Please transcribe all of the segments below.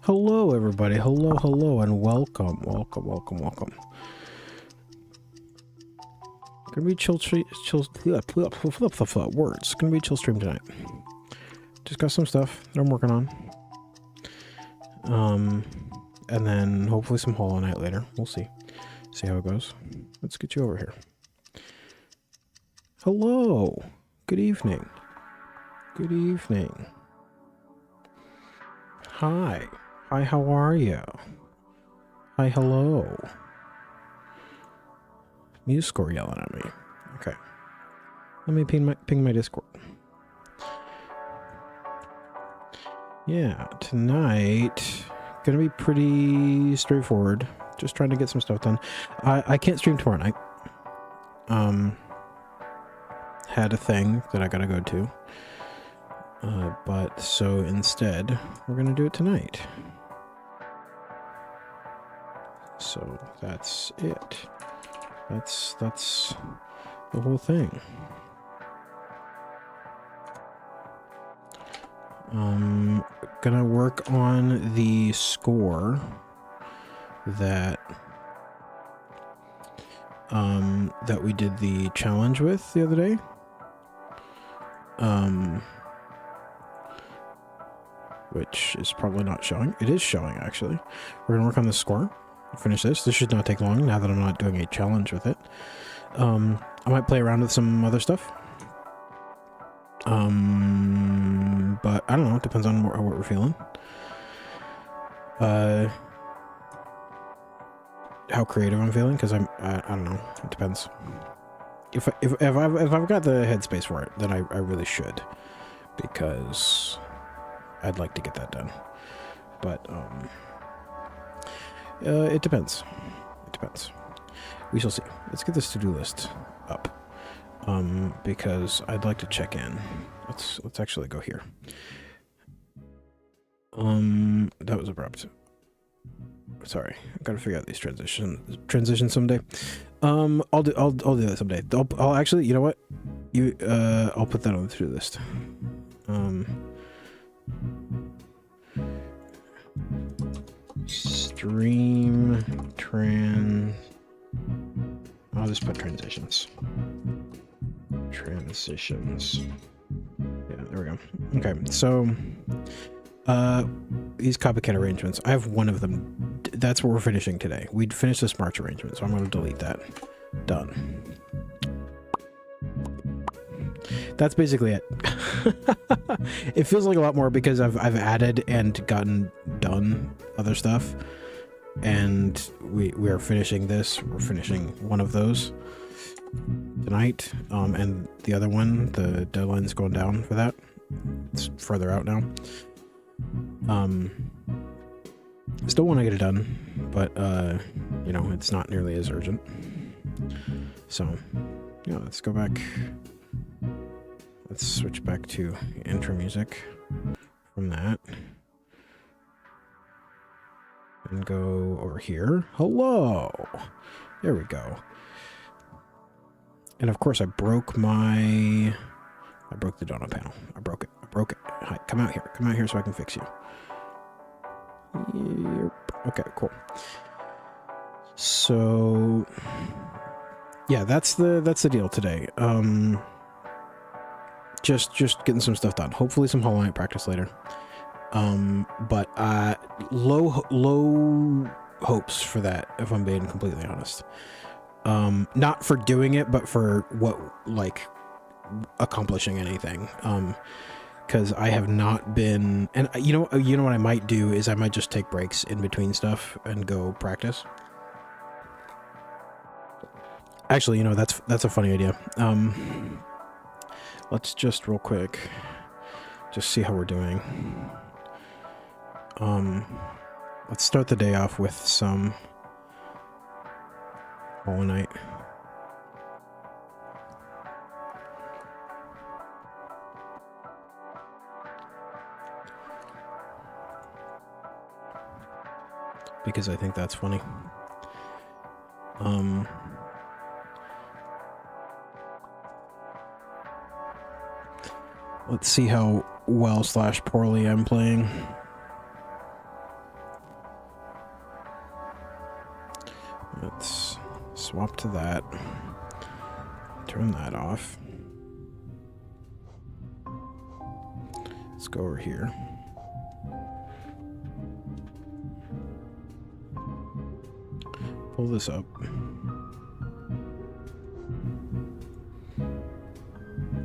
Hello, everybody. Hello, and welcome. Gonna be words. Gonna be chill stream tonight. Just got some stuff that I'm working on. And then hopefully some Hollow Knight later. We'll see. See how it goes. Let's get you over here. Hello. Good evening. Good evening. Hi. Hi, how are you? Hi, hello. MuseScore yelling at me. Okay. Let me ping my Discord. Yeah, tonight gonna be pretty straightforward. Just trying to get some stuff done. I can't stream tomorrow night. Had a thing that I gotta go to. But so instead, we're gonna do it tonight. So that's it. That's the whole thing. Gonna work on the score that that we did the challenge with the other day. Which is probably not showing. It is showing, actually. We're gonna work on the score. Finish this. This should not take long now that I'm not doing a challenge with it. I might play around with some other stuff. But I don't know. It depends on what we're feeling. How creative I'm feeling, because I don't know. It depends. If I've got the headspace for it, then I really should, because I'd like to get that done. But it depends. It depends. We shall see. Let's get this to-do list up, because I'd like to check in. Let's actually go here. That was abrupt. Sorry, I gotta figure out these transitions someday. I'll do that someday. I'll actually, you know what? I'll put that on the to-do list. Stream I'll just put transitions. Transitions. Yeah, there we go. Okay, so these copycat arrangements, I have one of them. That's what we're finishing today. We'd finish this March arrangement, so I'm going to delete that. Done. That's basically it. It feels like a lot more because I've added and gotten done other stuff, and we are finishing this. We're finishing one of those tonight, and the other one, the deadline's going down for that. It's further out now. Still want to get it done, but you know, it's not nearly as urgent. So yeah, let's go back. Let's switch back to intro music from that and go over here. Hello. There we go. And of course I broke the donut panel. I broke it. Hi, come out here so I can fix you. Yep. Okay, cool. So yeah, that's the deal today. Just getting some stuff done. Hopefully some Hollow Knight practice later. But low hopes for that, if I'm being completely honest. Not for doing it, but for accomplishing anything. Because I have not been, and you know what I might do is I might just take breaks in between stuff and go practice. Actually, you know, that's a funny idea. Let's just real quick just see how we're doing. Let's start the day off with some Hollow Knight. Because I think that's funny. Let's see how well/poorly I'm playing. swap to that. Turn that off. Let's go over here. Pull this up.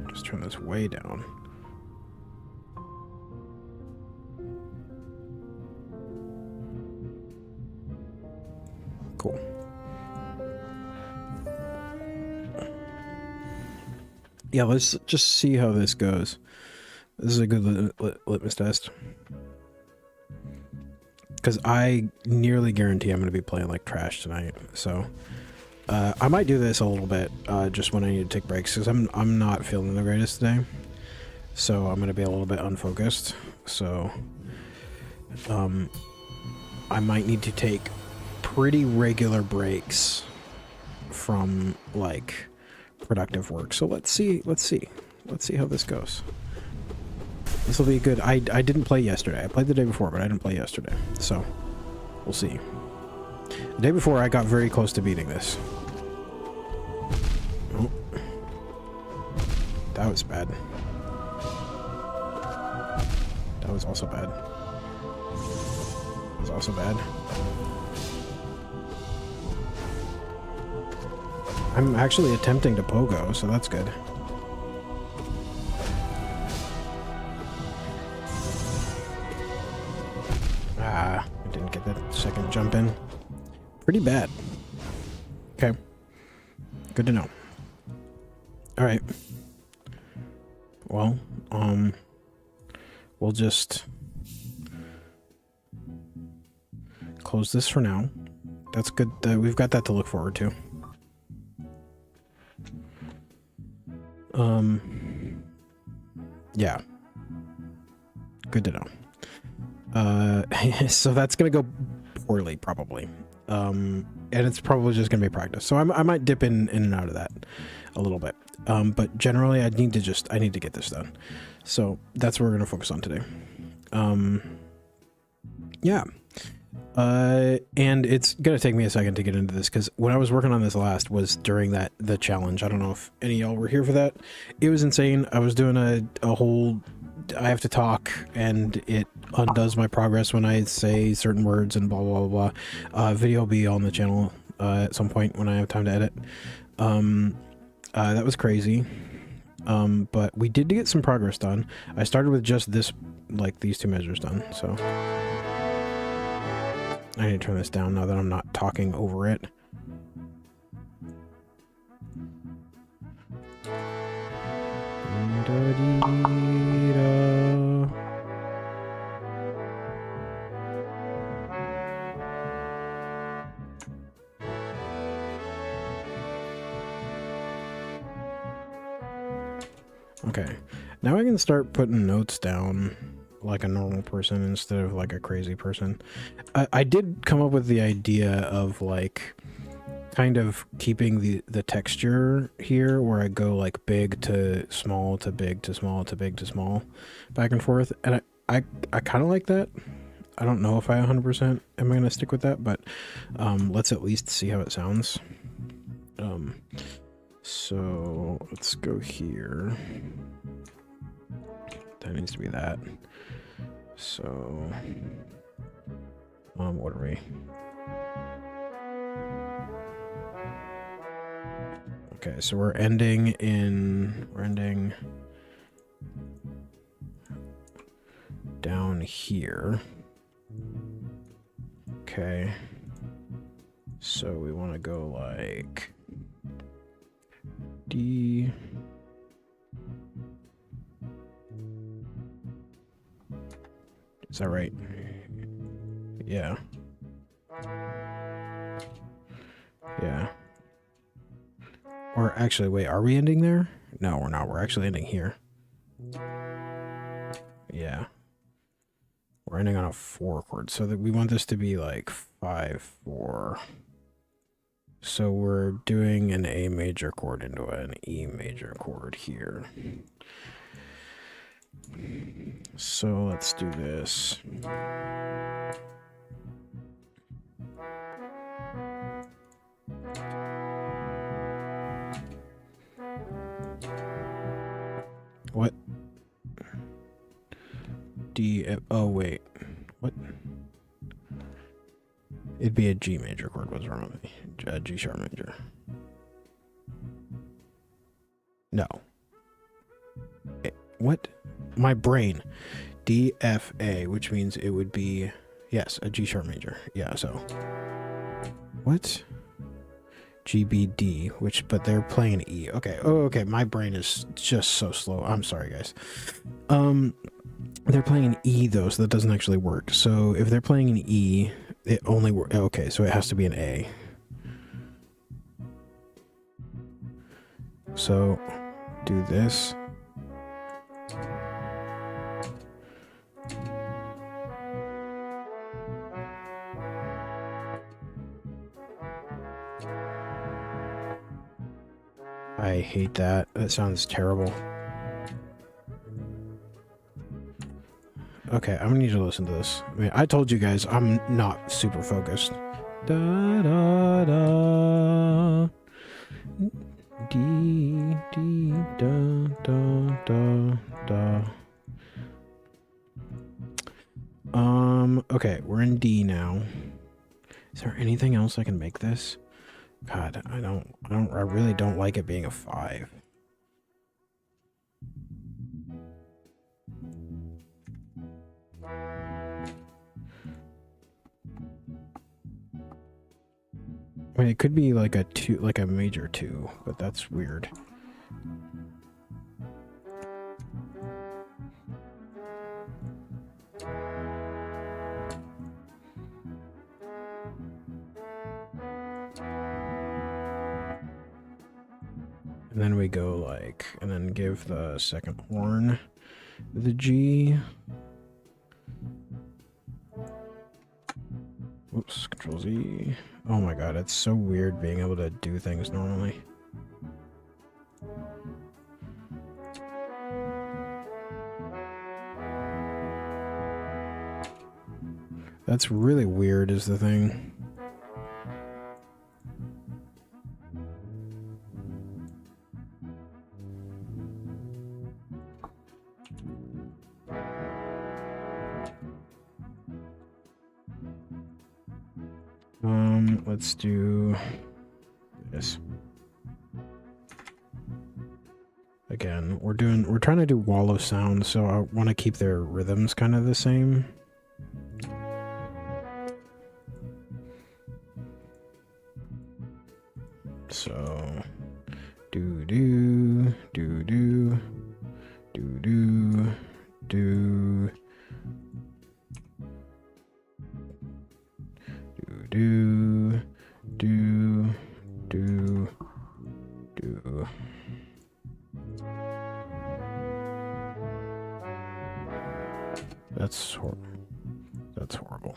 Just turn this way down. Cool. Yeah, let's just see how this goes. This is a good litmus test. Because I nearly guarantee I'm going to be playing like trash tonight. So I might do this a little bit just when I need to take breaks. Because I'm not feeling the greatest today. So I'm going to be a little bit unfocused. So I might need to take pretty regular breaks from like productive work. So let's see how this goes. This will be good. I didn't play yesterday. I played the day before, but I didn't play yesterday. So we'll see. The day before I got very close to beating this. Oh. That was bad. That was also bad. That was also bad. I'm actually attempting to pogo, so that's good. Ah, I didn't get that second jump in. Pretty bad. Okay. Good to know. Alright. Well, we'll just close this for now. That's good. We've got that to look forward to. Yeah. Good to know. So that's gonna go poorly, probably. And it's probably just gonna be practice. So I might dip in and out of that a little bit. But generally, I need to get this done. So that's what we're gonna focus on today. Yeah. And it's gonna take me a second to get into this because when I was working on this last was during the challenge. I don't know if any of y'all were here for that. It was insane. I was doing a whole I have to talk and it undoes my progress when I say certain words and blah blah blah blah. Video will be on the channel at some point when I have time to edit. That was crazy. But we did get some progress done. I started with just this, like these two measures done, so I need to turn this down now that I'm not talking over it. Okay, now I can start putting notes down like a normal person instead of like a crazy person. I did come up with the idea of like kind of keeping the texture here where I go like big to small to big to small to big to small back and forth, and I kind of like that. I don't know if I 100% am going to stick with that, but let's at least see how it sounds. So let's go here. That needs to be that. So what are we? Okay, so we're ending down here. Okay. So we want to go like D. Is that right? Yeah. Yeah. Or actually, wait, are we ending there? No, we're not. We're actually ending here. Yeah. We're ending on a 4 chord, so that we want this to be like 5/4. So we're doing an A major chord into an E major chord here. So let's do this. What? D, F, oh wait. What? It'd be a G major chord. What's wrong with me? G sharp major. No. What? My brain. D, F, A, which means it would be, yes, a G sharp major. Yeah, so. What? G, B, D, but they're playing an E. Okay. Oh, okay. My brain is just so slow. I'm sorry, guys. They're playing an E though, so that doesn't actually work. So if they're playing an E, it only works. Okay, so it has to be an A. So do this. I hate that. That sounds terrible. Okay, I'm gonna need to listen to this. I mean, I told you guys I'm not super focused. Da da da. D D da da da da. Okay, we're in D now. Is there anything else I can make this? God, I really don't like it being a 5. I mean, it could be like a 2, like a major 2, but that's weird. And then we go like, and then give the second horn the G. Whoops, Control Z. Oh my god, it's so weird being able to do things normally. That's really weird is the thing. Let's do this. Again, we're trying to do wall of sound, so I want to keep their rhythms kind of the same. So do do do do do do do do do do do. That's horrible.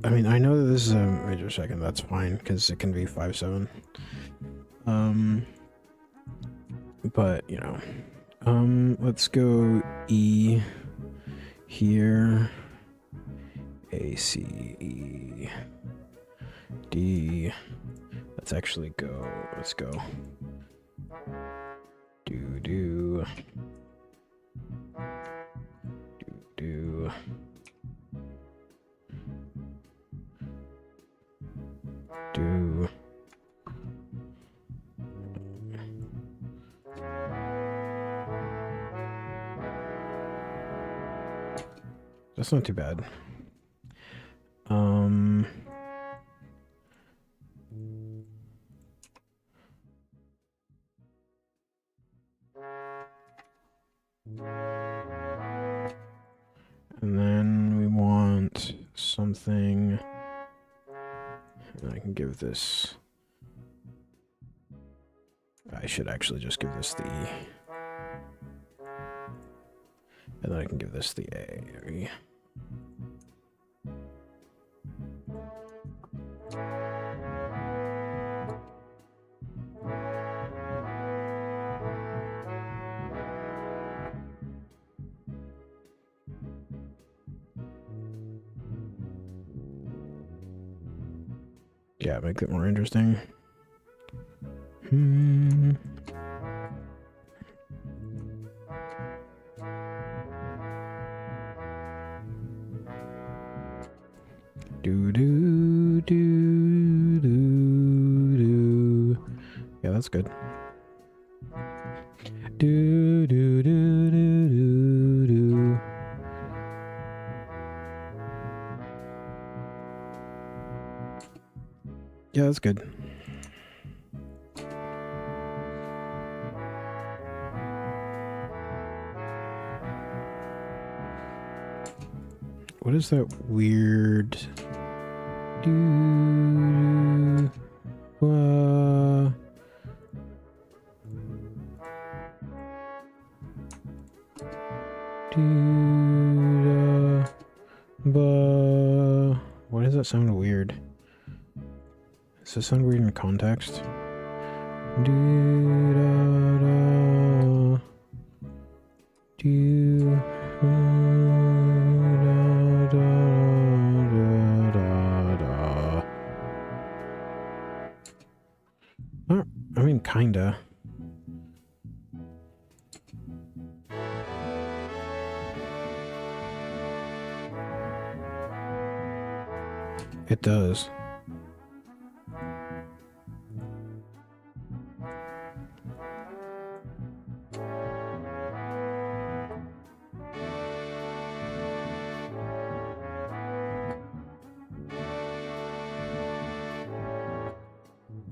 I mean, I know that this is a major second. That's fine because it can be 5/7. But you know, let's go E here. A, C, E, D. Let's actually go. Let's go. Do do do do. Do. That's not too bad. And then we want something, and I can give this, I should actually just give this the E. And then I can give this the A. Yeah, make it more interesting. Do do do do do. Yeah, that's good. Do do do do do do. Yeah, that's good. What is that weird? Do why does that sound weird? Does this sound weird in context? Do da da do da da da da. Oh, I mean, kinda. It does.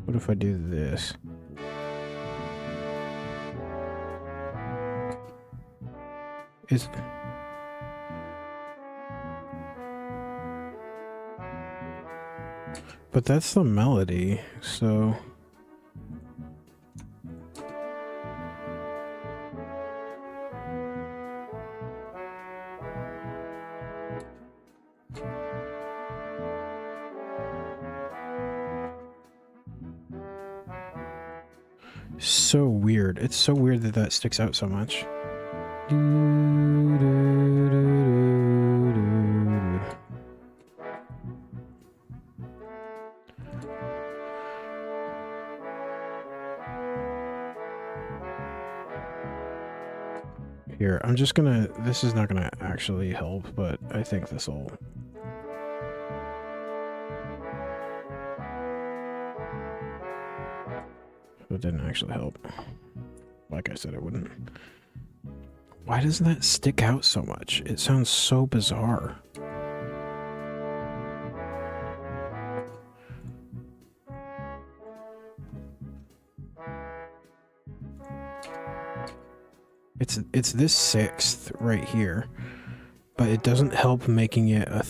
What if I do this? Is... But that's the melody, so... So weird. It's so weird that that sticks out so much. Here, I'm just gonna... This is not gonna actually help, but I think this'll... It didn't actually help. Like I said, it wouldn't. Why doesn't that stick out so much? It sounds so bizarre. It's this sixth right here, but it doesn't help making it a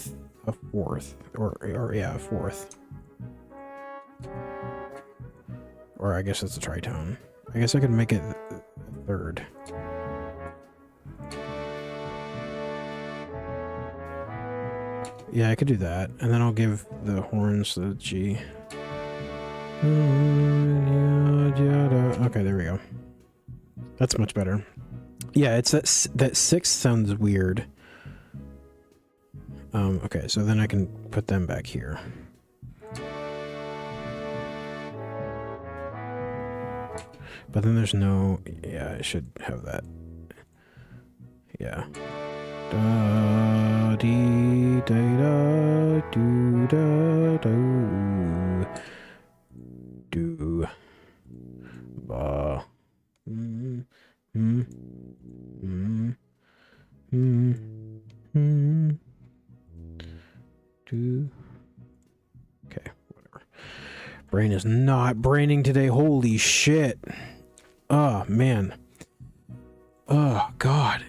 fourth, or yeah, a fourth. Or I guess it's a tritone. I guess I could make it a third. Yeah, I could do that, and then I'll give the horns the G. Okay, there we go. That's much better. Yeah, it's that sixth sounds weird. Okay, so then I can put them back here. But then there's no... Yeah, I should have that. Yeah. Da dee da da do da do do ba do. Okay, whatever. Brain is not braining today. Holy shit. Oh, man. Oh, God.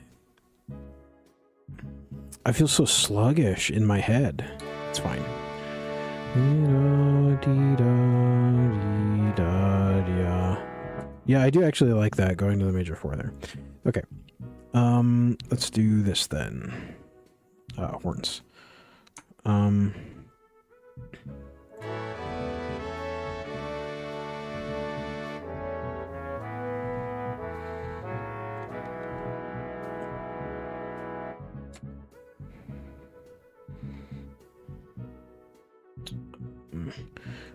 I feel so sluggish in my head. It's fine. Yeah, I do actually like that, going to the major 4 there. Okay. Let's do this then. Horns.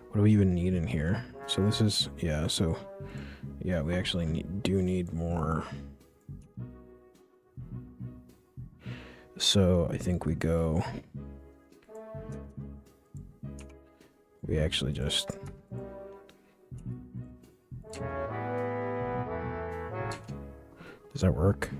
What do we even need in here? So this is, yeah, so, yeah, we actually do need more. So I think we go we actually just... Does that work?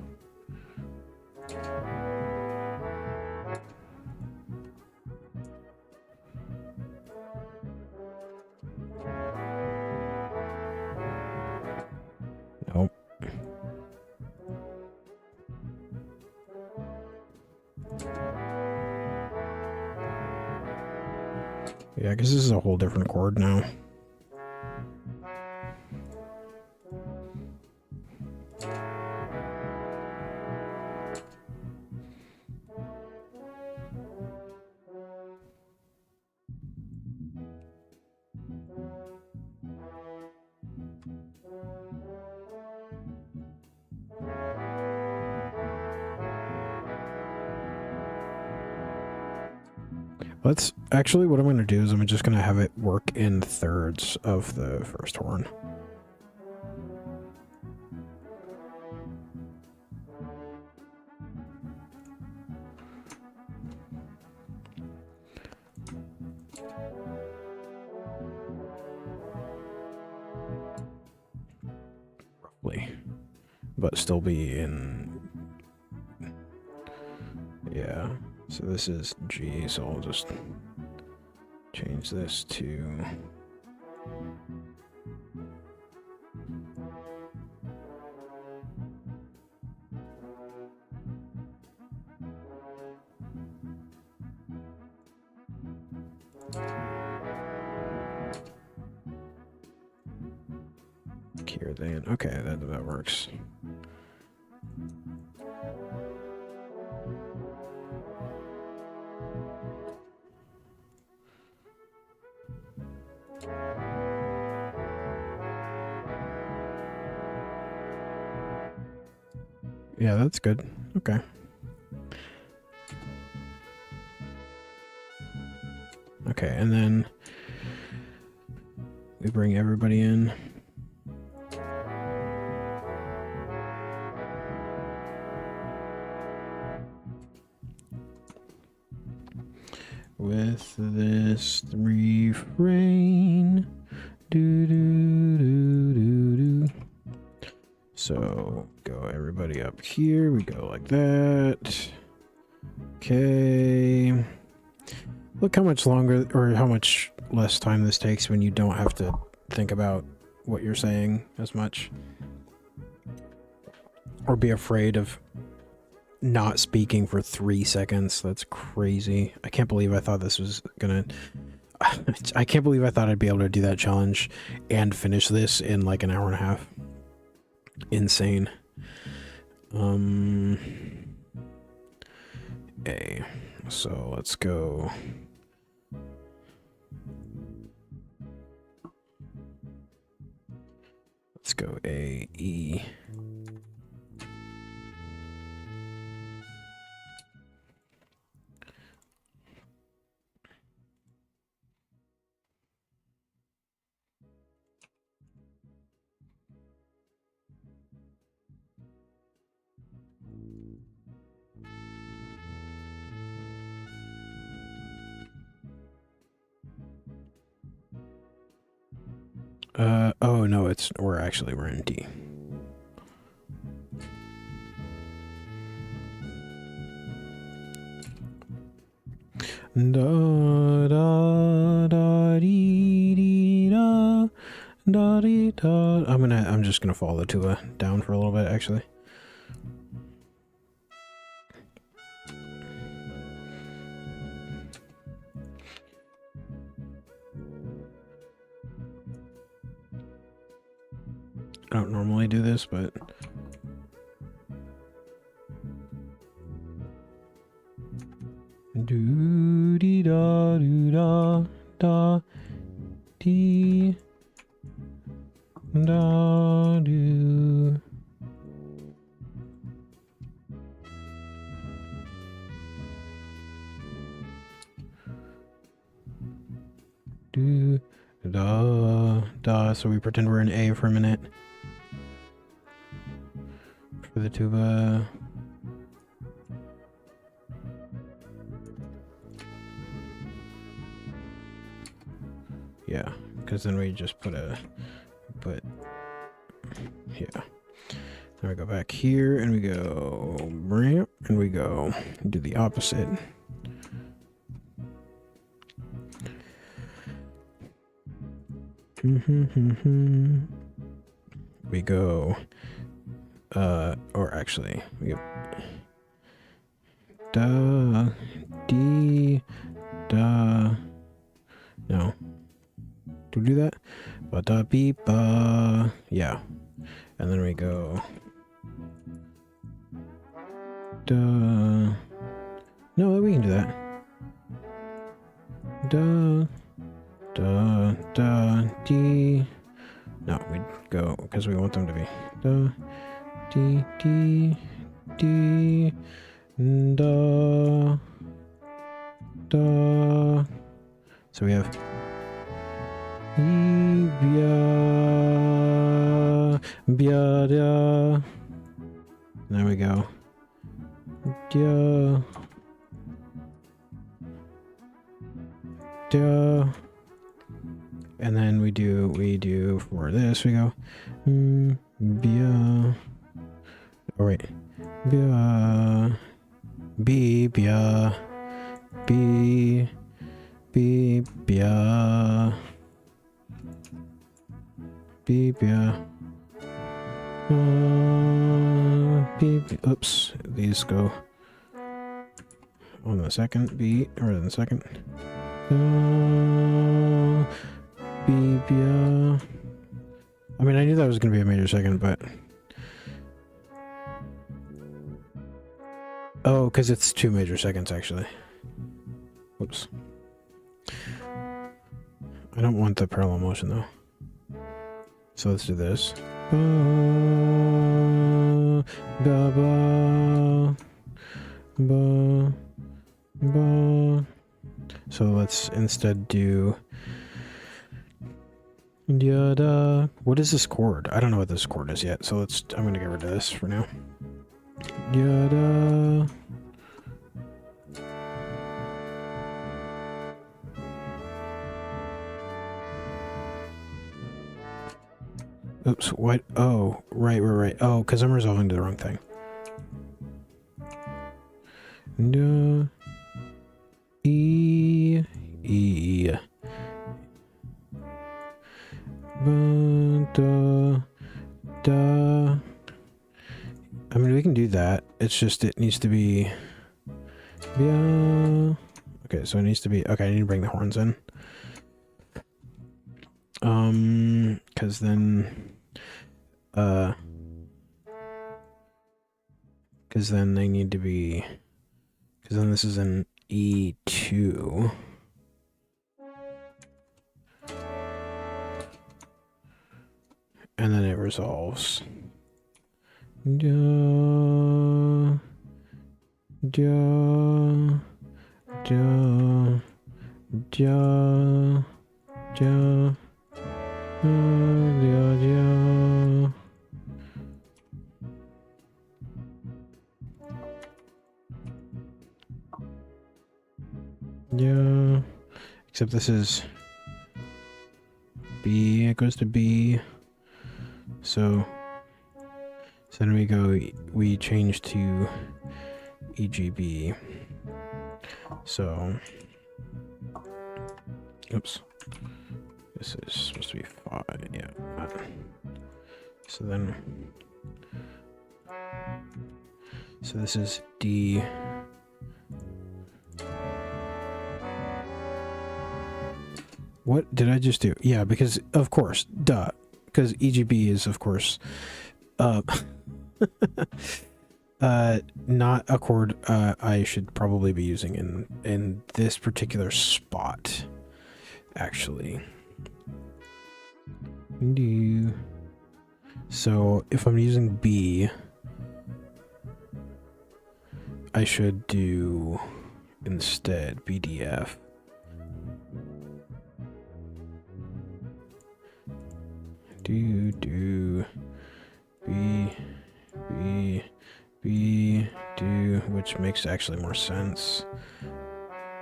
Nope. Yeah, I guess this is a whole different chord now. Let's actually, what I'm going to do is I'm just going to have it work in thirds of the first horn. Roughly. But still be in... Yeah. So this is G, so I'll just change this to... Here then. Okay, that works. Yeah, that's good. Okay. Okay, and then we bring everybody in. With this refrain. Do do do do do. So go everybody up here. We go like that. Okay. Look how much longer or how much less time this takes when you don't have to think about what you're saying as much. Or be afraid of not speaking for 3 seconds. That's crazy. I can't believe I thought this was gonna... I can't believe I thought I'd be able to do that challenge and finish this in like an hour and a half. Insane. A. So let's go. Let's go A, E. Oh no, we're in D. Da da da dee dee da da dee da. I'm just gonna follow the tuba down for a little bit actually. I don't normally do this, but do dee da do da da dee da do. Do da da. So we pretend we're in A for a minute. For the tuba. Yeah, because then we just put yeah. Then we go back here and we go and we go do the opposite. We go or actually we go da D da. No. Do we do that? Ba da beep ba. Yeah. And then we go da. No, we can do that. Da da da D. No, we go because we want them to be da D D D da da. So we have bia bia da. There we go. Da da. And then we do for this we go bia. Oh wait, bia b bia b b bia b bia b. Oops, these go on the second beat or the second. Bia. I mean, I knew that was going to be a major second, but oh, because it's 2 major seconds actually. Whoops. I don't want the parallel motion though. So let's do this. Ba, ba, ba, ba, ba. So let's instead do da. What is this chord? I don't know what this chord is yet. So I'm gonna get rid of this for now. Da. Oops, what? Oh, right. Oh, because I'm resolving to the wrong thing. Da. E. Da. Da. I mean, we can do that. It's just, it needs to be... Yeah. Okay, so it needs to be... Okay, I need to bring the horns in. Because then... Because then they need to be... Because then this is an E2. And then it resolves. Da, da, da, da, da, da. Yeah, except this is B, it goes to B. So then we change to EGB. So, oops, this is supposed to be 5, yeah. So this is D. What did I just do? Yeah, because of course, duh. Because EGB is of course not a chord I should probably be using in this particular spot, actually. So if I'm using B, I should do instead BDF. Do B do, which makes actually more sense.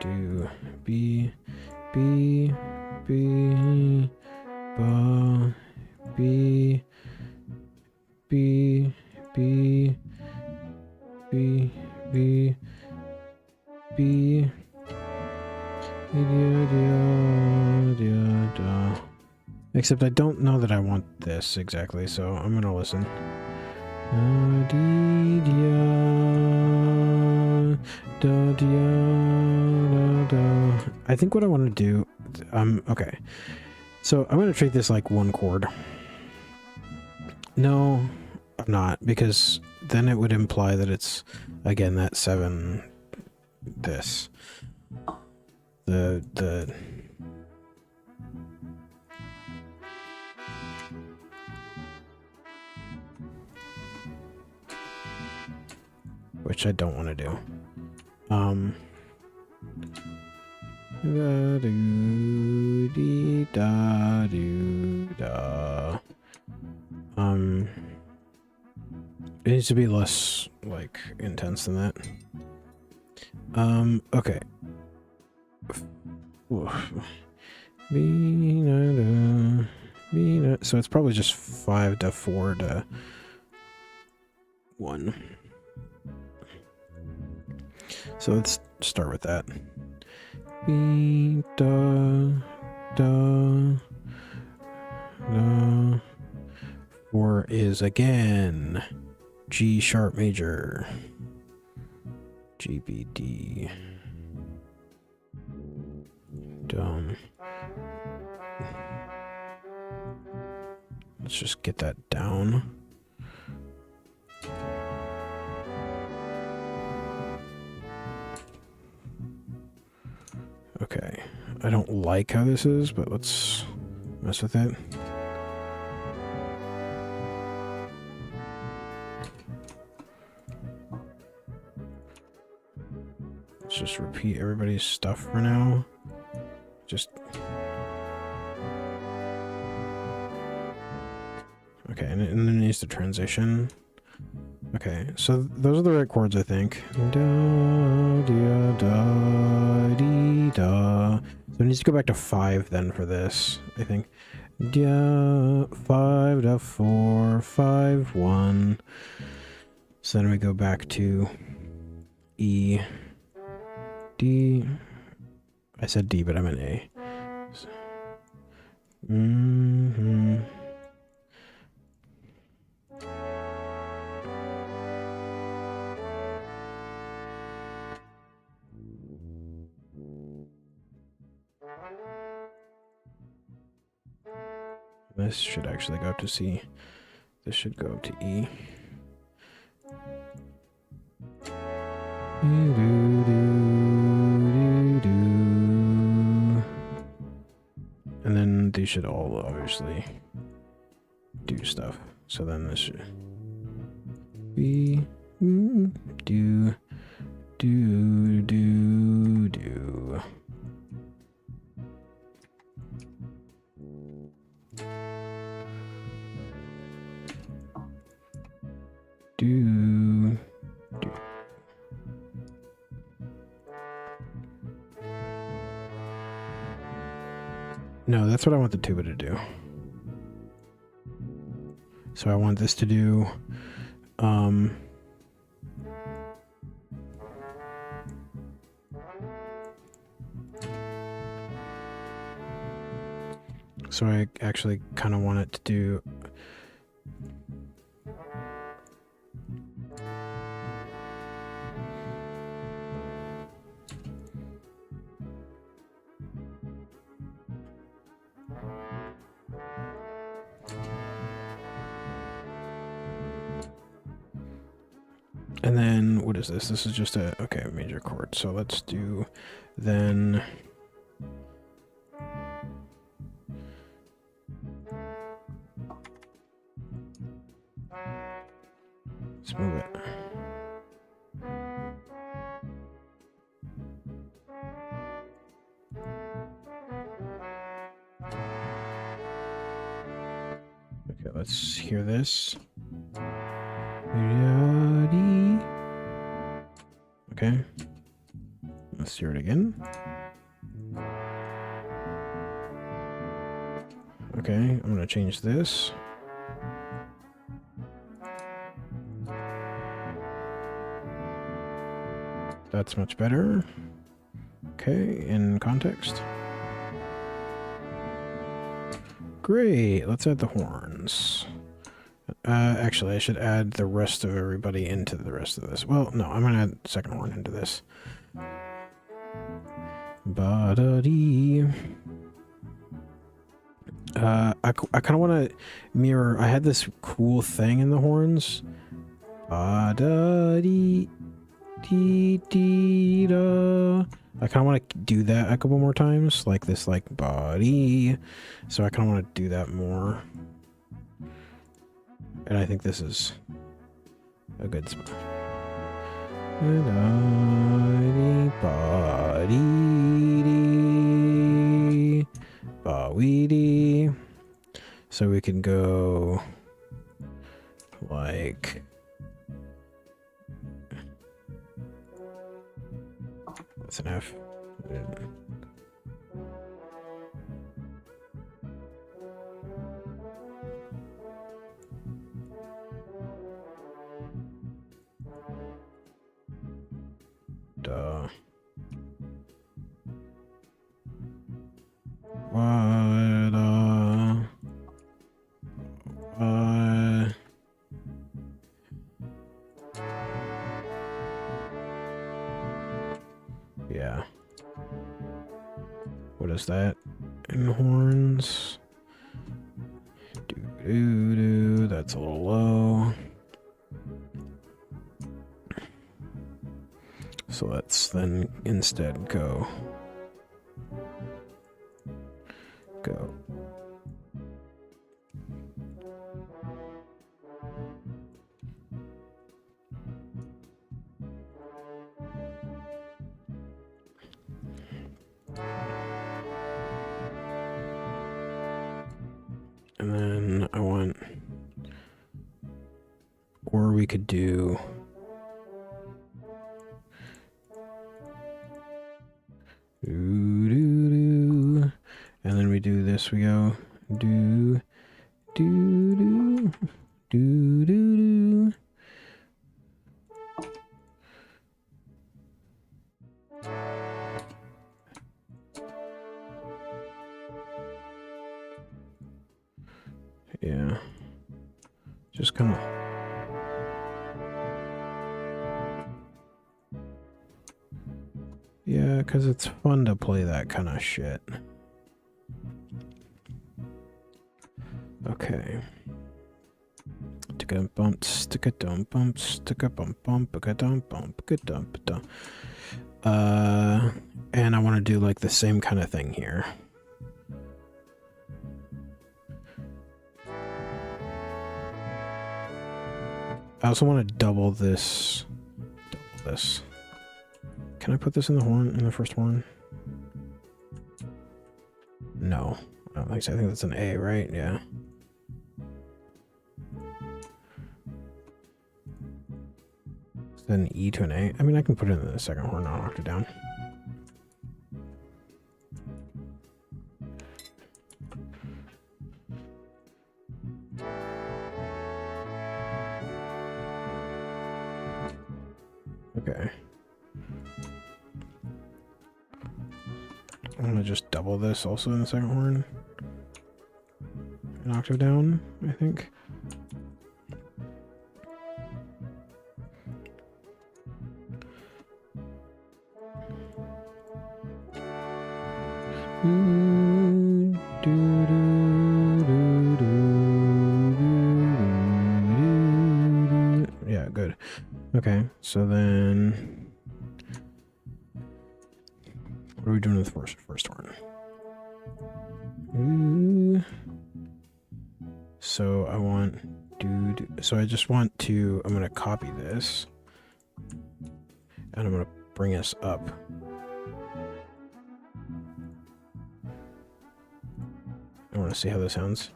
Do B B, ba, B, B, B, B, B, B, except I don't know that I want this exactly, so I'm gonna listen. I think what I want to do, okay. So I'm gonna treat this like one chord. No, I'm not, because then it would imply that it's, again, that 7, this. The which I don't want to do. It needs to be less, like, intense than that. Okay. So it's probably just 5 to 4 to 1. So let's start with that. B, da, da, da. 4 is again G sharp major. G, B, D. Dumb. Let's just get that down. Okay, I don't like how this is, but let's mess with it. Let's just repeat everybody's stuff for now. Just... Okay, and then it needs to transition. Okay, so those are the right chords, I think. Da, da, da, dee, da. So it needs to go back to 5 then for this, I think. Da, 5 to 4, 5, 1. So then we go back to E, D. I said D, but I meant A. This should actually go up to C. This should go up to E. And then these should all obviously do stuff. So then this should be do. No, that's what I want the tuba to do. So I want this to do so I actually kind of want it to do and then, what is this? This is just a, okay, major chord. So let's do, then... Let's move it. Okay, let's hear this. Okay, let's hear it again. Okay, I'm gonna change this. That's much better. Okay, in context. Great, let's add the horns. Actually, I should add the rest of everybody into the rest of this. Well, no, I'm gonna add second horn into this. Ba-da-dee. I kind of want to mirror. I had this cool thing in the horns. Ba-da-dee. Dee-dee-da. I kind of want to do that a couple more times, like this, like body. So I kind of want to do that more. And I think this is a good spot. So we can go like that's an F. Duh. Yeah. What is that? In horns. Doo-doo-doo. That's a little low. So let's then instead go. And then I want, or we could do doo-doo-doo. And then we do this, we go do do do do do do. Yeah. Just kind of yeah, because it's fun to play that kind of shit. Okay. Stick a bump, stick a dump bump, stick a bump bump, a dump bump, a dump dump. And I want to do like the same kind of thing here. I also want to double this. Double this. Can I put this in the horn, in the first horn? No. I don't think so. I think that's an A, right? Yeah. Is that an E to an A? I mean, I can put it in the second horn, not octave down. Okay. I'm gonna just double this also in the second horn. An octave down, I think. Yeah, good. Okay, so then what are we doing with the first horn? So I want so I just want to, I'm gonna copy this and I'm gonna bring us up. I want to see how this sounds.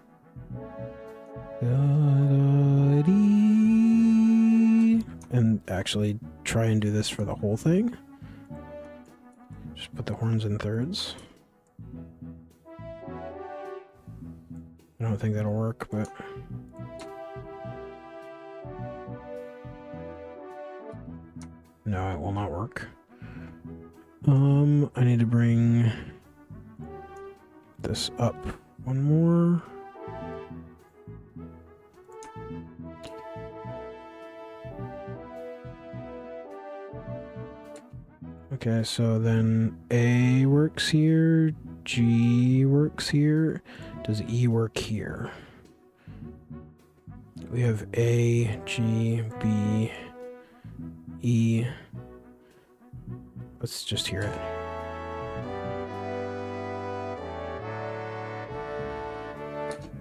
And actually try and do this for the whole thing. Just put the horns in thirds. don't think that'll work, but... No, it will not work. I need to bring this up one more. Okay, so then A works here, G works here. Does E work here? We have A, G, B, E. Let's just hear it.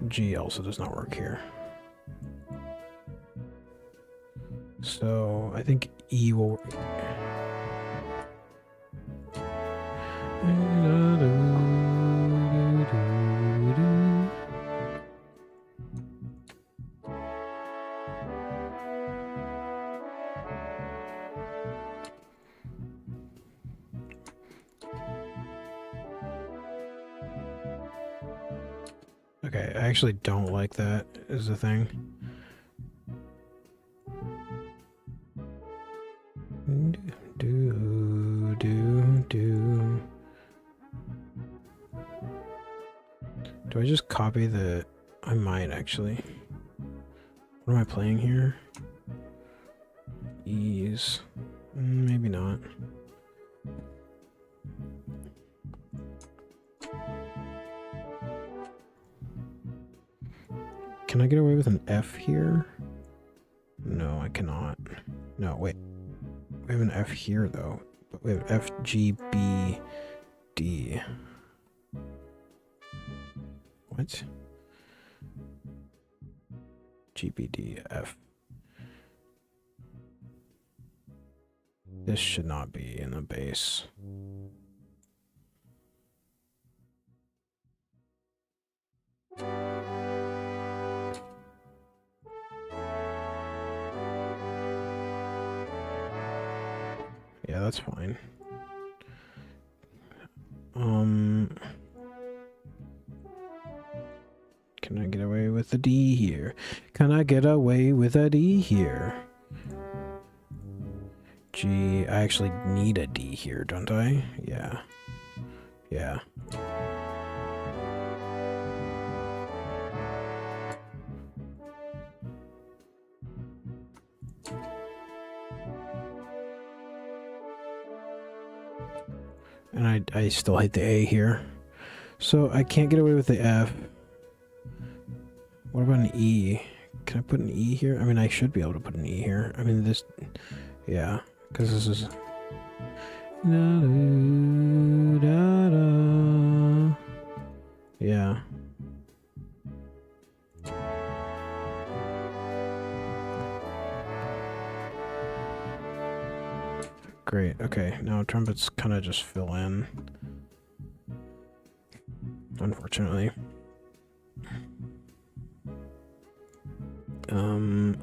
G also does not work here. So I think E will work. Okay, I actually don't like that is the thing. Do I just copy the... I might actually. What am I playing here? E's. Maybe not. Can I get away with an F here? No, I cannot. No, wait. We have an F here, though. But we have F, G, B, D. What? G, B, D, F. This should not be in the bass. Yeah, that's fine. Can I get away with a D here? Can I get away with a D here? G, I actually need a D here, don't I? Yeah. Yeah. And I still hit the A here. So I can't get away with the F. What about an E? Can I put an E here? I mean, I should be able to put an E here. I mean, this... Yeah, because this is... Yeah. Great, okay. Now trumpets kind of just fill in. Unfortunately.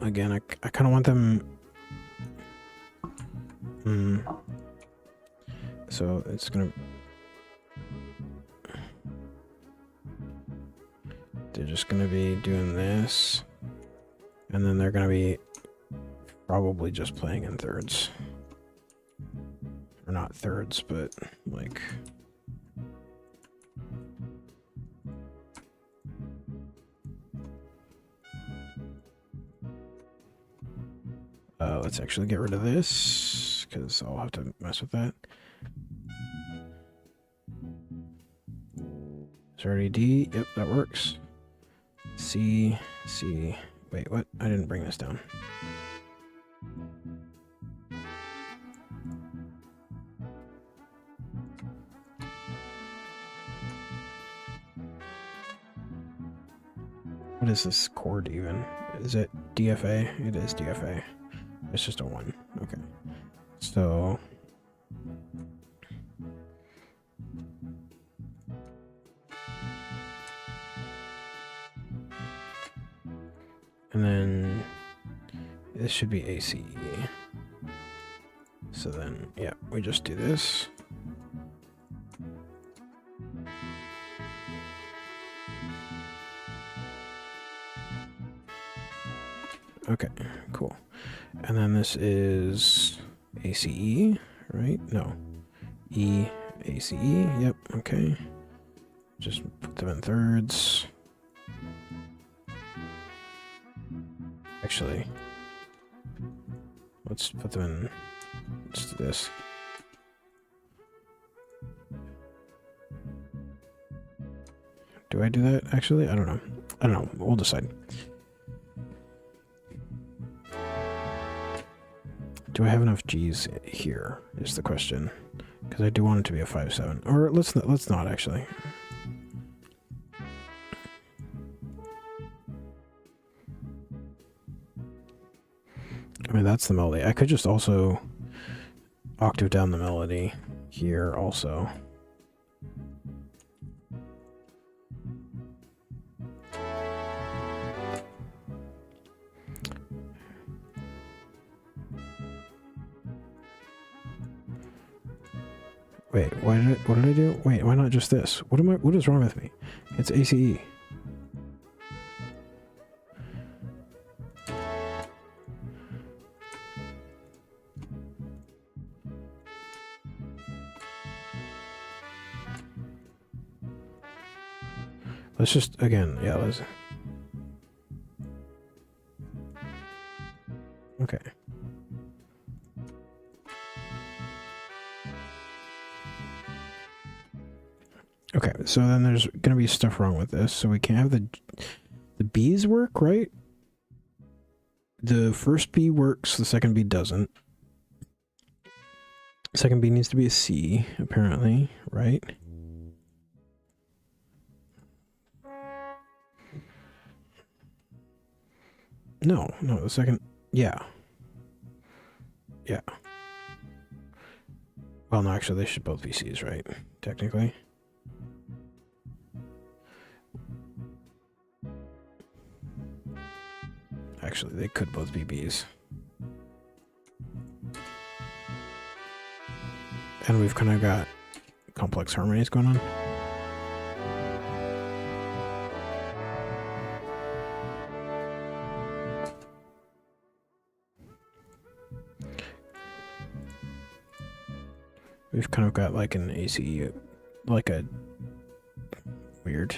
Again, I kind of want them... So it's gonna... They're just gonna be doing this. And then they're gonna be probably just playing in thirds. Or not thirds, but like... Let's actually get rid of this, because I'll have to mess with that. It's already D. Yep, that works. C, C. Wait, what? I didn't bring this down. What is this chord even? Is it DFA? It is DFA. It's just a 1. Okay. So... And then... This should be ACE. So then, yeah, we just do this. Okay, cool. And then this is ACE, right? No. E, ACE, yep, okay. Just put them in thirds. Actually, let's put them in, let's do this. Do I do that, actually? I don't know. I don't know. We'll decide. Do I have enough G's here, is the question. Because I do want it to be a 5/7. Or let's not, actually. I mean, that's the melody. I could just also octave down the melody here also. Wait, what did I do? Wait, why not just this? What is wrong with me? It's ACE. Let's just, again, yeah, let's... Okay. Okay, so then there's gonna be stuff wrong with this, so we can't have the B's work, right? The first B works, the second B doesn't. Second B needs to be a C, apparently, right? No, the second, yeah. Yeah. Well, no, actually, they should both be C's, right? Technically. Actually, they could both be B's. And we've kind of got complex harmonies going on. We've kind of got like an ACE, like a weird.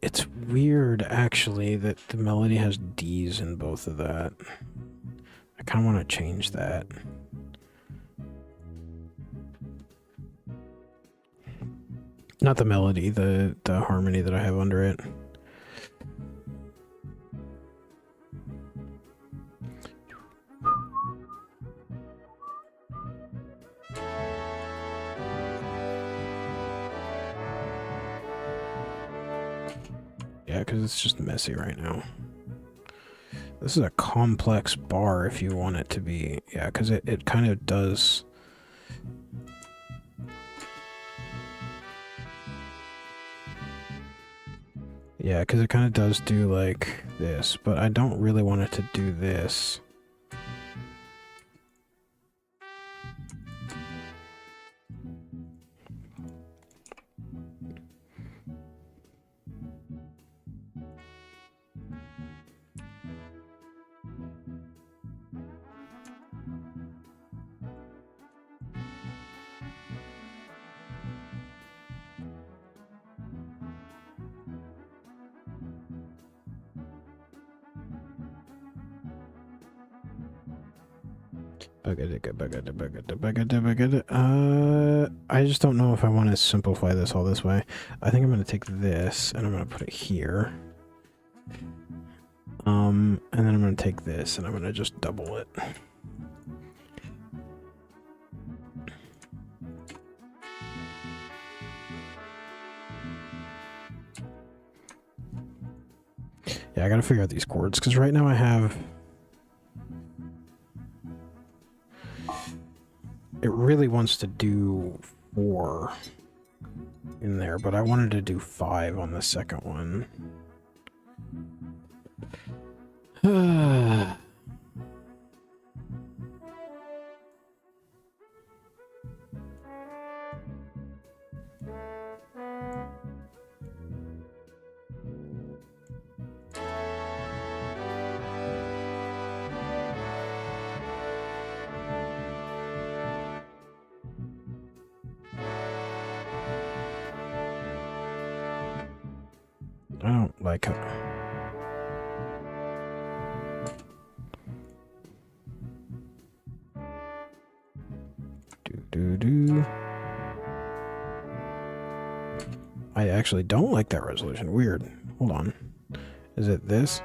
It's weird actually that the melody has D's in both of that. I kind of want to change that. Not the melody, the harmony that I have under it. Yeah, because it's just messy right now. This is a complex bar if you want it to be. Yeah, because it kind of does... Yeah, because it kind of does do like this, but I don't really want it to do this. I just don't know if I want to simplify this all this way. I think I'm going to take this and I'm going to put it here. And then I'm going to take this and I'm going to just double it. Yeah, I got to figure out these chords because right now I have... It really wants to do 4 in there, but I wanted to do 5 on the second one. like do. I actually don't like that resolution. Weird. Hold on. Is it this?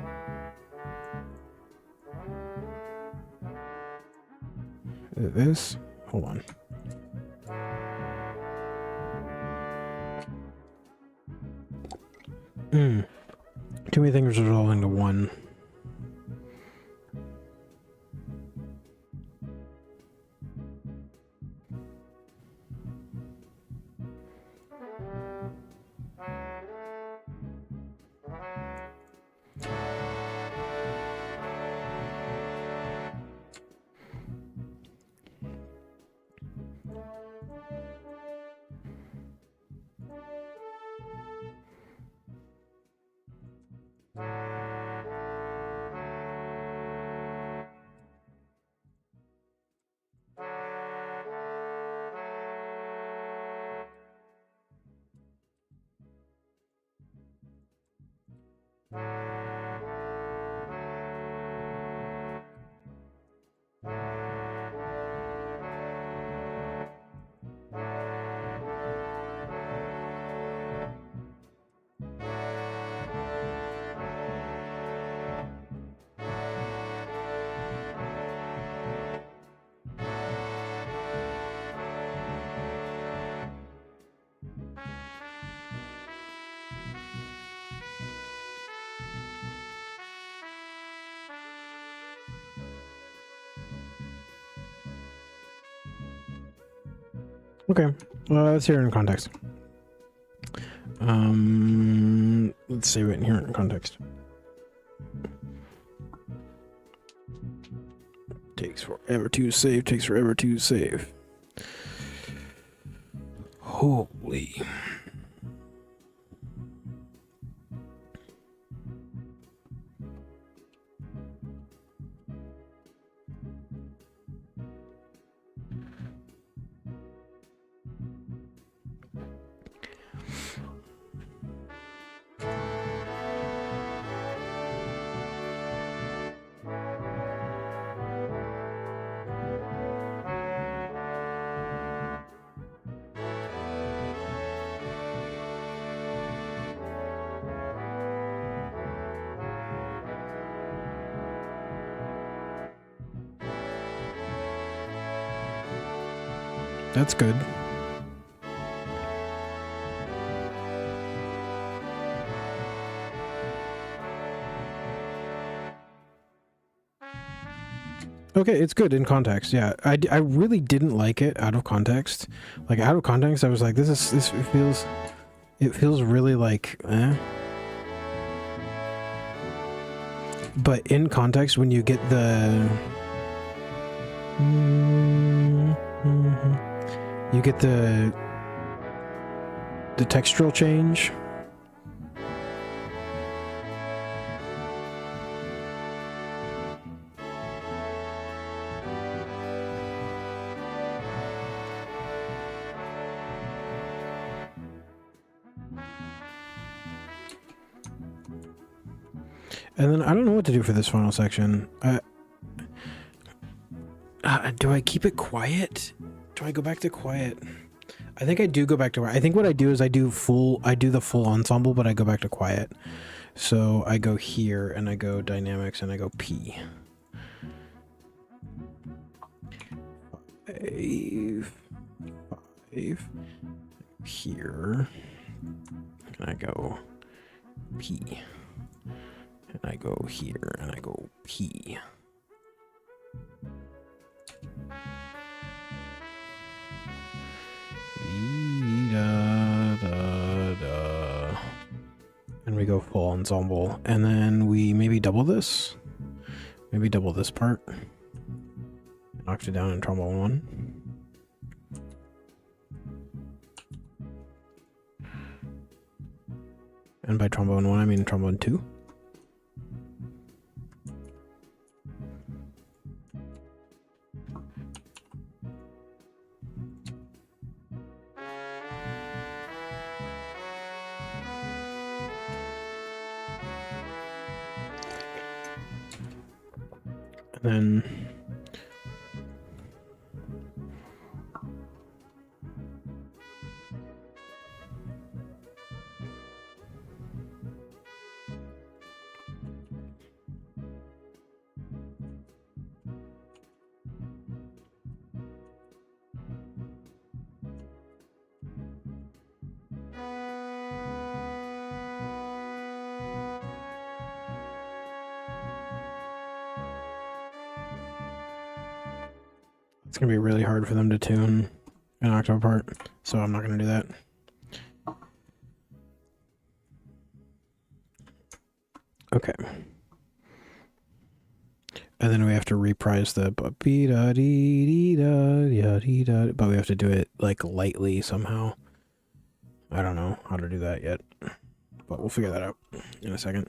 Is it this? Hold on. Too many things resolving to one. Okay, let's hear it in context. Let's save it and hear it in context. Takes forever to save, takes forever to save. Holy. That's good. Okay, it's good in context. Yeah, I really didn't like it out of context. Like out of context, I was like, it feels really like, eh. But in context, when you get the, you get the textural change. And then I don't know what to do for this final section. Do I keep it quiet? Do I go back to quiet? I think I do go back to quiet. I think what I do is I do the full ensemble, but I go back to quiet. So I go here and I go dynamics and I go P. 5 here. And I go P. And I go here and I go P. And we go full ensemble. And then we maybe double this. Maybe double this part. Octave down in trombone 1. And by trombone 1, I mean trombone 2. Then it's gonna be really hard for them to tune an octave part, so I'm not gonna do that. Okay. And then we have to reprise the but we have to do it like lightly somehow. I don't know how to do that yet, but we'll figure that out in a second.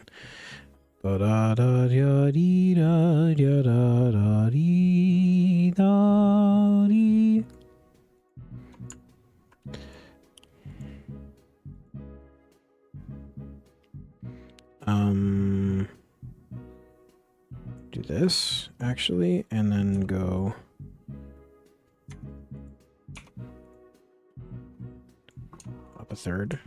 Do this actually, and then go up a third.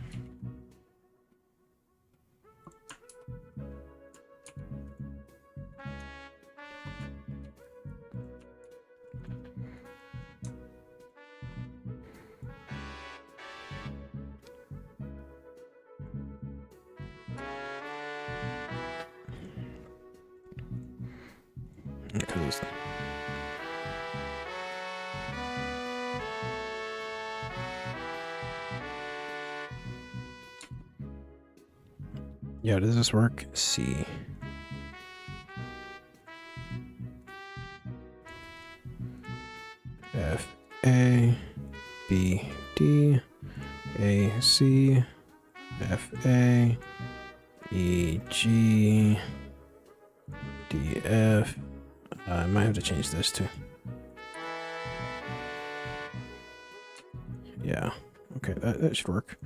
Because yeah, does this work? C. F A B D A C F A E G D F. I might have to change this too. Yeah. Okay, that should work.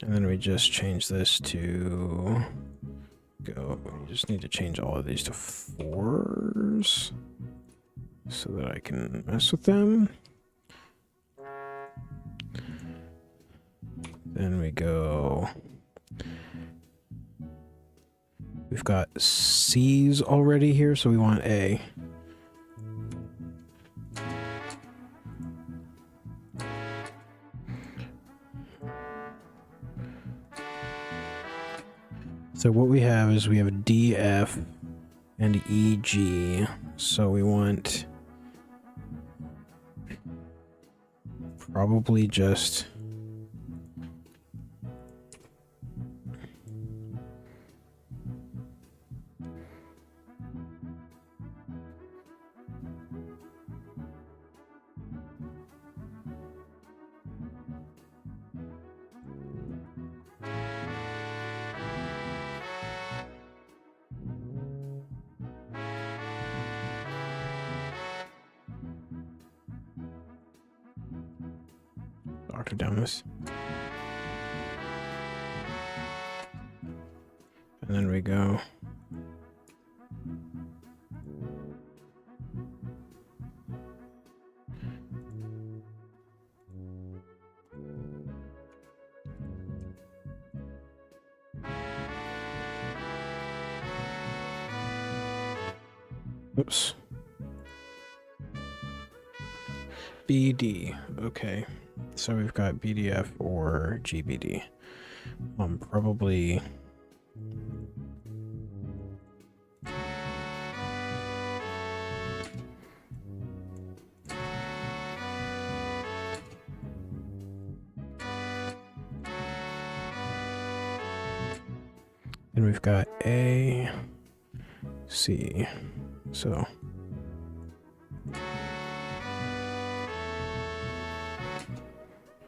And then we just change this to go. We just need to change all of these to 4s so that I can mess with them. Then we go. We've got C's already here, so we want A. So what we have is we have D, F, and E, G. So we want probably just octave down this. And then we go. Oops. BD. Okay. So we've got BDF or GBD. Probably. And we've got A, C. So.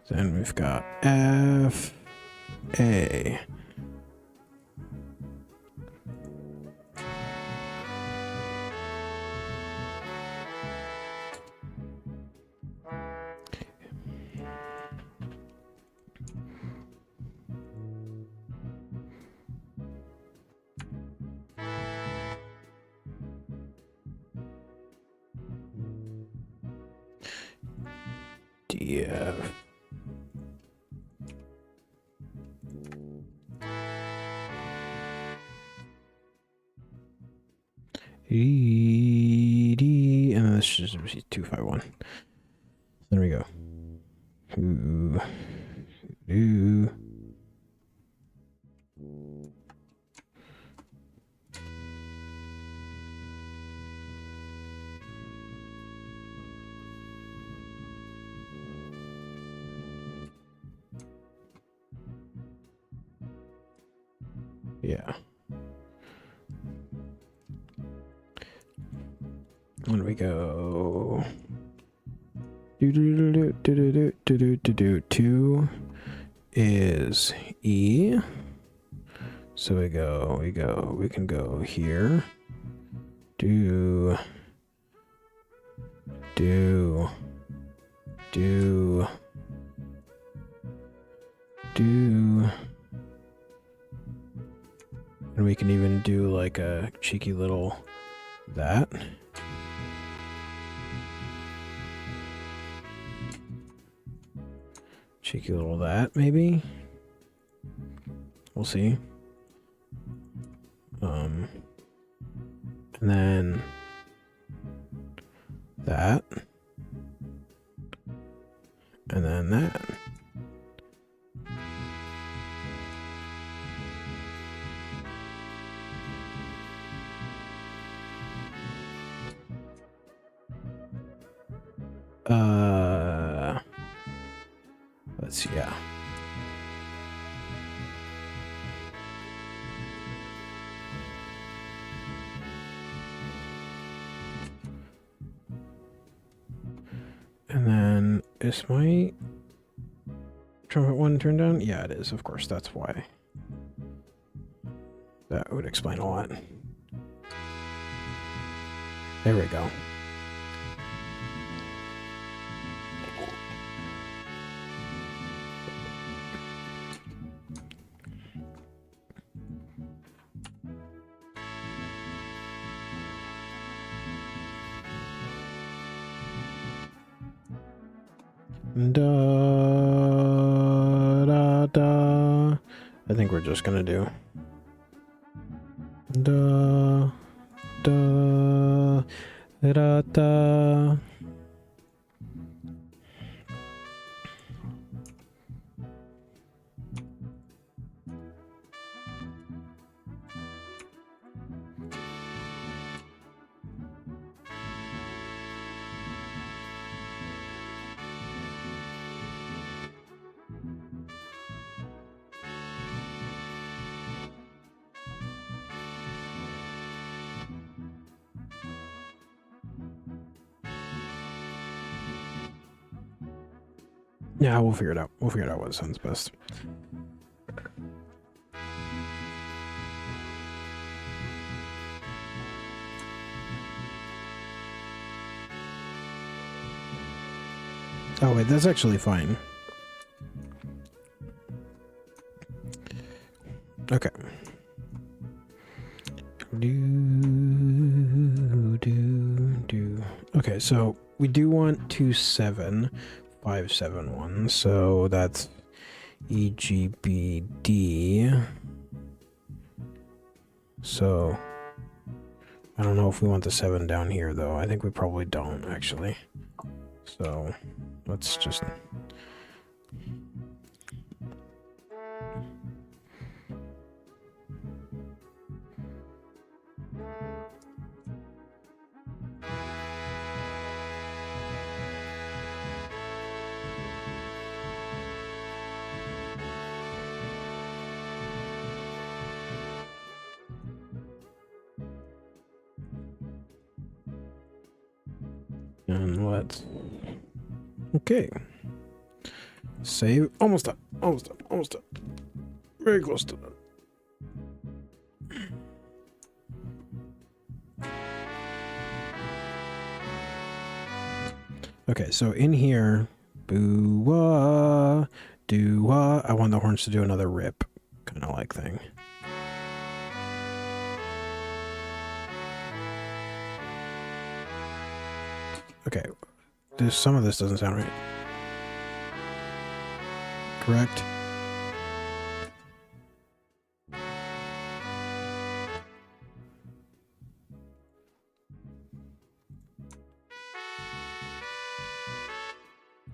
Then we've got F, A. D, F. E, D, and then this should be 251. There we go. Ooh. Ooh. Yeah. When we go 2 is E. So we can go here. Do. And we can even do like a cheeky little that. Cheeky little that, maybe. We'll see. And then that. And then that. Let's see, yeah. And then is my trumpet one turned down? Yeah, it is, of course, that's why. That would explain a lot. There we go. Da, da, da. I think we're just gonna do da, da, da, da. Yeah, we'll figure it out. We'll figure it out what sounds best. Oh wait, that's actually fine. Okay. Okay, so we do want 27571, so that's E, G, B, D. So I don't know if we want the 7 down here though. I think we probably don't actually. So let's just and let's okay. Save. Almost done. Almost done. Almost done. Very close to done. Okay, so in here, boo-wah, do-wah. I want the horns to do another rip, kind of like thing. Okay, some of this doesn't sound right. correct?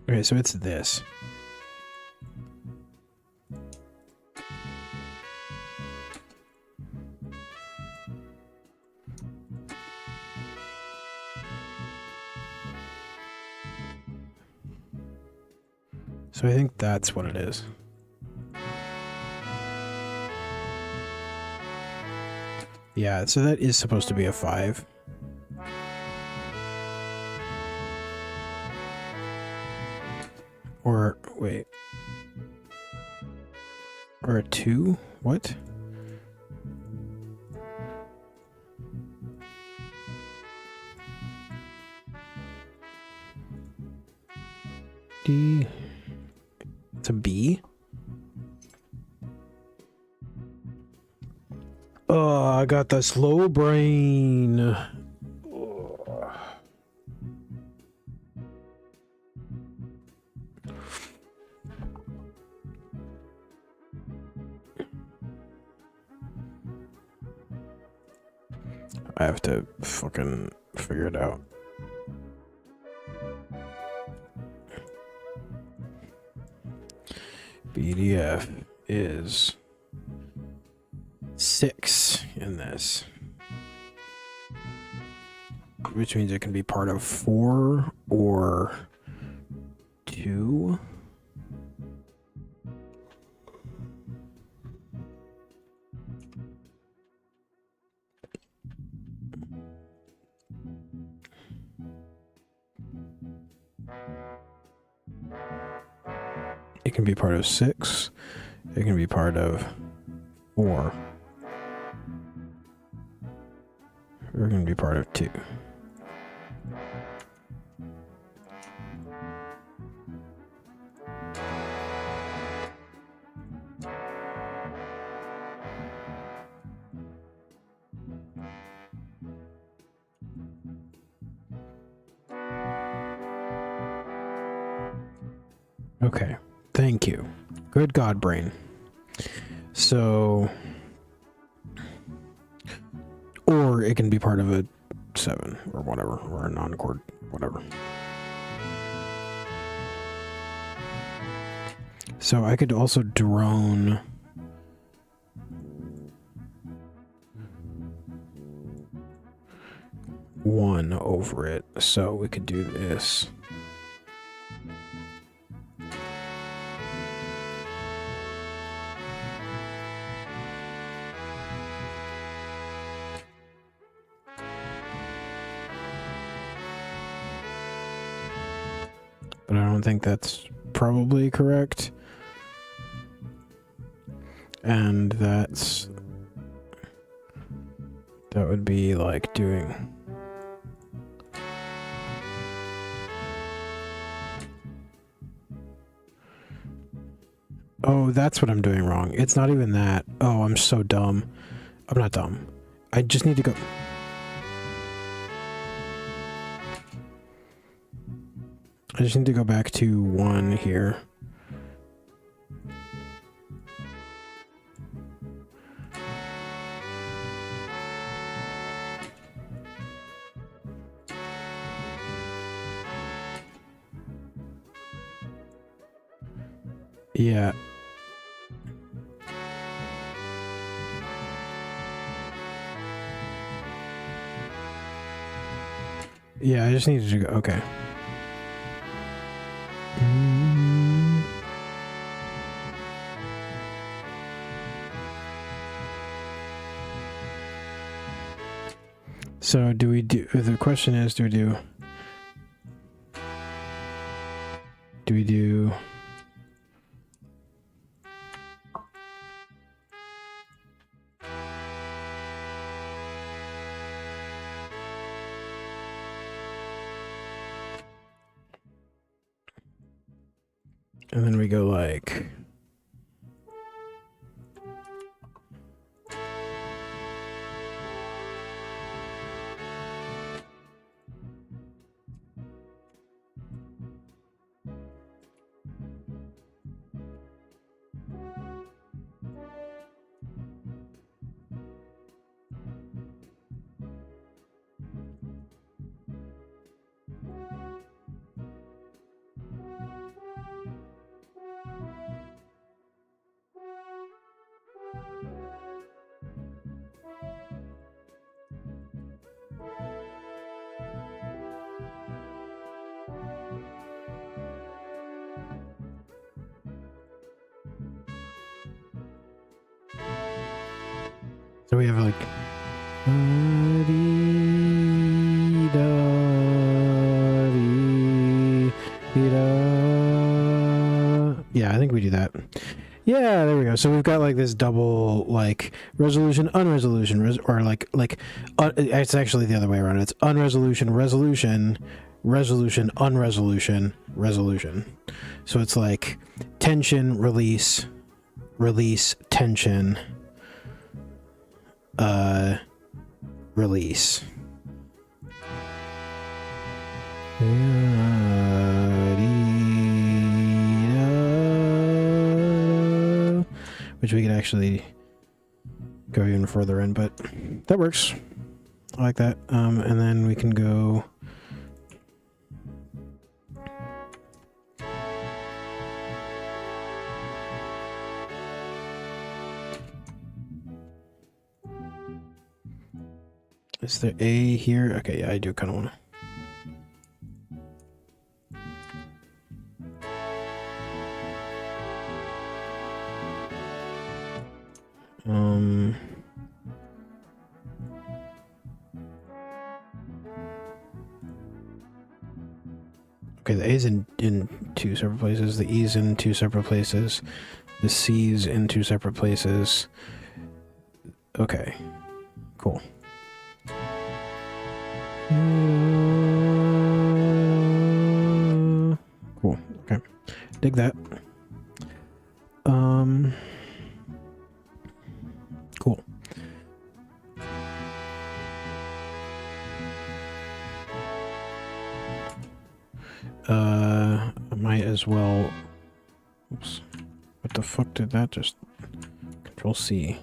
Okay, so it's this. So I think that's what it is. Yeah, so that is supposed to be a 5. Or, wait. Or a 2? What? D. It's a B? Oh, I got the slow brain. I have to fucking figure it out. BDF is 6 in this, which means it can be part of 4 or 2. It can be part of 6. It can be part of 4. Or it can be part of 2. Okay, thank you. Good God, brain. So, or it can be part of a 7 or whatever, or a non-chord, whatever. So I could also drone one over it. So we could do this. But I don't think that's probably correct. And that would be like doing... Oh, that's what I'm doing wrong. It's not even that. Oh, I'm so dumb. I'm not dumb. I just need to go... I just need to go back to 1 here. Yeah. Yeah, I just needed to go. Okay. So do we do, the question is, do we do and then we go like... So we have like yeah, I think we do that. Yeah, there we go. So we've got like this double like resolution, unresolution, or like it's actually the other way around. It's unresolution, resolution, resolution, unresolution, resolution. So it's like tension, release, release, tension, release. Which we could actually go even further in, but that works. I like that. And then we can go. Is there A here? Okay, yeah, I do kind of want to. Okay, the A's in two separate places, the E's in two separate places, the C's in two separate places. Okay, cool. Cool, okay. Dig that. Cool. I might as well. Oops. What the fuck did that just? Control C.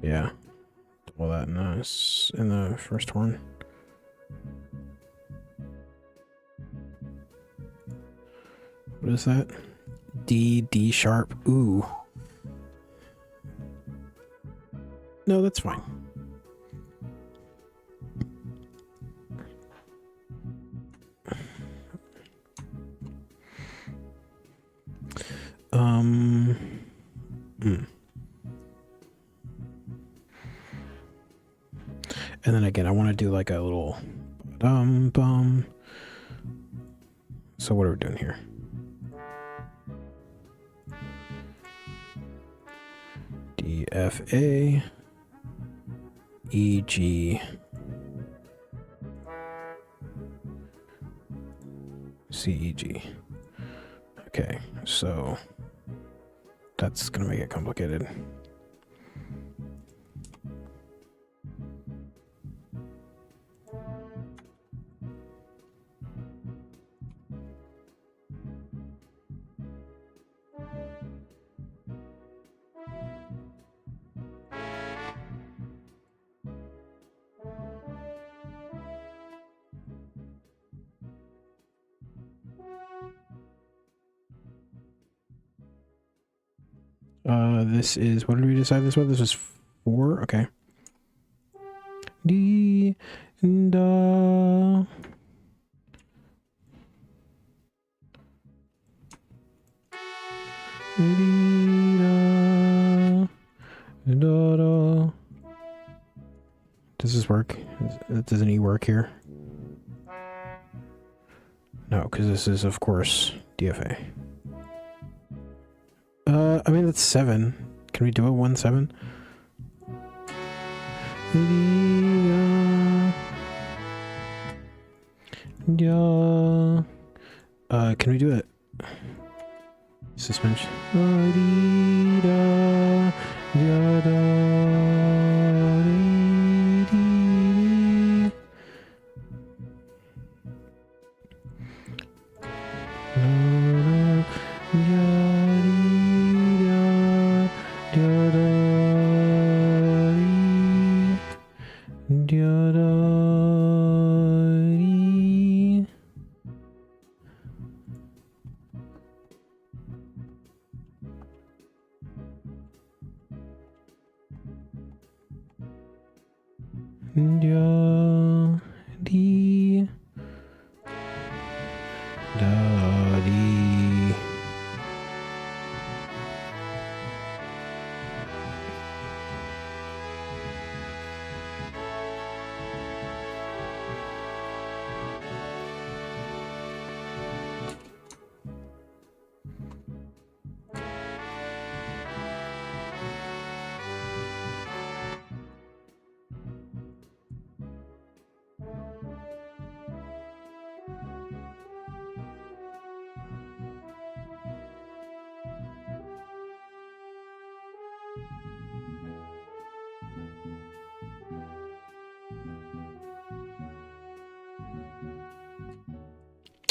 Yeah. Double that in the first horn. What is that? D sharp. Ooh. No, that's fine. And then again, I want to do like a little bum. So what are we doing here? D, F, A, E, G, C, E, G. Okay, so that's gonna make it complicated. This is, what did we decide this was? This is 4, okay. D, da. Does this work? Does any work here? No, because this is, of course, DFA. I mean, that's 7. Can we do a 1-7? Can we do it? Suspension.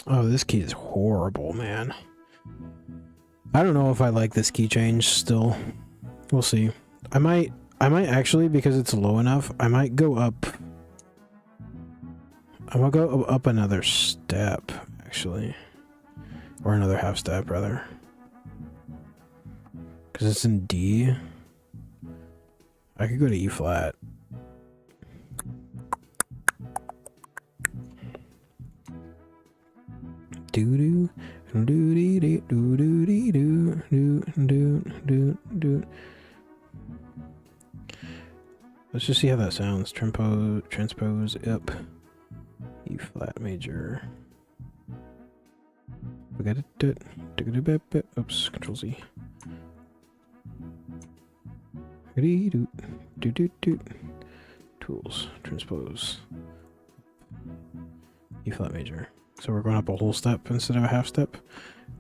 Oh, this key is horrible, man. I don't know if I like this key change still. We'll see. I might actually, because it's low enough, I might go up. I'm gonna go up another step, actually. Or another half step, rather. Because it's in D. I could go to E flat. Do do do do do do do do do do do. Let's just see how that sounds. Transpose up. E flat major. We got it. Oops, Control Z. Tools. Transpose. E flat major. So we're going up a whole step instead of a half step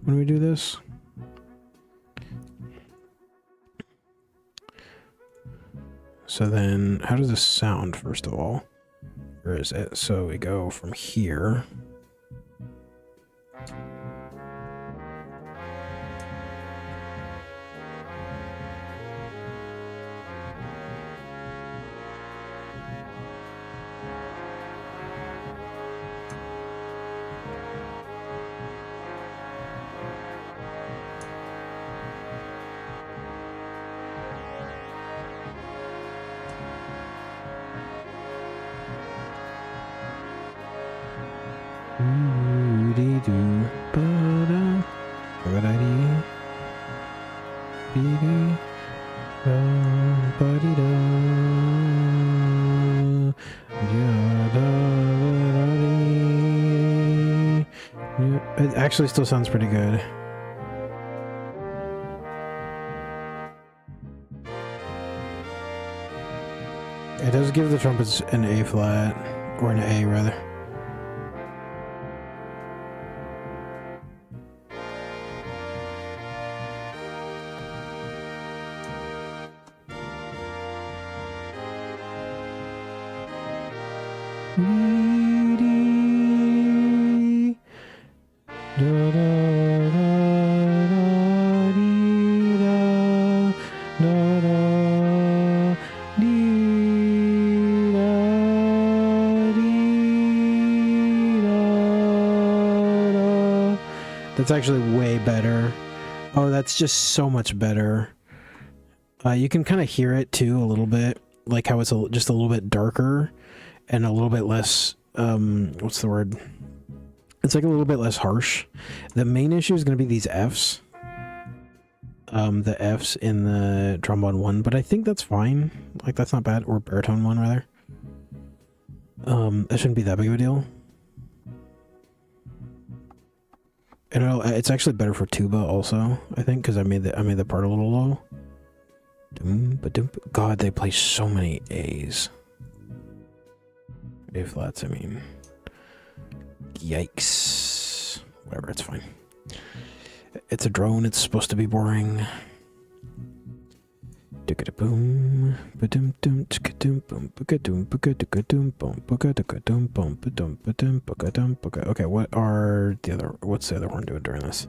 when we do this. So then, how does this sound, first of all? Where is it? So we go from here. It actually still sounds pretty good. It does give the trumpets an A flat, or an A rather. That's actually way better. Oh, that's just so much better. You can kind of hear it too a little bit, like how it's just a little bit darker and a little bit less, what's the word? It's like a little bit less harsh. The main issue is going to be these Fs. The Fs in the trombone one, but I think that's fine. Like, that's not bad. Or baritone one, rather. That shouldn't be that big of a deal. And it's actually better for tuba also, I think, because I made the part a little low. God, they play so many A's. A flats, I mean. Yikes. Whatever, it's fine. It's a drone, it's supposed to be boring. Boom. Okay, what's the other horn doing during this?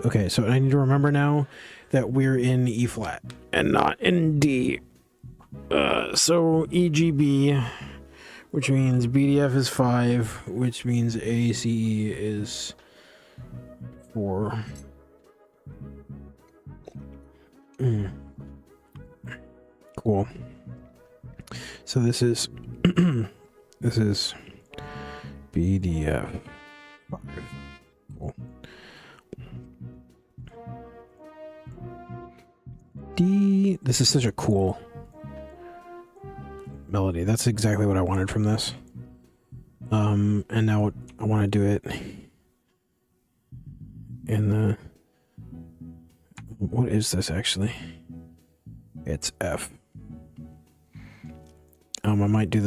Okay, so I need to remember now that we're in E flat and not in D. So EGB, which means BDF is 5, which means ACE is 4. Cool. So this is this is BDF 5. Cool. D. This is such a cool melody. That's exactly what I wanted from this. And now I want to do it in the. What is this actually? It's F. I'm gonna do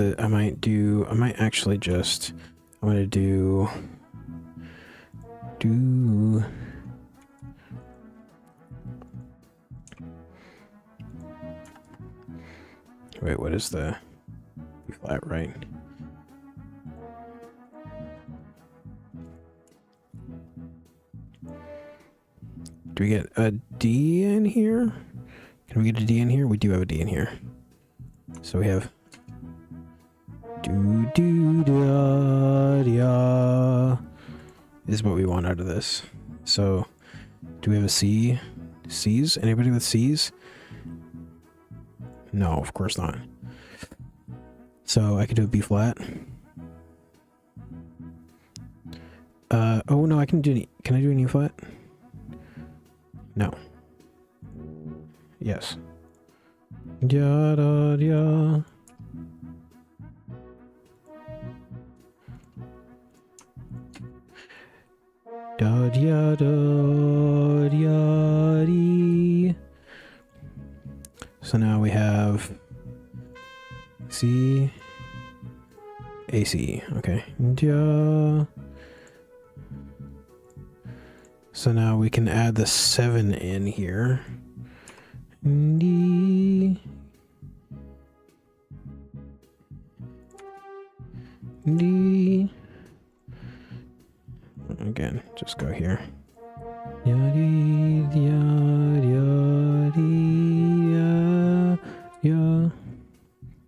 wait, what is the B flat, right? Do we get a D in here? Can we get a D in here? We do have a D in here. So we have do do da da is what we want out of this. So do we have a C? C's? Anybody with C's? No, of course not. So I could do a B flat. Oh no, I can do can I do an E flat? No. Yes. Da da da. Da da da da dee. So now we have C A C. Okay. Da. So now we can add the 7 in here. D. D. Again, just go here.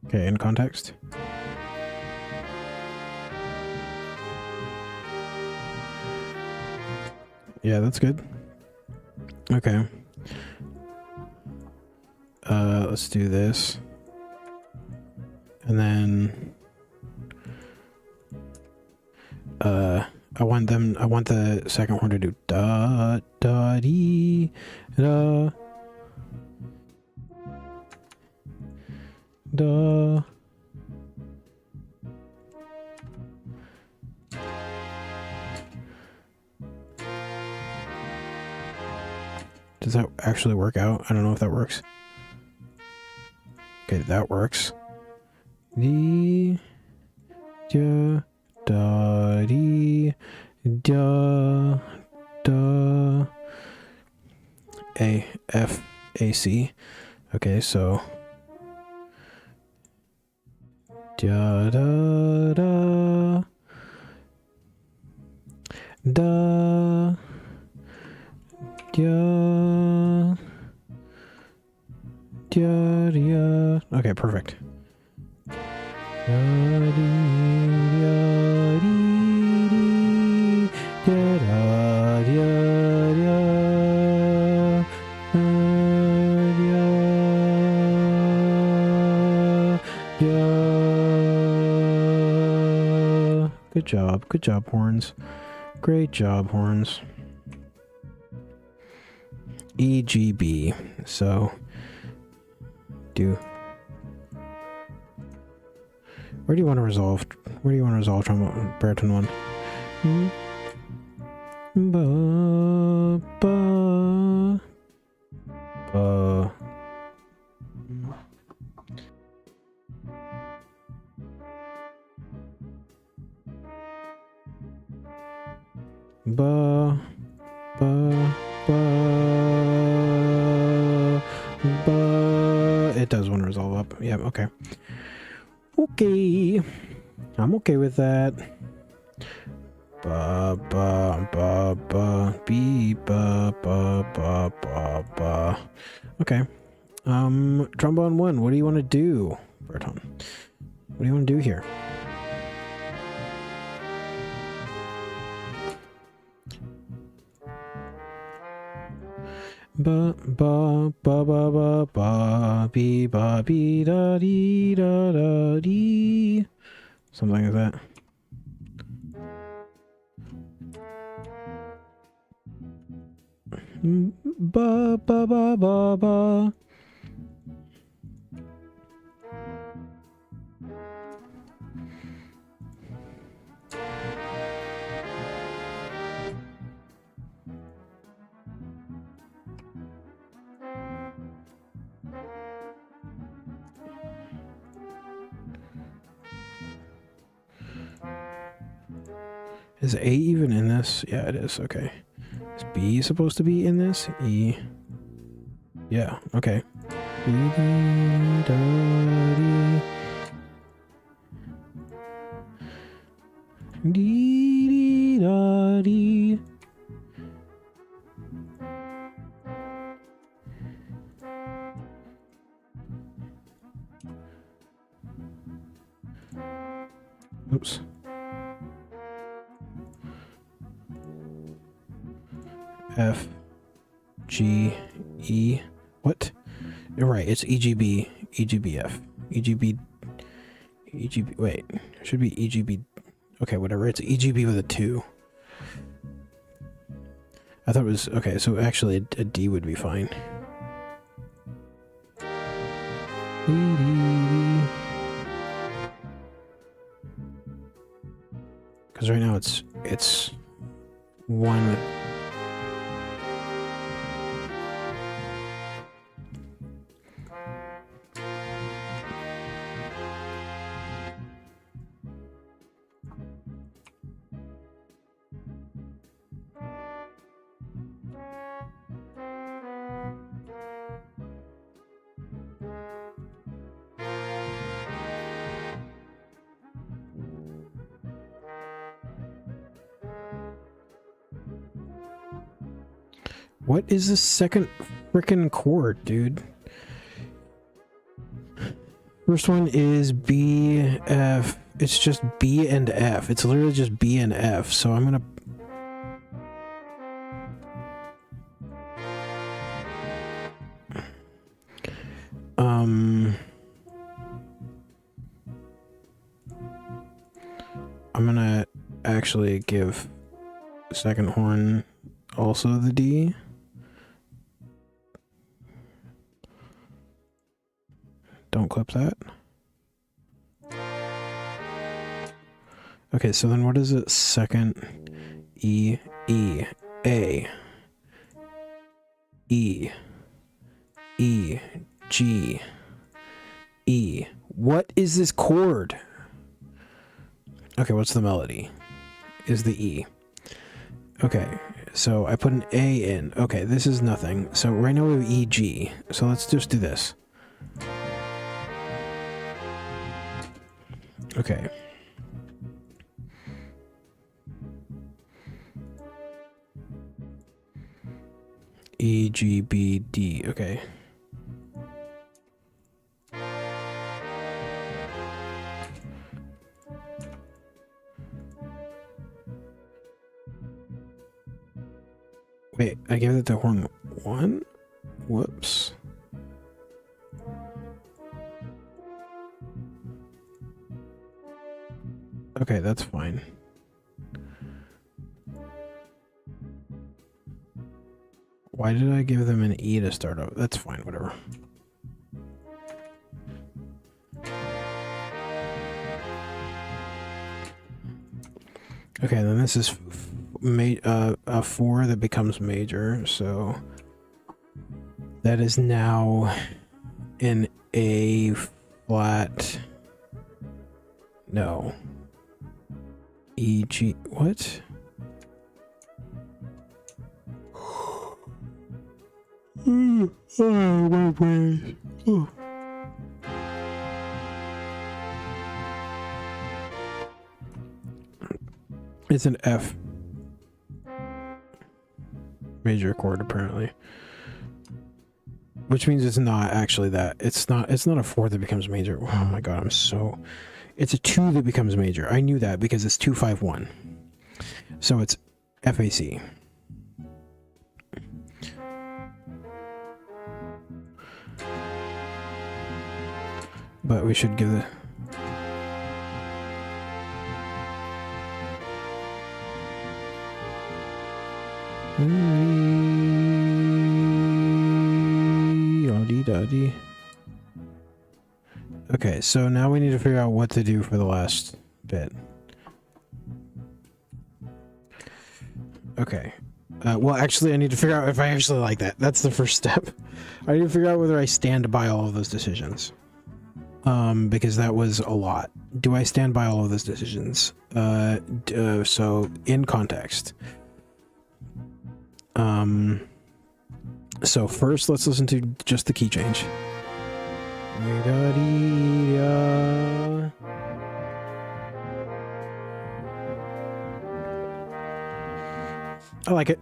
Okay, in context. Yeah, that's good. Okay. Let's do this. And then I want the second one to do da da dee da da. Does that actually work out? I don't know if that works. Okay, that works. D da da dee da da A F A C. Okay, so da da da da da da da. Okay, perfect. Good job, horns. Great job, horns. E G B. So where do you want to resolve? Where do you want to resolve trombone baritone one? Ba ba ba. Ba ba ba ba. It does want to resolve up. Yeah, okay. Okay. I'm okay with that. Ba ba ba ba be ba ba ba ba ba. Okay. Trombone 1, what do you want to do? Baritone. What do you want to do here? Ba ba ba ba ba ba be ba be da dee da da dee. Something like that. Ba ba ba ba ba. Is A even in this? Yeah, it is. Okay. Is B supposed to be in this? E. Yeah, okay. Oops. F, G, E. What? You're right. It's EGB, EGBF, EGB, EGB. Wait, it should be EGB. Okay, whatever. It's EGB with a 2. I thought it was okay. So actually, a D would be fine. Because right now it's 1. What is the second frickin' chord, dude? First one is B, F. It's just B and F. It's literally just B and F. So I'm gonna... I'm gonna actually give the second horn also the D. Don't clip that. Okay, so then what is it? Second, E, E, A, E, E, G, E. What is this chord? Okay, what's the melody? Is the E. Okay, so I put an A in. Okay, this is nothing. So right now we have E, G. So let's just do this. Okay. E, G, B, D. Okay. Wait, I gave it to horn 1? Whoops. Okay, that's fine. Why did I give them an E to start off? That's fine, whatever. Okay, then this is a 4 that becomes major, so that is now an A flat. No. E, G, what? Oh, my brain. Oh. It's an F major chord apparently, which means it's not actually that. It's not a 4 that becomes major. Oh my god, it's a 2 that becomes major. I knew that because it's 2-5-1. So it's FAC. But we should give the... Okay, so now we need to figure out what to do for the last bit. Okay. Well, actually, I need to figure out if I actually like that. That's the first step. I need to figure out whether I stand by all of those decisions. Because that was a lot. Do I stand by all of those decisions? So, in context. So first, let's listen to just the key change. I like it.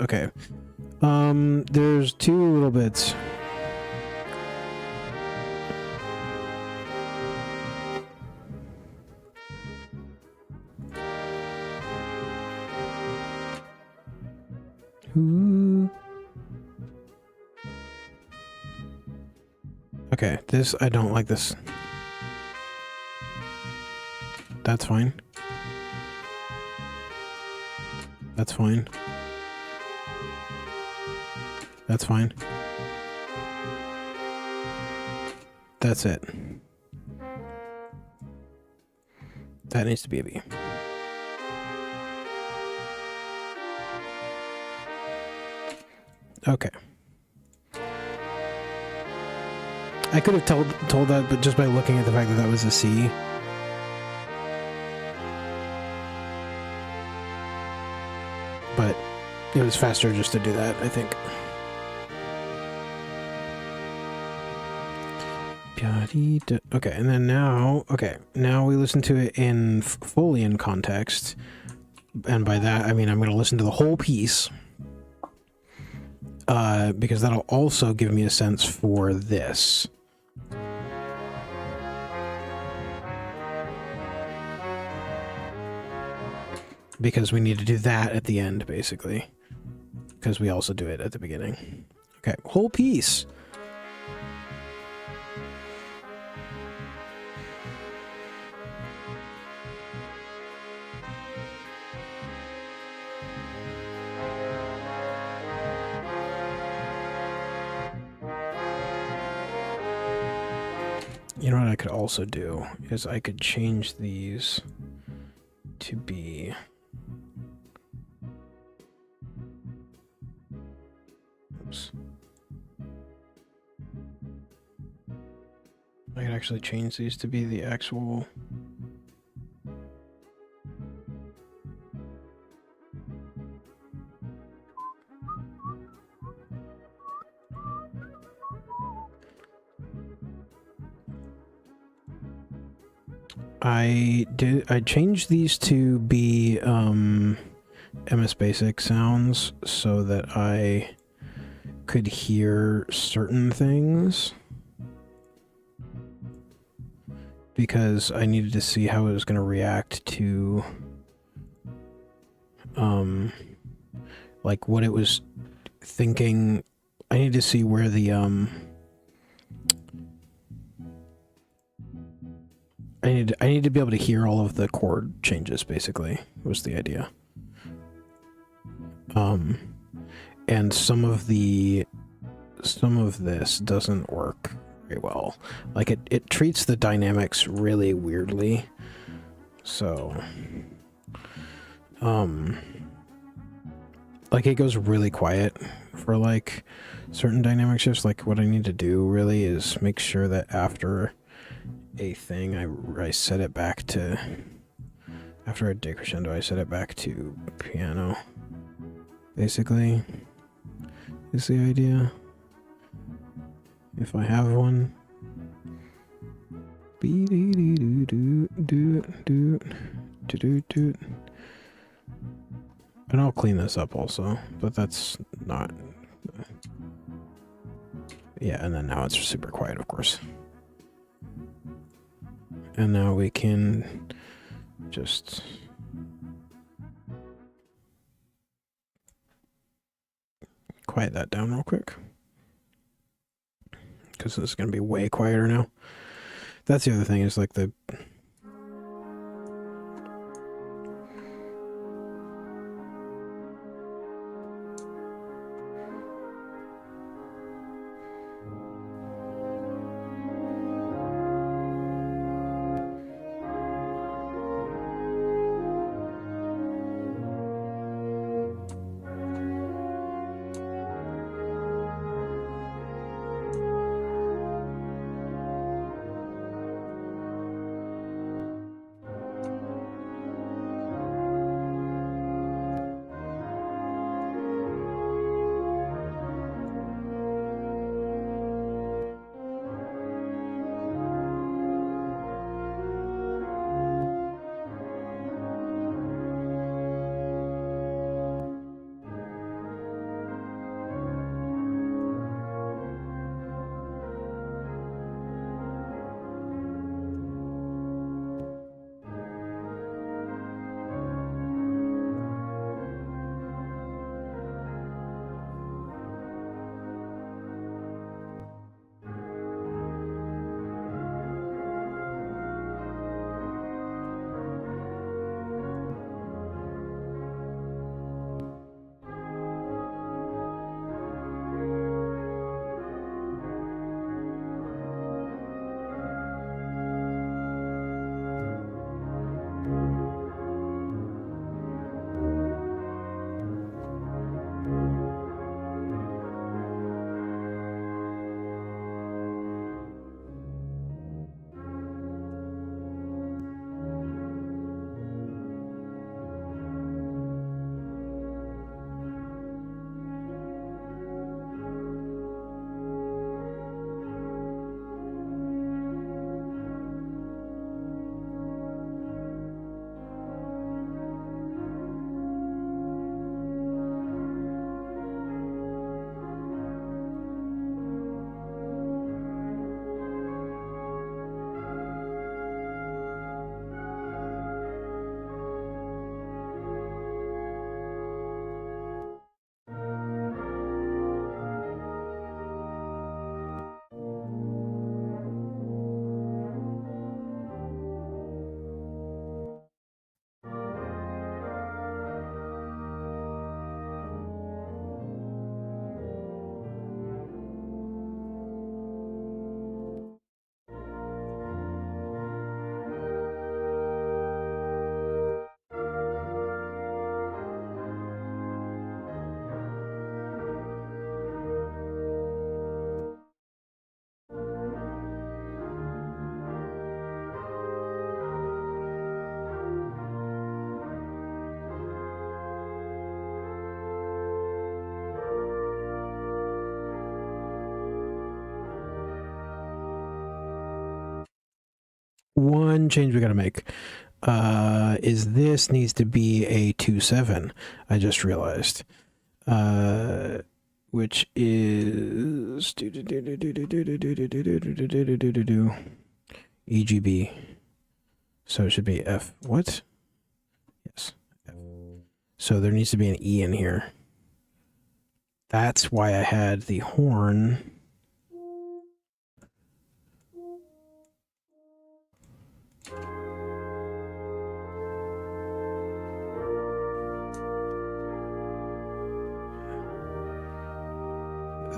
Okay. There's two little bits. Ooh. Okay, this, I don't like this. That's fine. That's fine. That's fine. That's it. That needs to be a B. Okay. I could have told that, but just by looking at the fact that that was a C. But it was faster just to do that, I think. Okay, and then now, okay, now we listen to it in fully in context. And by that, I mean I'm going to listen to the whole piece. Because that'll also give me a sense for this. Because we need to do that at the end, basically. Because we also do it at the beginning. Okay, whole piece. You know what I could also do is I could change these to be... Oops. I could actually change these to be the actual... I changed these to be MS Basic sounds so that I could hear certain things, because I needed to see how it was going to react to like what it was thinking. I need to see where the I need to be able to hear all of the chord changes, basically, was the idea. And some of this doesn't work very well. Like it treats the dynamics really weirdly. So like it goes really quiet for like certain dynamic shifts. Like what I need to do really is make sure that after a thing I set it back to, after a decrescendo I set it back to piano, basically, is the idea, if I have one. And I'll clean this up also, but that's not, yeah, and then now it's super quiet, of course. And now we can just quiet that down real quick, because this is going to be way quieter now. That's the other thing, is like the... one change we gotta make is this needs to be a 2/7. I just realized, which is EGB. So it should be F. What? Yes. F. So there needs to be an E in here. That's why I had the horn.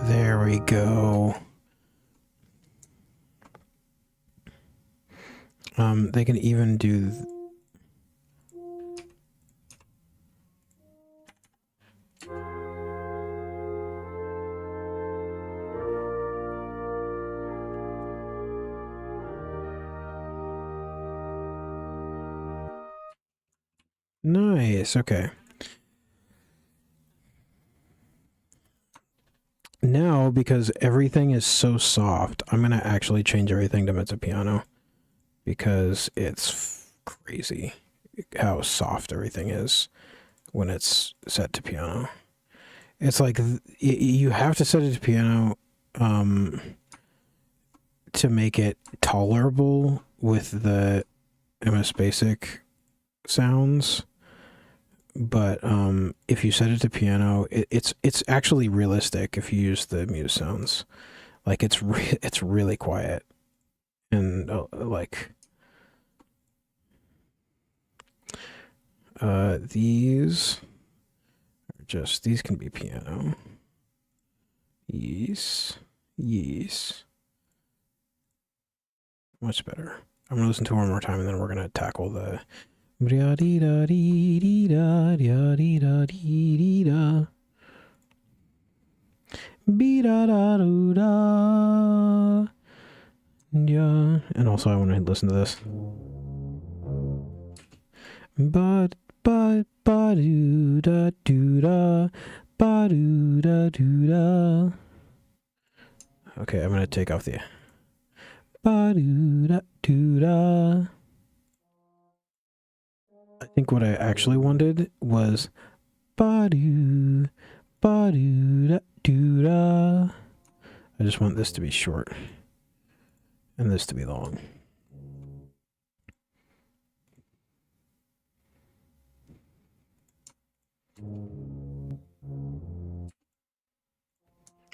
There we go. They can even do... Nice, okay. Now, because everything is so soft, I'm going to actually change everything to mezzo piano. Because it's crazy how soft everything is when it's set to piano. It's like you have to set it to piano to make it tolerable with the MS Basic sounds. But if you set it to piano, it's actually realistic if you use the Muse sounds. Like it's really quiet. And like these are just, these can be piano. Yes. Much better. I'm gonna listen to it one more time and then we're gonna tackle the yeah, and also I want to listen to this. But ba do da do da ba do da do da. Okay, I'm gonna take off the ba do da do da. I think what I actually wanted was ba do da do da. I just want this to be short. And this to be long.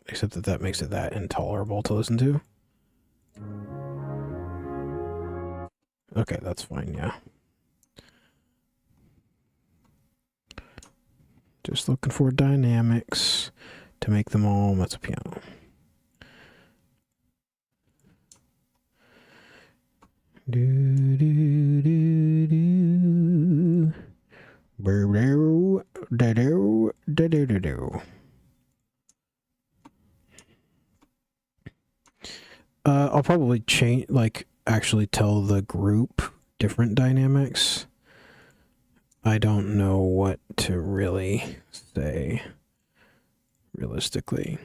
Except that makes it that intolerable to listen to. Okay, that's fine, yeah. Just looking for dynamics to make them all mezzo piano. Do do do do. Do do do do do do. I'll probably change, like, actually tell the group different dynamics. I don't know what to really say realistically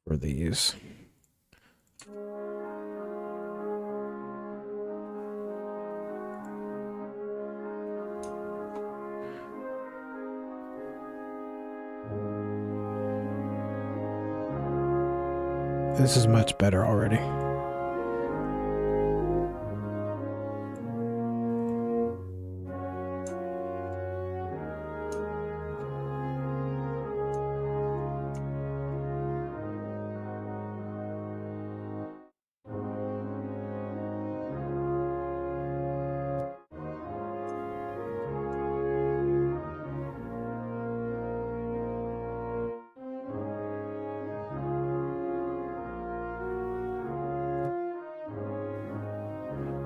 for these. This is much better already.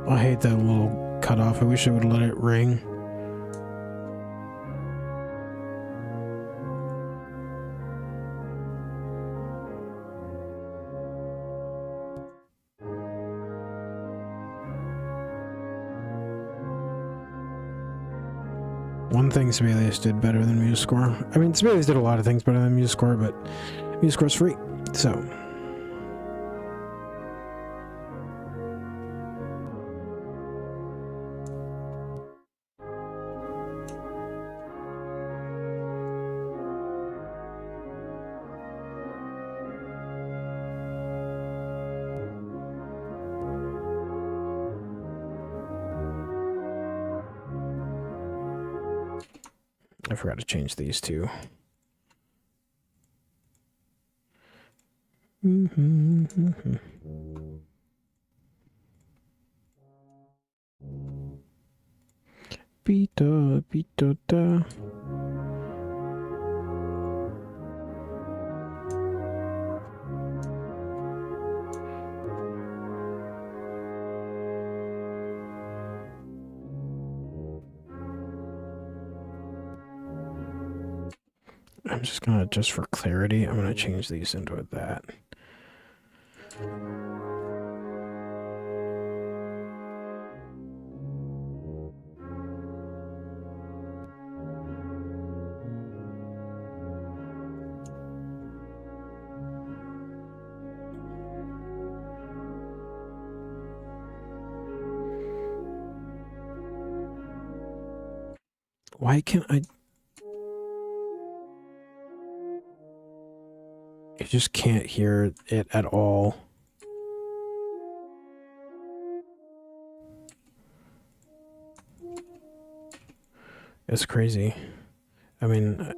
I hate that little cutoff. I wish I would have let it ring. One thing Sibelius did better than MuseScore. I mean, Sibelius did a lot of things better than MuseScore, but MuseScore's free, so... I forgot to change these two. Pita, pita, da. I'm just gonna, just for clarity, I'm gonna change these into that. Why can't I? I just can't hear it at all. It's crazy. I mean,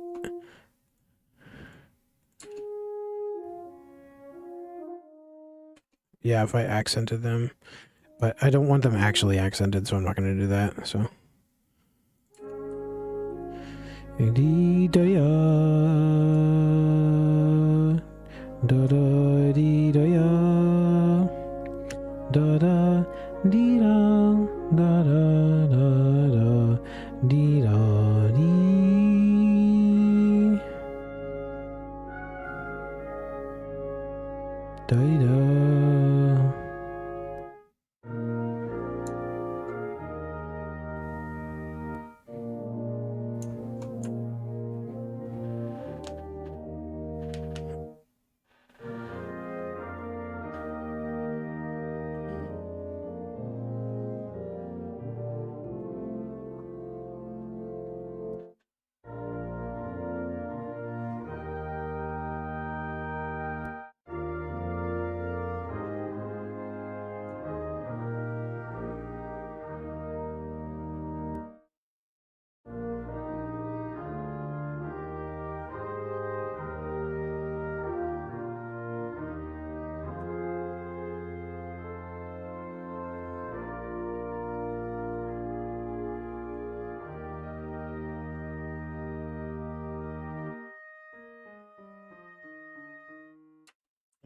yeah, if I accented them, but I don't want them actually accented, so I'm not going to do that. So. Da da dee da ya, da da dee da, da da da da, dee da dee, da da.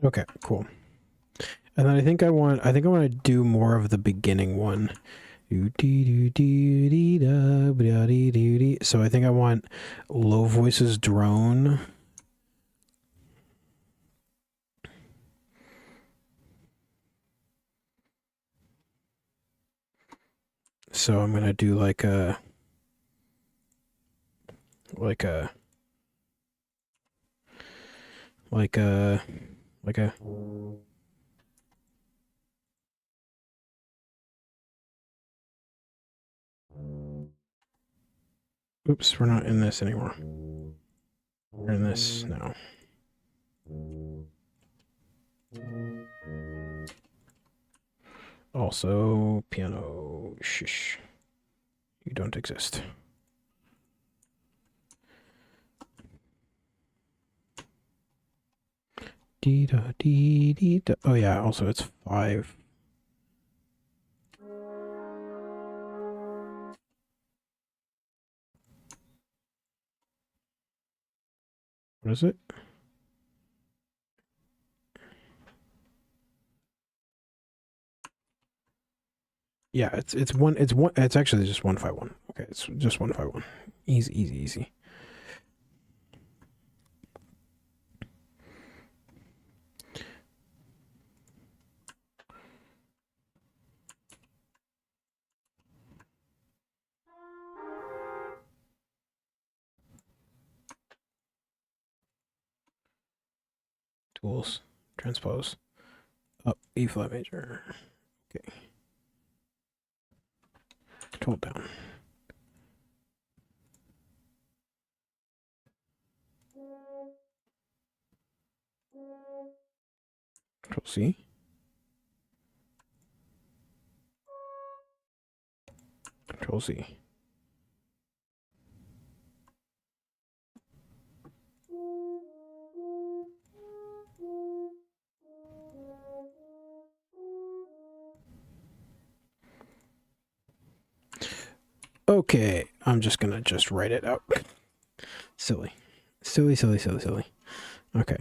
Okay, cool. And then I think I want to do more of the beginning one. So I think I want low voices drone. So I'm gonna do like a oops, we're not in this anymore. We're in this now. Also, piano, shush. You don't exist. Dee da dee dee da. Oh yeah, also it's 5. What is it? Yeah, it's actually just 151. Okay, it's just 151. Easy, easy, easy. Tools, transpose, up, E flat major. Okay. Control down. Control C. Control C. Okay, I'm just gonna just write it out. Silly. Silly, silly, silly, silly. Okay.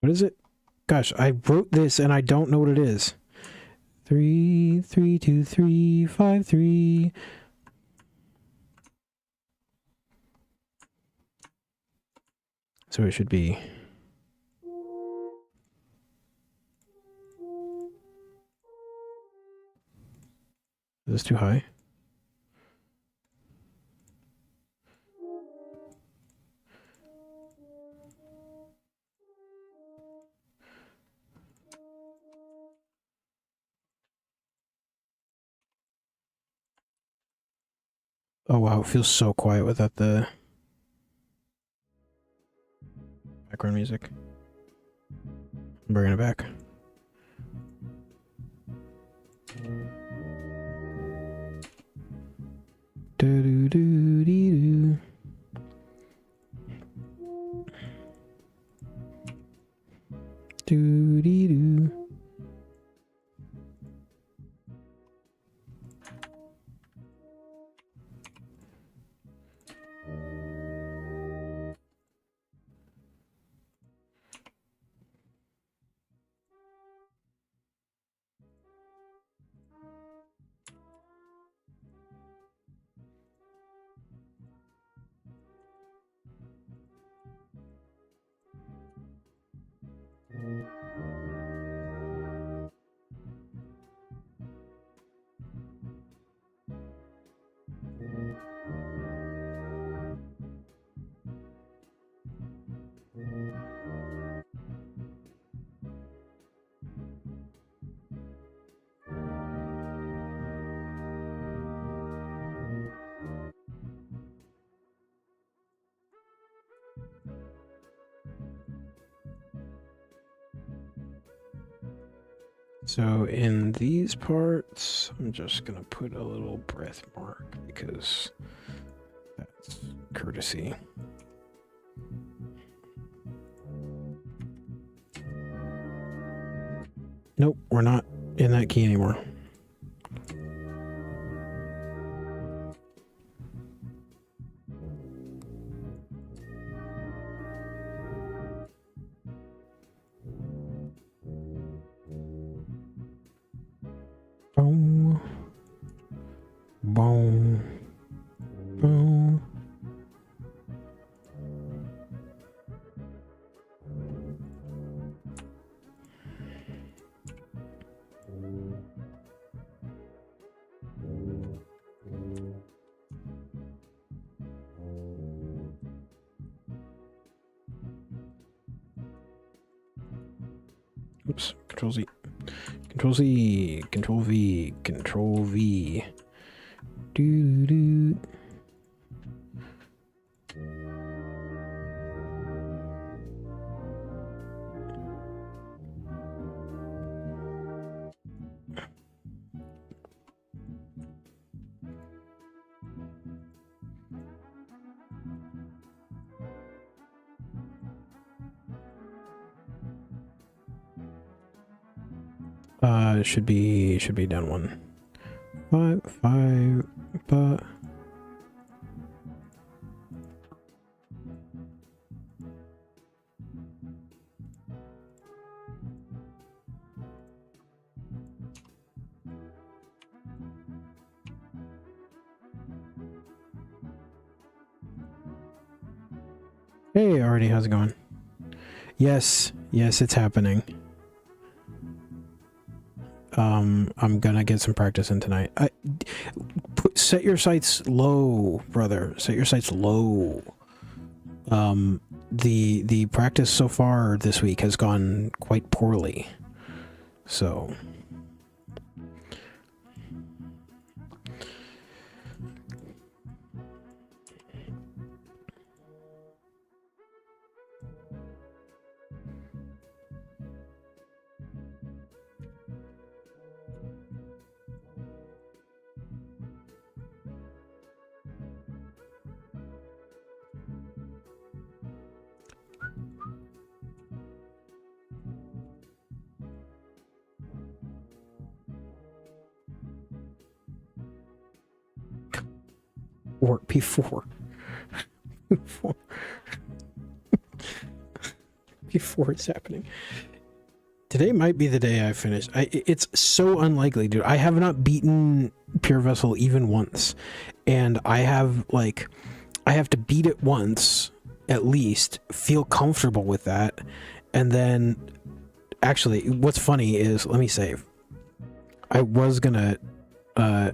What is it? Gosh, I wrote this and I don't know what it is. 3, 3, 2, 3, 5, 3. So it should be. Is this too high? Oh wow, it feels so quiet without the background music. I'm bringing it back. Do do do do. Do dee do. So in these parts, I'm just gonna put a little breath mark because that's courtesy. Nope, we're not in that key anymore. Boom. Boom. Boom. Oops, Control Z. Control Z, Control V, Control V. Do do. Should be down one. 5, 5, but hey, already, how's it going? Yes, yes, it's happening. I'm gonna get some practice in tonight. Set your sights low, brother. Set your sights low. The practice so far this week has gone quite poorly. So Or before. Before. Before it's happening. Today might be the day I finish. It's so unlikely, dude. I have not beaten Pure Vessel even once. And I have, like, I have to beat it once, at least, feel comfortable with that. And then, actually, what's funny is, let me save. I was gonna, I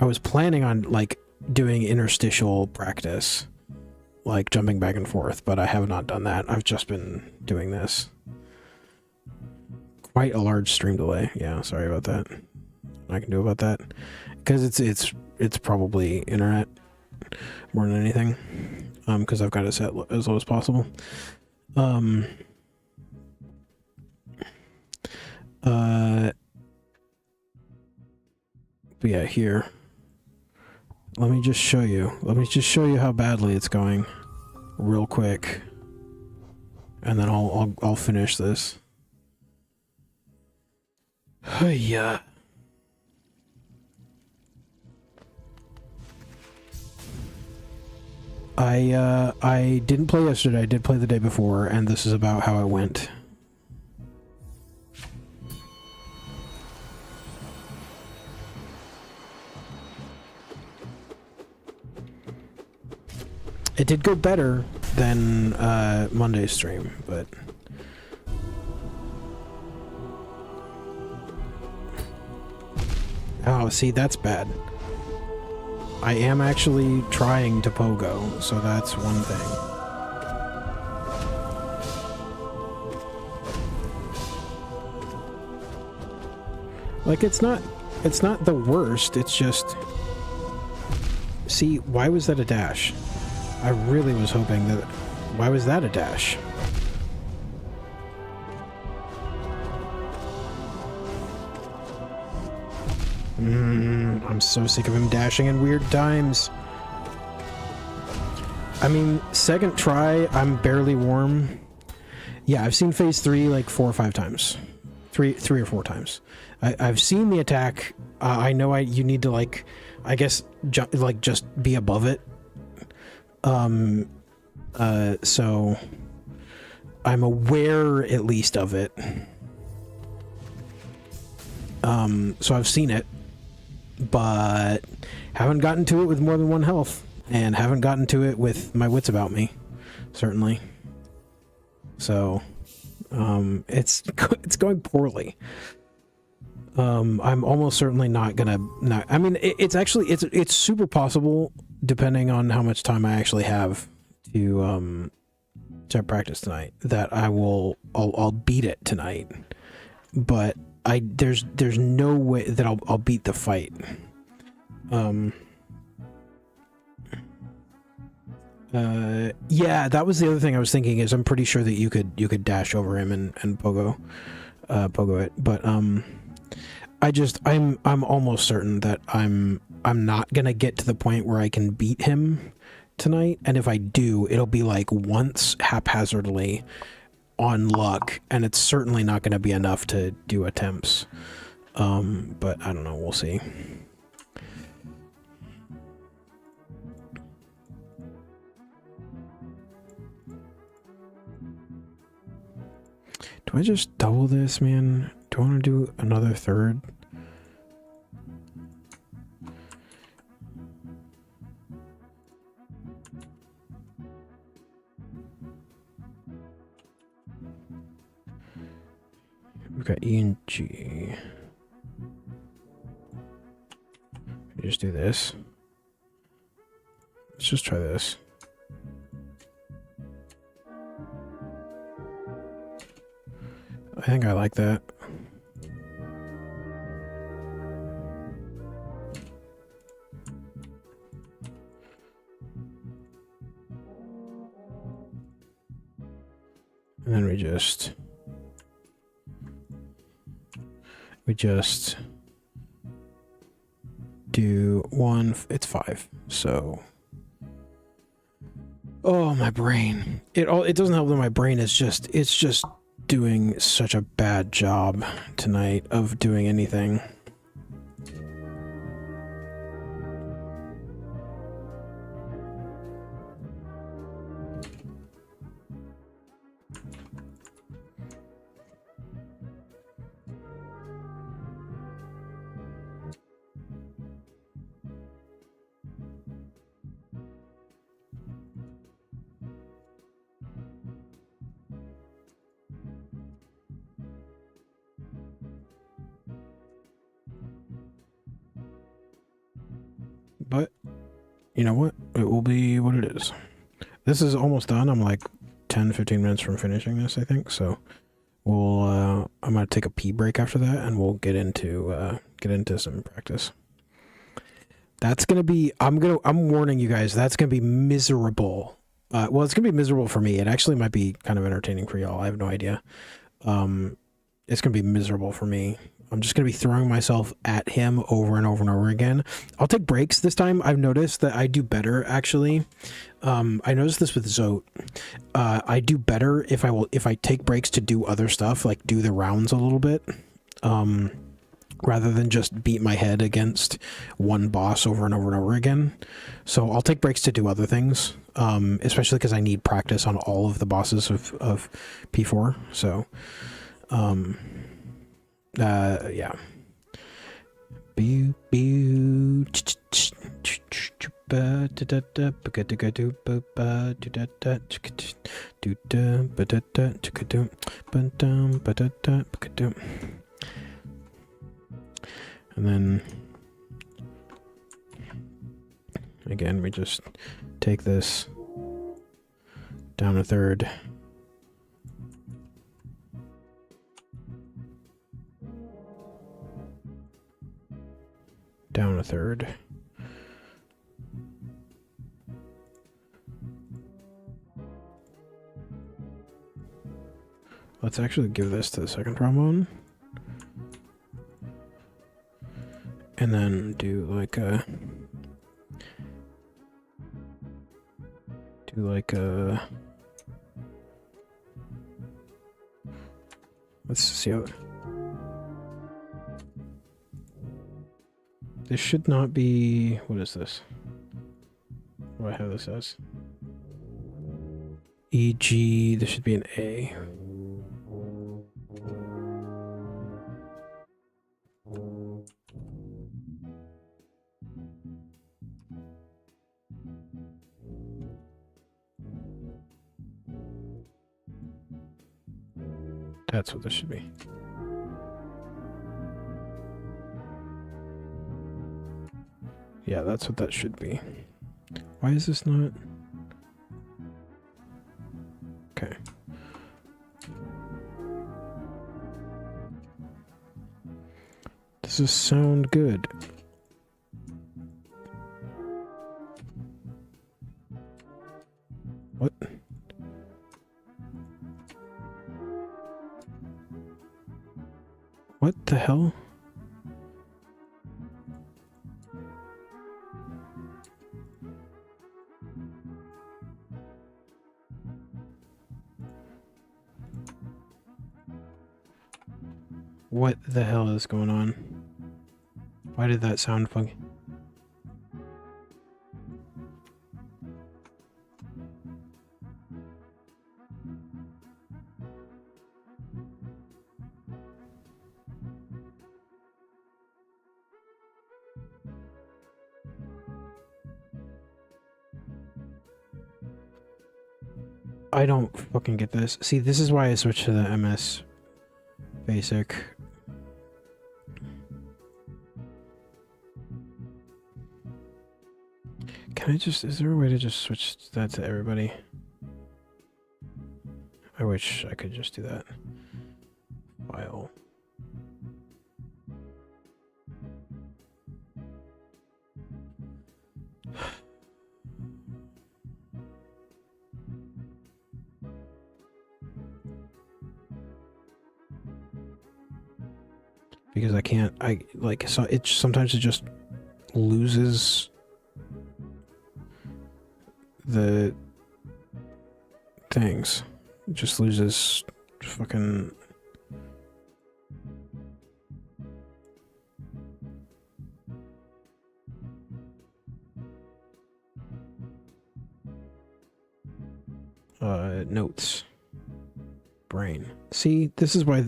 was planning on, like, doing interstitial practice. Like, jumping back and forth, but I have not done that. I've just been doing this. Quite a large stream delay. Yeah, sorry about that. I can do about that. Because it's probably internet more than anything. Because I've got it set as low as possible. But yeah, here. Let me just show you. Let me just show you how badly it's going, real quick, and then I'll finish this. Yeah. I didn't play yesterday. I did play the day before, and this is about how it went. It did go better than Monday's stream, but oh, see, that's bad. I am actually trying to pogo, so that's one thing. Like, it's not the worst, it's just... See, why was that a dash? I really was hoping that... Why was that a dash? I'm so sick of him dashing in weird times. I mean, second try, I'm barely warm. Yeah, I've seen phase 3 like 4 or 5 times. Three or 4 times. I've seen the attack. I know you need to, like, I guess, like, just be above it. So I'm aware at least of it. So I've seen it, but haven't gotten to it with more than 1 health, and haven't gotten to it with my wits about me, certainly. So, it's going poorly. I'm almost certainly not gonna, I mean, it's actually, it's super possible, depending on how much time I actually have to practice tonight, that I'll beat it tonight, but there's no way that I'll beat the fight. Yeah, that was the other thing I was thinking, is I'm pretty sure that you could dash over him and pogo it, but I'm almost certain that I'm not gonna get to the point where I can beat him tonight, and if I do, it'll be like once haphazardly on luck, and it's certainly not going to be enough to do attempts. But I don't know, we'll see. Do I just double this, man? Do I want to do another third? We've got E and G. Just do this. Let's just try this. I think I like that. And then we just do 1, it's 5, so... Oh, my brain. It doesn't help that my brain is just, it's just doing such a bad job tonight of doing anything. But you know what? It will be what it is. This is almost done. I'm like 10-15 minutes from finishing this, I think. So we'll I'm gonna take a pee break after that, and we'll get into some practice. That's gonna be I'm warning you guys, that's gonna be miserable. Well, it's gonna be miserable for me. It actually might be kind of entertaining for y'all. I have no idea. It's gonna be miserable for me. I'm just gonna be throwing myself at him over and over and over again. I'll take breaks this time. I've noticed that I do better actually. I noticed this with Zote. I do better if I take breaks to do other stuff, like do the rounds a little bit. Rather than just beat my head against one boss over and over and over again. So I'll take breaks to do other things, especially because I need practice on all of the bosses of P4. So, yeah. And then again, we just take this down a third. Down a third. Let's actually give this to the second trombone. And then do like a let's see how this should not be. What is this? What do I have this as? E, G, this should be an A. That's what this should be. Yeah, that's what that should be. Why is this not? Okay. Does this sound good? What? What the hell? What the hell is going on? Why did that sound funky? I don't fucking get this. See, this is why I switched to the MS Basic. Can I just, is there a way to just switch that to everybody? I wish I could just do that. File. Because I can't, so sometimes it just loses the things. It just loses fucking... notes. Brain. See, this is why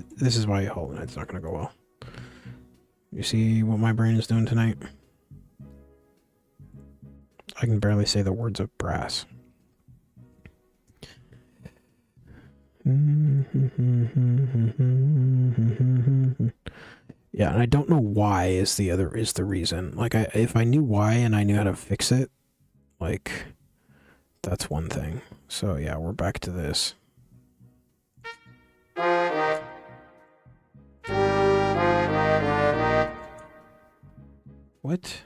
Hollow Knight's not gonna go well. You see what my brain is doing tonight? I can barely say the words of brass. Yeah, and I don't know why is the reason. Like, if I knew why and I knew how to fix it, like, that's one thing. So yeah, we're back to this. What?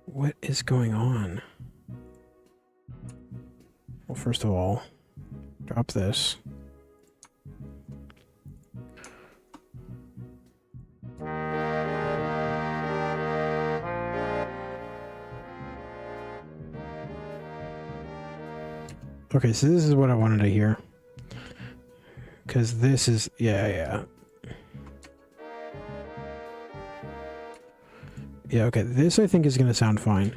What is going on? Well, first of all, drop this. Okay, so this is what I wanted to hear. Because this is... Yeah. Yeah, okay, this I think is going to sound fine.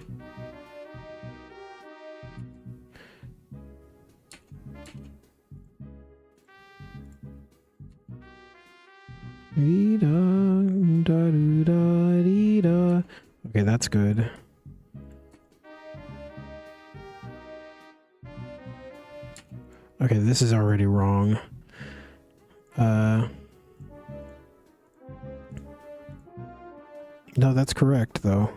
Okay, that's good. Okay, this is already wrong. No, that's correct, though.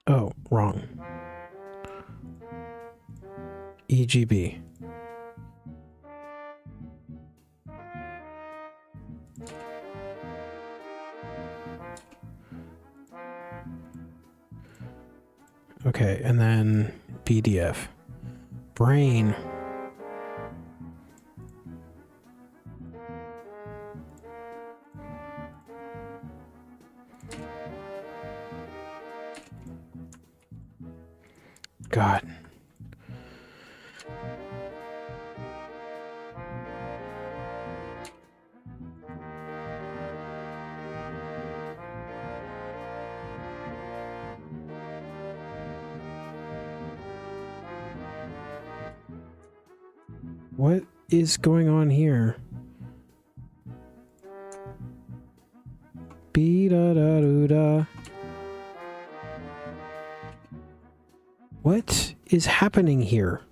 Oh, wrong. EGB. Okay, and then PDF. Brain. God. What is going on here? Be-da-da-do-da. What is happening here?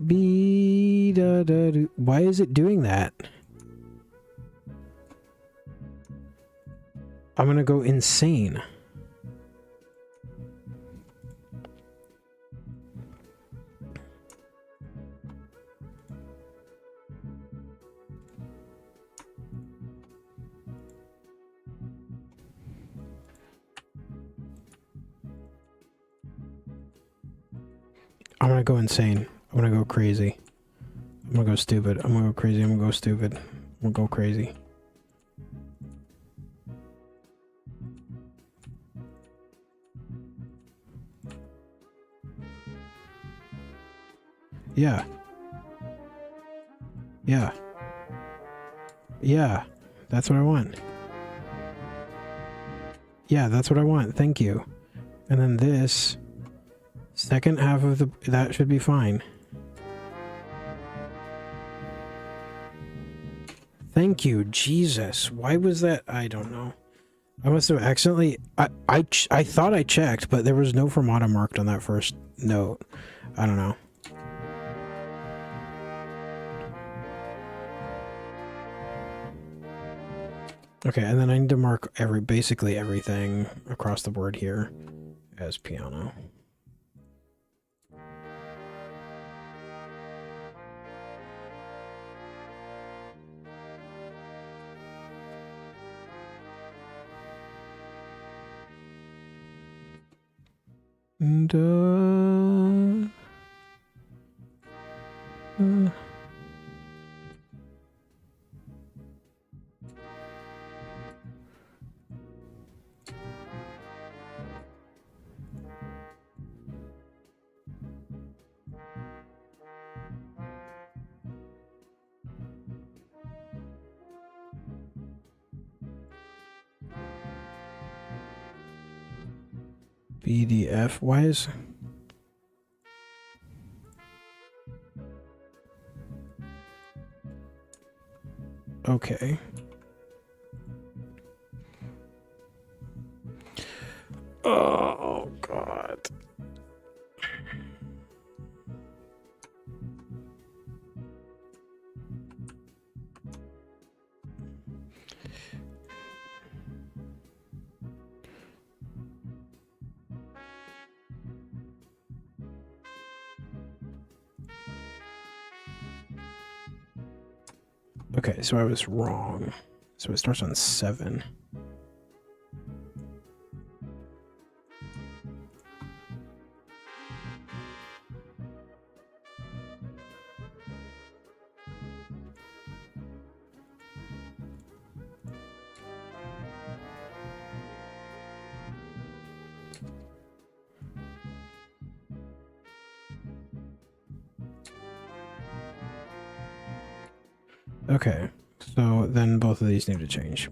Be-da-da-do. Why is it doing that? I'm gonna go insane. I'm gonna go insane. I'm gonna go crazy. I'm gonna go stupid. I'm gonna go crazy. I'm gonna go stupid. I'm gonna go crazy. Yeah. Yeah. Yeah. That's what I want. Yeah, that's what I want. Thank you. And then this second half of that should be fine. Thank you, Jesus. Why was that? I don't know. I must have accidentally... I thought I checked, but there was no fermata marked on that first note. I don't know. Okay, and then I need to mark basically everything across the board here as piano. And, BDF. Why is... Okay. Oh, God. Okay, so I was wrong. So it starts on 7. Okay, so then both of these need to change.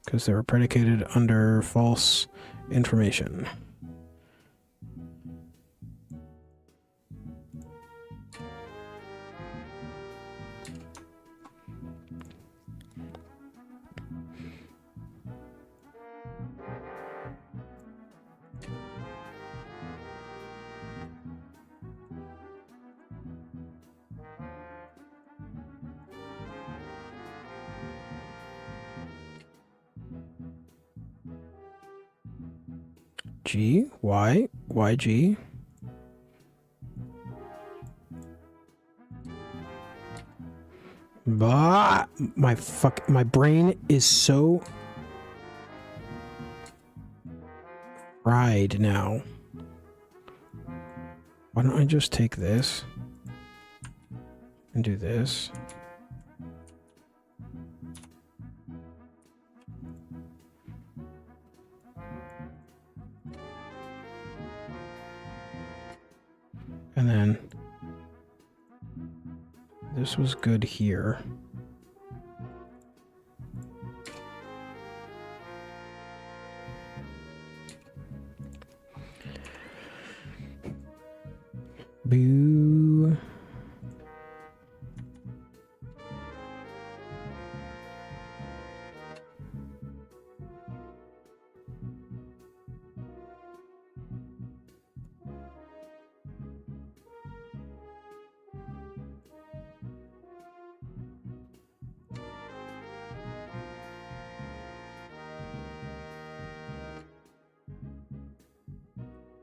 Because they were predicated under false information. G? Y? YG? Bah! My brain is so fried now. Why don't I just take this and do this? And then this was good here. Boo.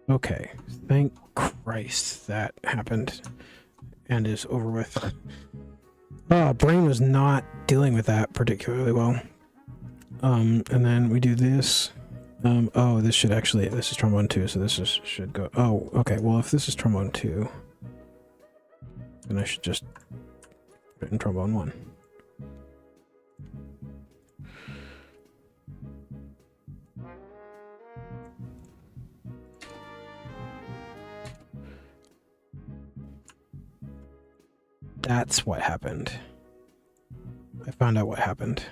Okay, thank Christ that happened and is over with. Oh, brain was not dealing with that particularly well. And then we do this. Oh, this is trombone 2, so should go. Oh, okay, well, if this is trombone 2, then I should just put it in trombone 1. That's what happened. I found out what happened.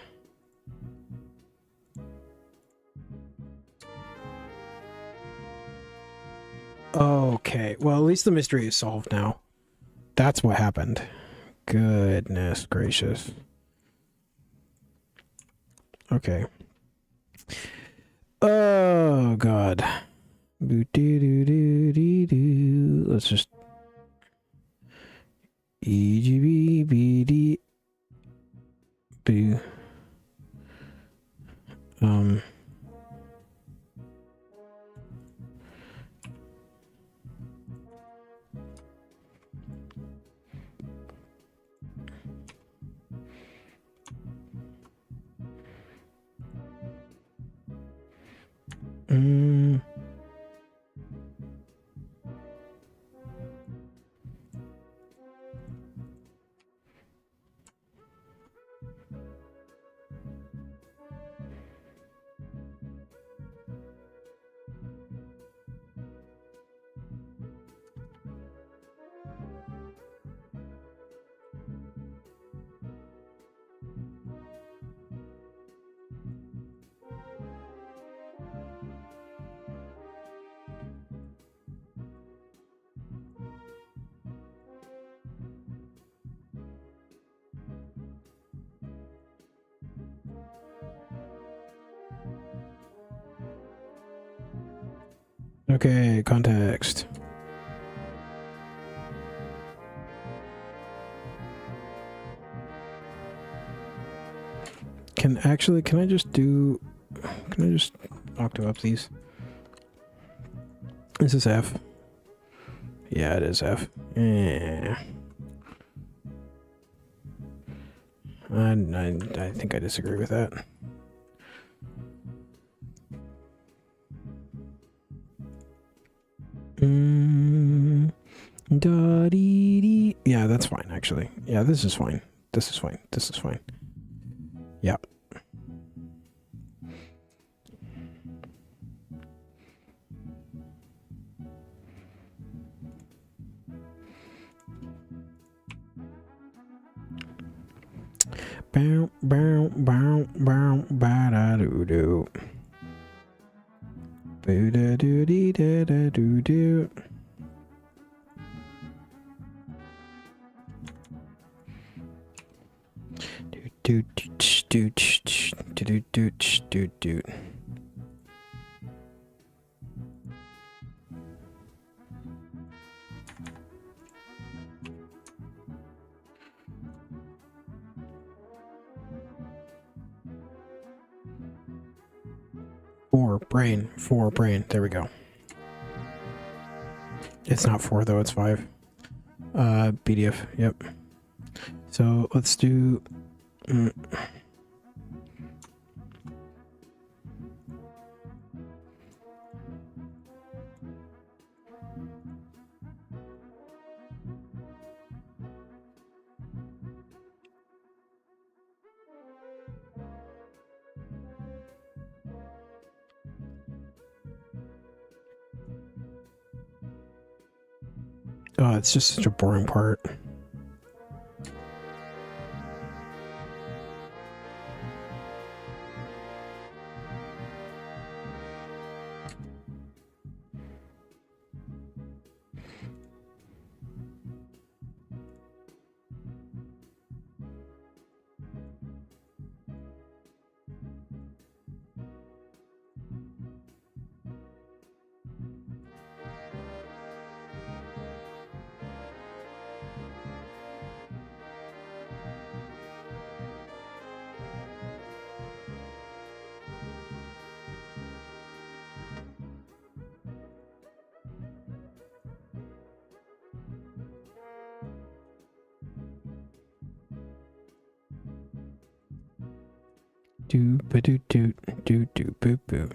Okay, well, at least the mystery is solved now. That's what happened. Goodness gracious. Okay. Oh, God. Let's just... EGBBD. Boo. Okay, context. Can I just octo up these? Is this F? Yeah, it is F. Yeah. I think I disagree with that. Da dee dee. Yeah, that's fine, actually. Yeah, this is fine. This is fine. This is fine. Yeah. Bow, bow, bow, bow, ba da doo doo. Boo da doo dee da da doo doo. Do do do do do do do. Four brain. There we go. It's not 4 though, it's 5. BDF, yep. So let's do oh, it's just such a boring part. Do ba do do do do boo boo.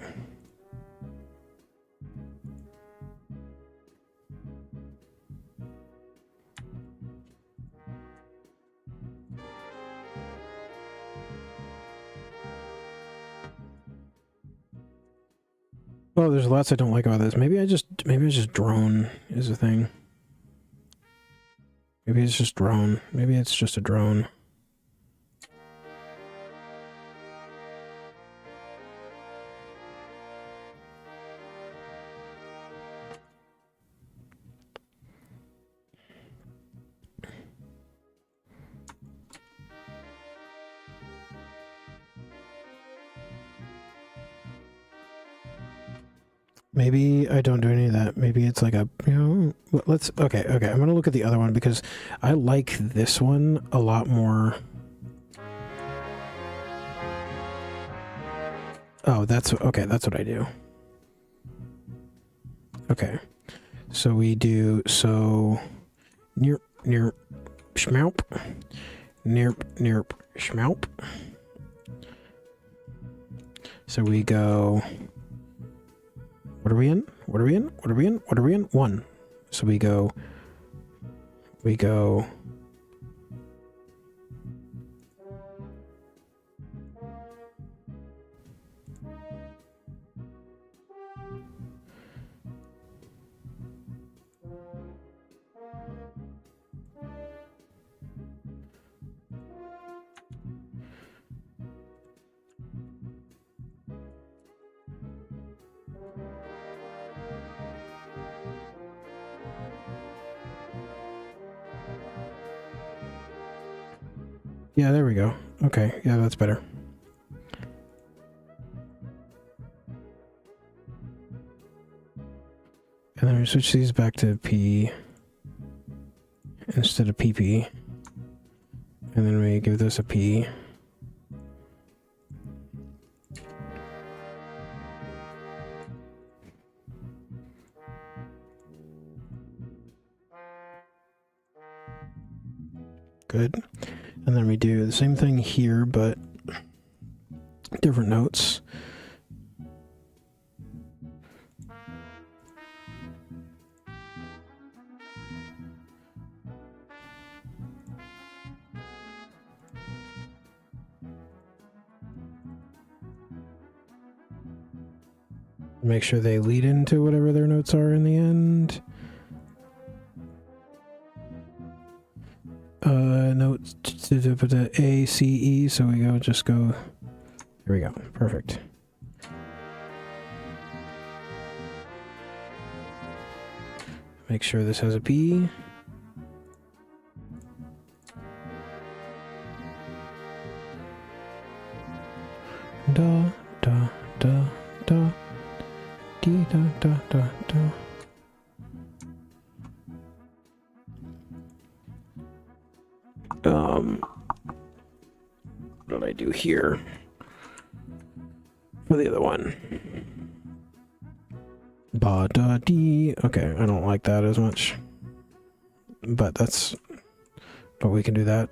Oh, there's lots I don't like about this. Maybe I just drone is a thing. Maybe it's just drone. Maybe it's just a drone. Maybe I don't do any of that. Maybe it's like a, you know, let's, okay. I'm going to look at the other one because I like this one a lot more. Oh, that's, okay, that's what I do. Okay. So we do, so, near, schmaup, near, schmaup. So we go, what are we in? 1. So we go. Yeah, there we go. Okay, yeah, that's better. we switch these back to P instead of PP. And then we give this a P. Good. And then we do the same thing here, but different notes. Make sure they lead into whatever their notes are in the end. Notes to A, C, E, so we just go, there we go, perfect. Make sure this has a B. Da, da, da, da. Dee, da, da, da, da. What did I do here for the other one? Ba da dee. Okay, I don't like that as much, but we can do that.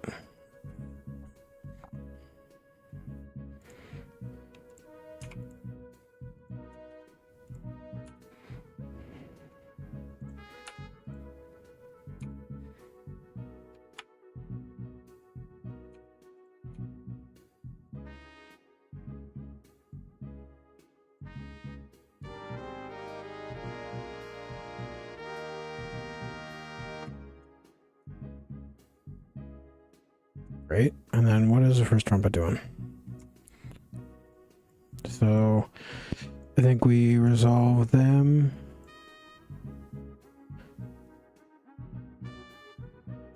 Great. And then what is the first trumpet doing? So I think we resolve them.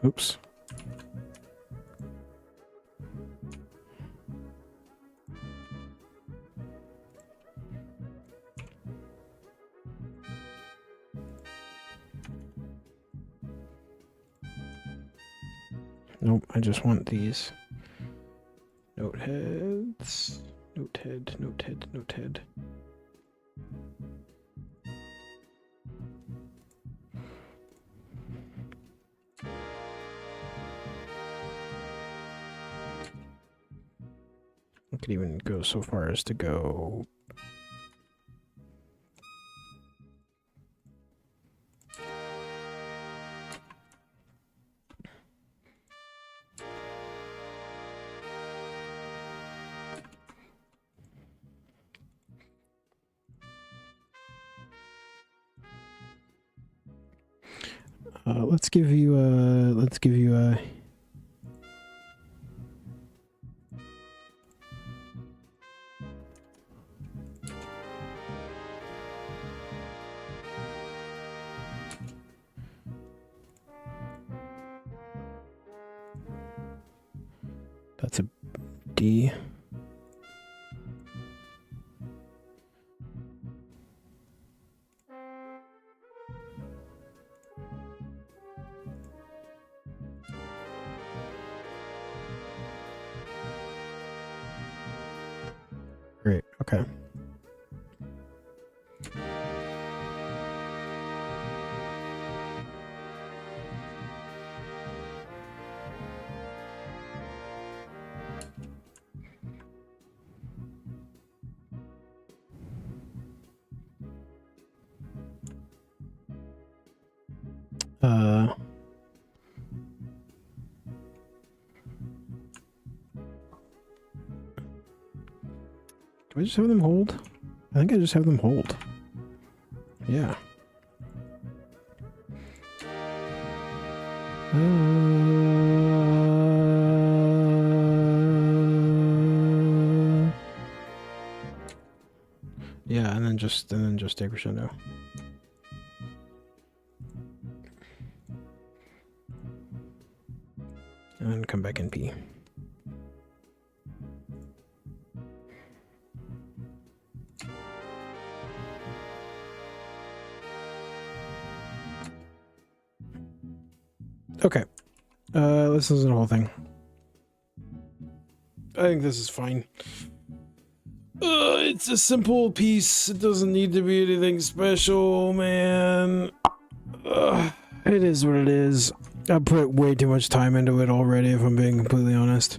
Oops. Nope, I just want these. Note heads. Note head, note head, note head. I could even go so far as to go. Let's give you a that's a D. Great, okay. Do I just have them hold? I think I just have them hold. Yeah. Yeah, and then just take crescendo. And then come back in P. Okay. This isn't the whole thing. I think this is fine. It's a simple piece. It doesn't need to be anything special, man. It is what it is. I put way too much time into it already, if I'm being completely honest.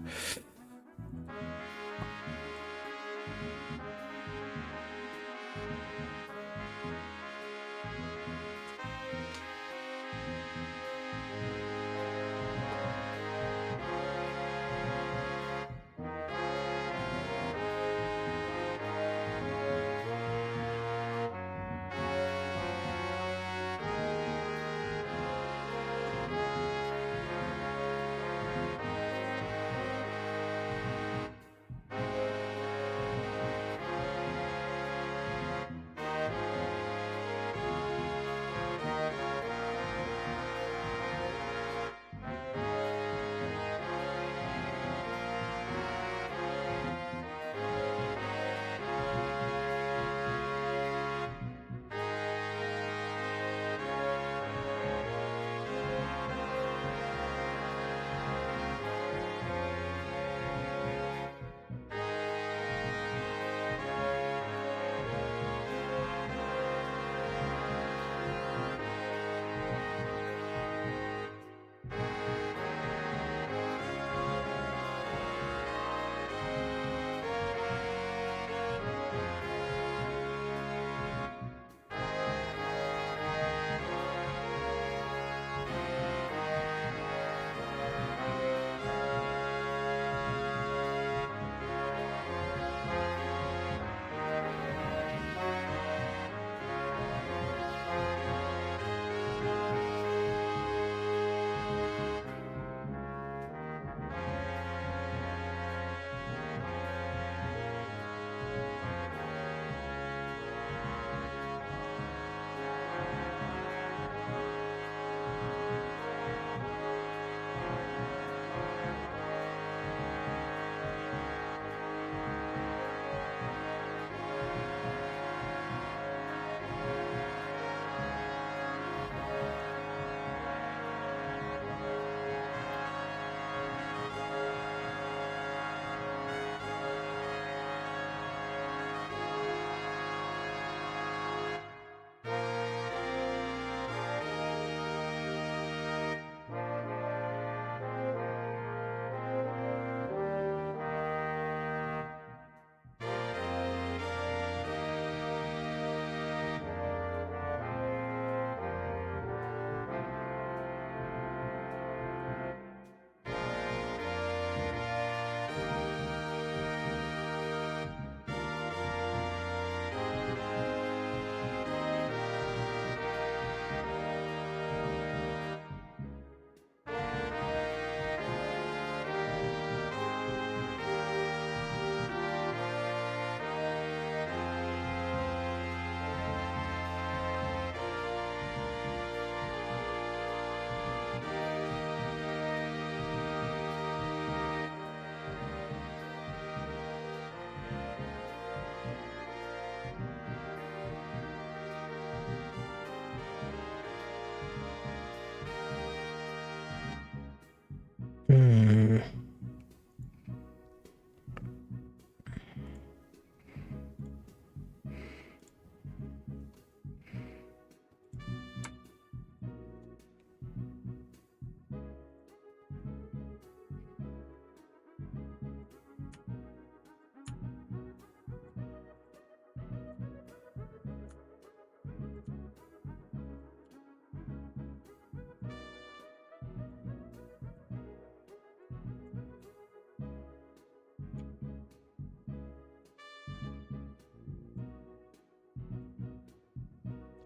Hmm.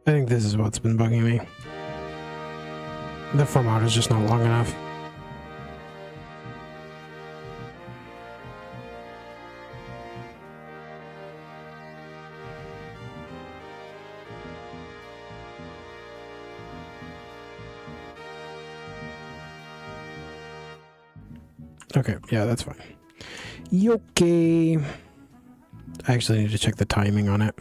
I think this is what's been bugging me. The format is just not long enough. Okay, yeah, that's fine. Okay. I actually need to check the timing on it.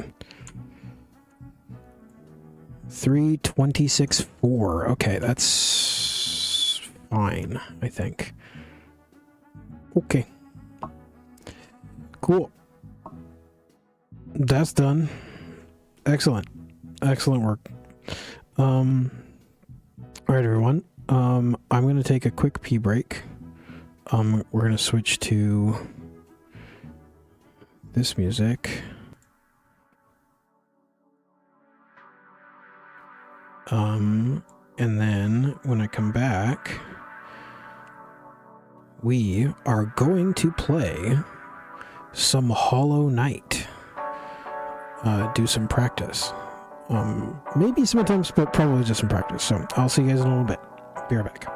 3:26.4. Okay, that's fine, I think. Okay. Cool. That's done. Excellent. Excellent work. All right, everyone. I'm going to take a quick pee break. We're going to switch to this music. And then when I come back, we are going to play some Hollow Knight. Do some practice. Maybe some attempts, but probably just some practice. So I'll see you guys in a little bit. Be right back.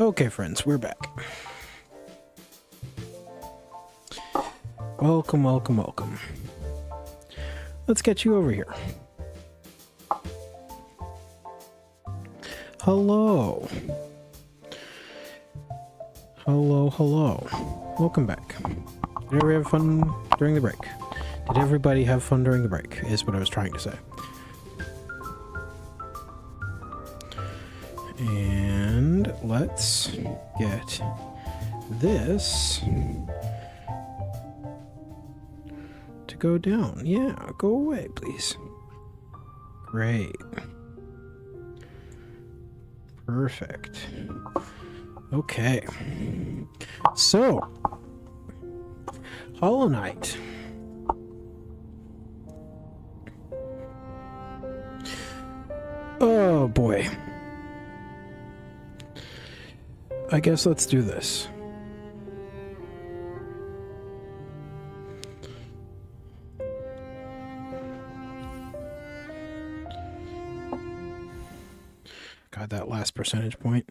Okay, friends, we're back. Welcome, welcome, welcome. Let's get you over here. Hello. Hello, hello. Welcome back. Did everybody have fun during the break? Did everybody have fun during the break, is what I was trying to say. And let's get this to go down. Yeah, go away, please. Great. Perfect. Okay. So, Hollow Knight. Oh boy. I guess let's do this. God, that last percentage point.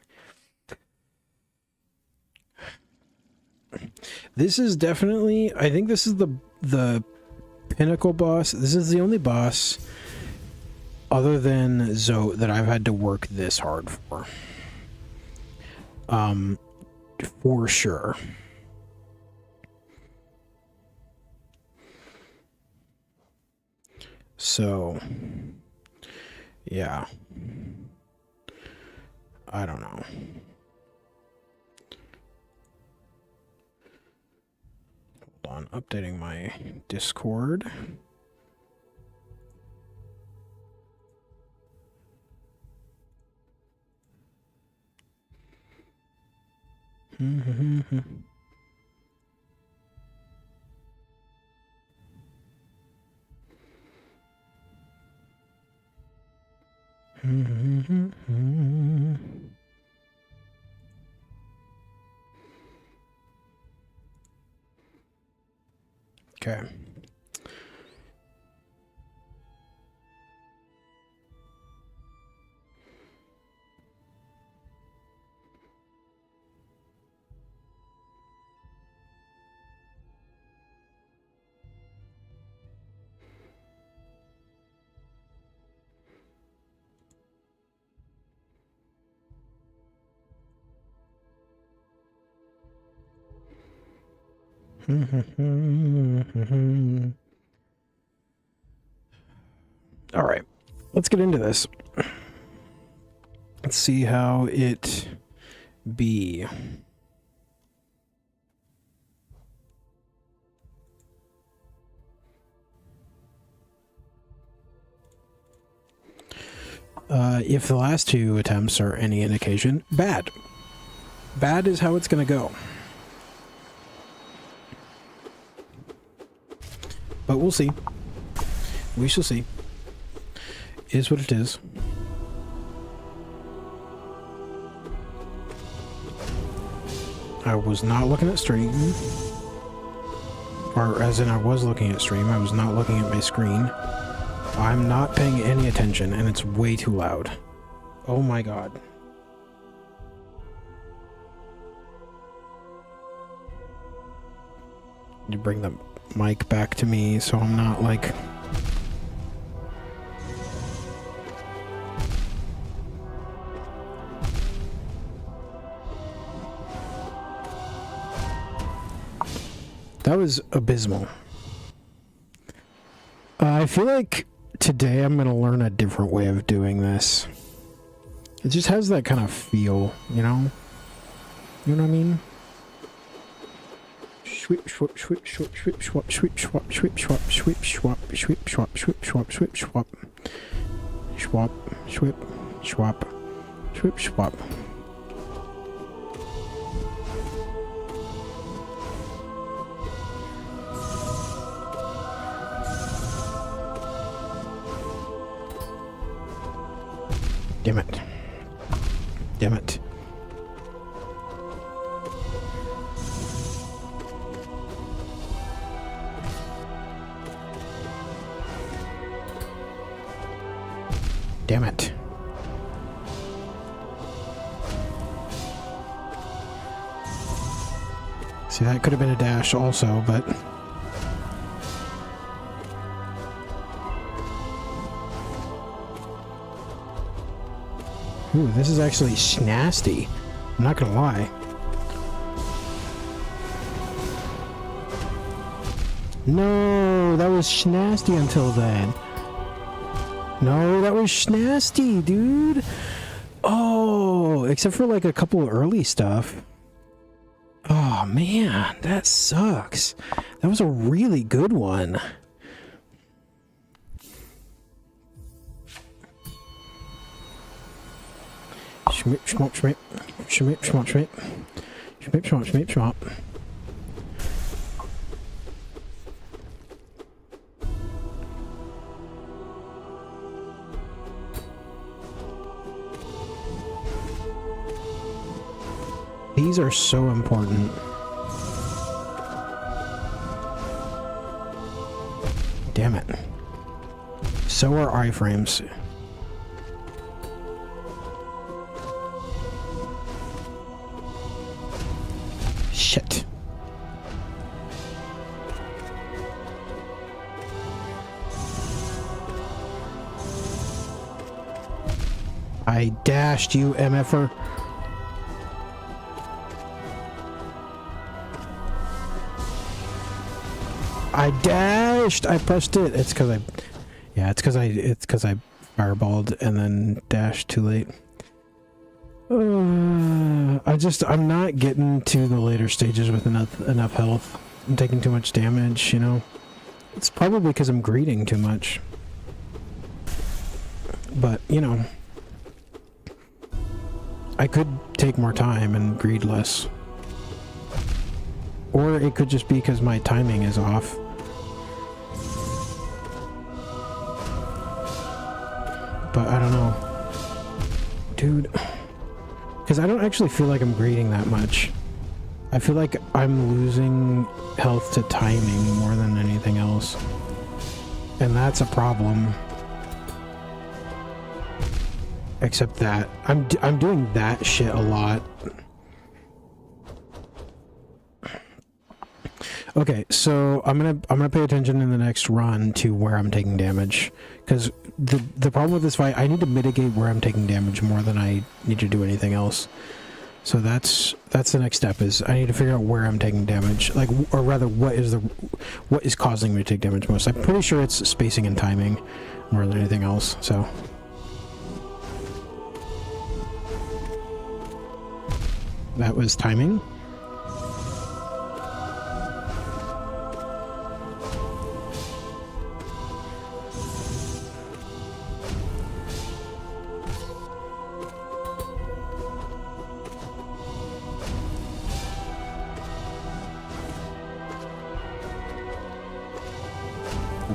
This is definitely, I think this is the pinnacle boss. This is the only boss other than Zote that I've had to work this hard for. For sure. So, yeah. I don't know. Hold on, updating my Discord. Okay. All right, let's get into this. Let's see how it be. If the last two attempts are any indication, bad. Bad is how it's gonna go. But we'll see. We shall see. Is what it is. I was not looking at stream. Or as in I was looking at stream, I was not looking at my screen. I'm not paying any attention and it's way too loud. Oh my god. You bring the mic back to me so I'm not like... That was abysmal. I feel like today I'm gonna learn a different way of doing this. It just has that kind of feel, you know? You know what I mean? Sweep, swap, sweep, swap, sweep, swap, sweep, swap, sweep, swap, sweep, swap, sweep, swap, sweep, swap, sweep, swap, swap, sweep, swap, sweep, swap. Damn it. Damn it. Damn it. See, that could have been a dash also, but... Ooh, this is actually nasty. I'm not gonna lie. No, that was schnasty until then. No, that was schnasty, dude. Oh, except for like a couple of early stuff. Oh man, that sucks. That was a really good one. Schmip, schmop, schmip. Schmip, schmop, schmip. Schmip, schmop, schmip, schmop. These are so important. Damn it. So are iframes. Shit. I dashed you, MFer. I dashed. I pressed it. It's because I, yeah, it's because I fireballed and then dashed too late. I'm not getting to the later stages with enough health. I'm taking too much damage, you know. It's probably because I'm greeting too much. But, you know, I could take more time and greed less. Or it could just be because my timing is off. But I don't know. Dude. Because I don't actually feel like I'm greeting that much. I feel like I'm losing health to timing more than anything else. And that's a problem. Except that I'm doing that shit a lot. Okay, so I'm gonna pay attention in the next run to where I'm taking damage, because the problem with this fight, I need to mitigate where I'm taking damage more than I need to do anything else. So that's the next step, is I need to figure out where I'm taking damage, like, or rather what is causing me to take damage most. I'm pretty sure it's spacing and timing more than anything else. So that was timing.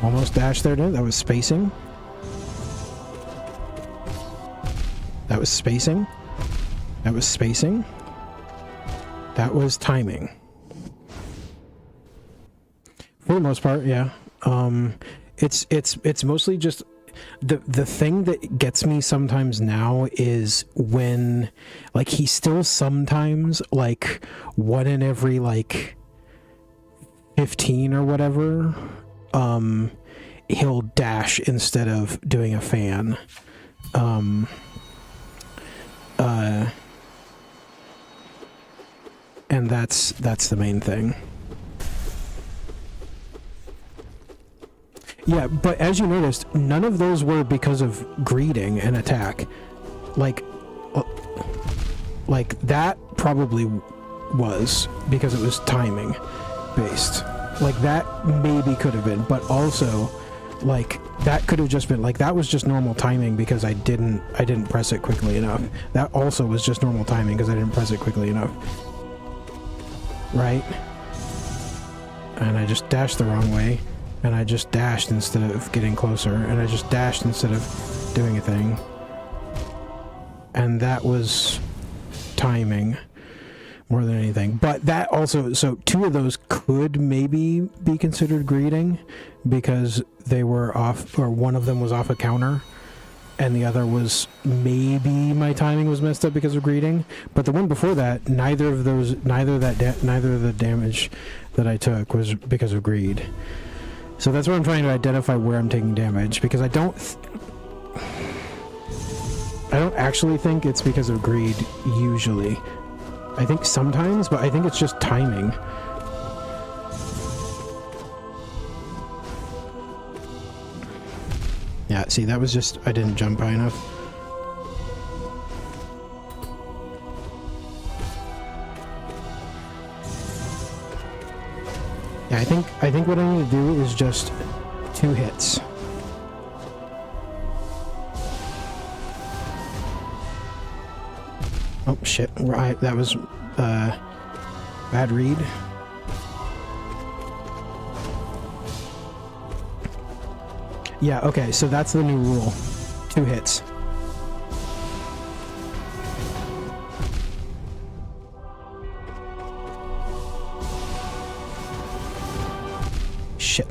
Almost dashed there, dude. That was spacing. That was spacing. That was spacing. That was timing. For the most part, yeah. It's mostly just the thing that gets me sometimes now is when, like, he still sometimes, like, one in every, like, 15 or whatever, he'll dash instead of doing a fan. And that's the main thing. Yeah, but as you noticed, none of those were because of greeting and attack. Like that probably was because it was timing based. Like, that maybe could have been, but also, like, that could have just been, like, that was just normal timing because I didn't press it quickly enough. That also was just normal timing because I didn't press it quickly enough. Right? And I just dashed the wrong way, and I just dashed instead of getting closer, and I just dashed instead of doing a thing. And that was timing more than anything. But that also, so two of those could maybe be considered greeting because they were off, or one of them was off a counter and the other was maybe my timing was messed up because of greeting. But the one before that, neither of the damage that I took was because of greed. So that's why I'm trying to identify where I'm taking damage, because I don't actually think it's because of greed usually. I think sometimes, but I think it's just timing. Yeah, see, that was just, I didn't jump high enough. Yeah, I think what I need to do is just 2 hits. Oh shit! Right, that was bad read. Yeah. Okay. So that's the new rule: 2 hits. Shit.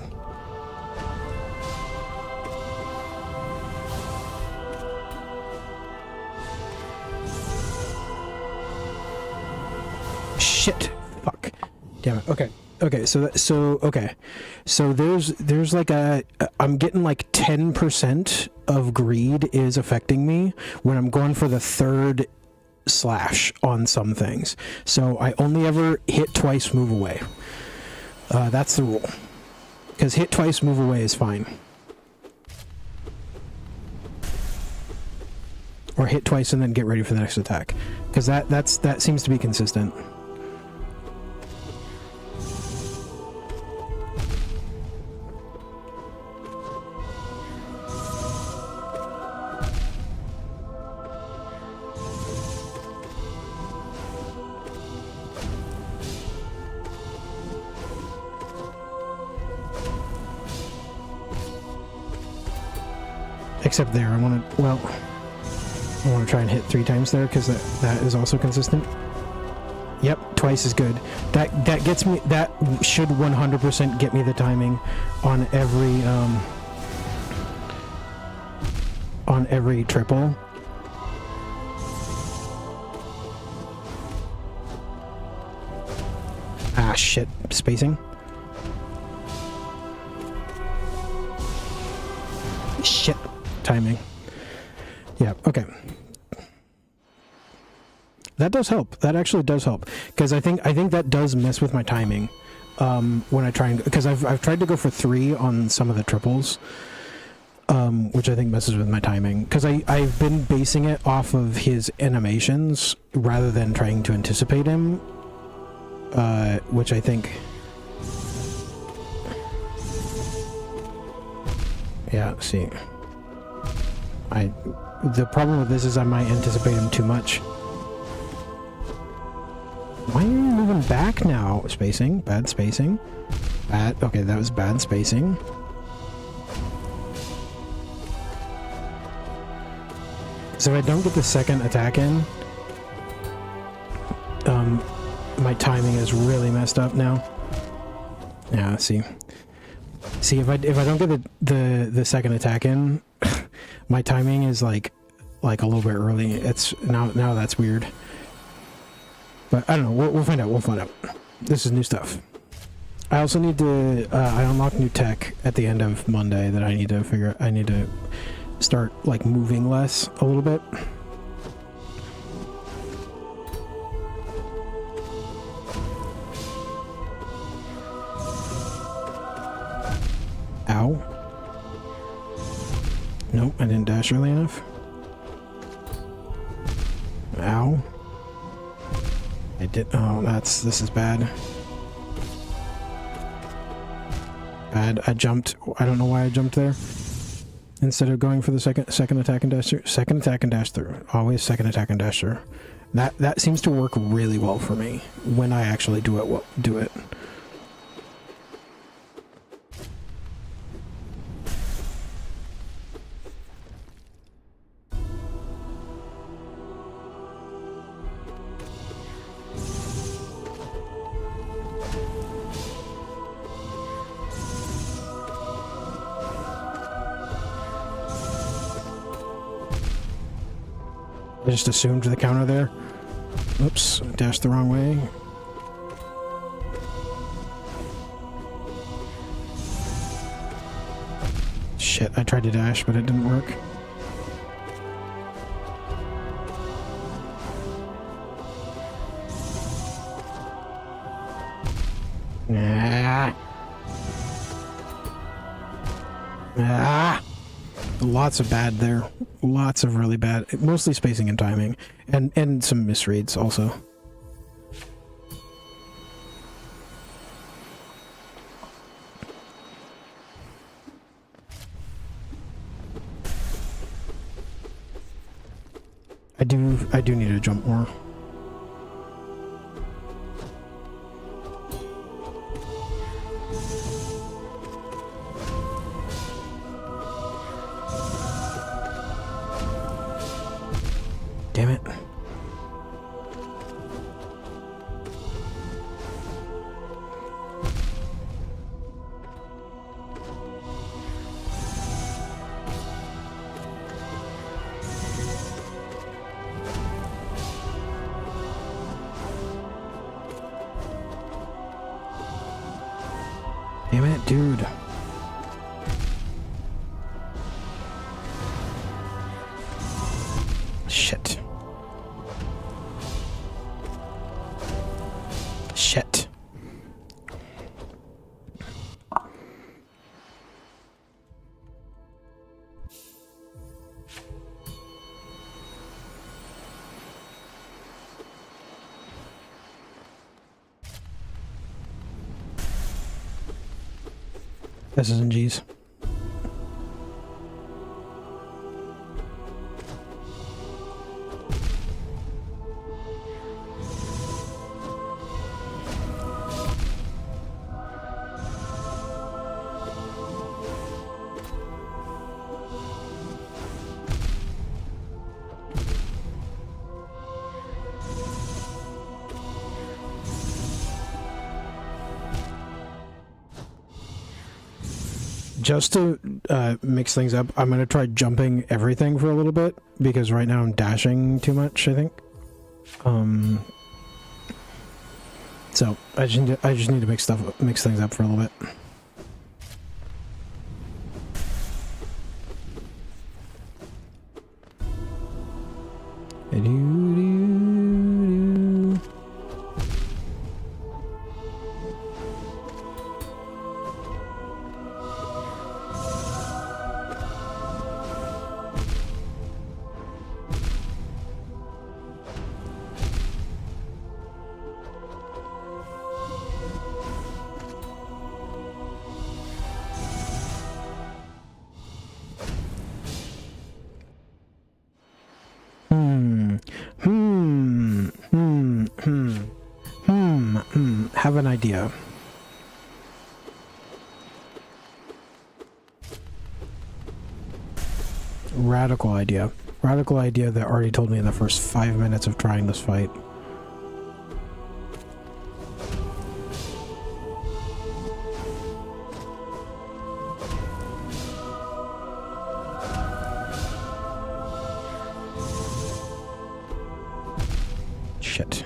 Shit. Fuck. Damn it. Okay. Okay. So there's like I'm getting like 10% of greed is affecting me when I'm going for the 3rd slash on some things. So I only ever hit twice, move away. That's the rule. Because hit twice, move away is fine. Or hit twice and then get ready for the next attack. Because that seems to be consistent. Except there, I want to try and hit 3 times there because that is also consistent. Yep, twice is good. That gets me. That should 100% get me the timing on every triple. Ah shit, spacing. Shit. Timing. Yeah, okay. That does help. That actually does help. Because I think that does mess with my timing. When I try and... Because I've tried to go for 3 on some of the triples. Which I think messes with my timing. Because I've been basing it off of his animations rather than trying to anticipate him. Which I think... Yeah, see... The problem with this is I might anticipate him too much. Why are you moving back now? Spacing? Bad spacing? Bad. Okay, that was bad spacing. So if I don't get the second attack in, my timing is really messed up now. Yeah, see, if I don't get the second attack in, my timing is like a little bit early. It's now that's weird. But I don't know. We'll find out. We'll find out. This is new stuff. I also need to. I unlocked new tech at the end of Monday that I need to figure. I need to start like moving less a little bit. Ow. Nope, I didn't dash early enough. Ow. I did. Oh, this is bad. Bad. I jumped. I don't know why I jumped there. Instead of going for the second attack and dash through. Second attack and dash through. Always second attack and dash through. That seems to work really well for me when I actually do it. I just assumed the counter there. Oops, dashed the wrong way. Shit, I tried to dash, but it didn't work. Ah. Ah. Lots of bad there. Lots of really bad. Mostly spacing and timing. And some misreads also. I do need to jump more. Damn it. Damn it, dude. Shit. Shit. S's and G's. Just to mix things up, I'm going to try jumping everything for a little bit, because right now I'm dashing too much, I think. So I just need to mix things up for a little bit. Have an idea. Radical idea. Radical idea that already told me in the first 5 minutes of trying this fight. Shit.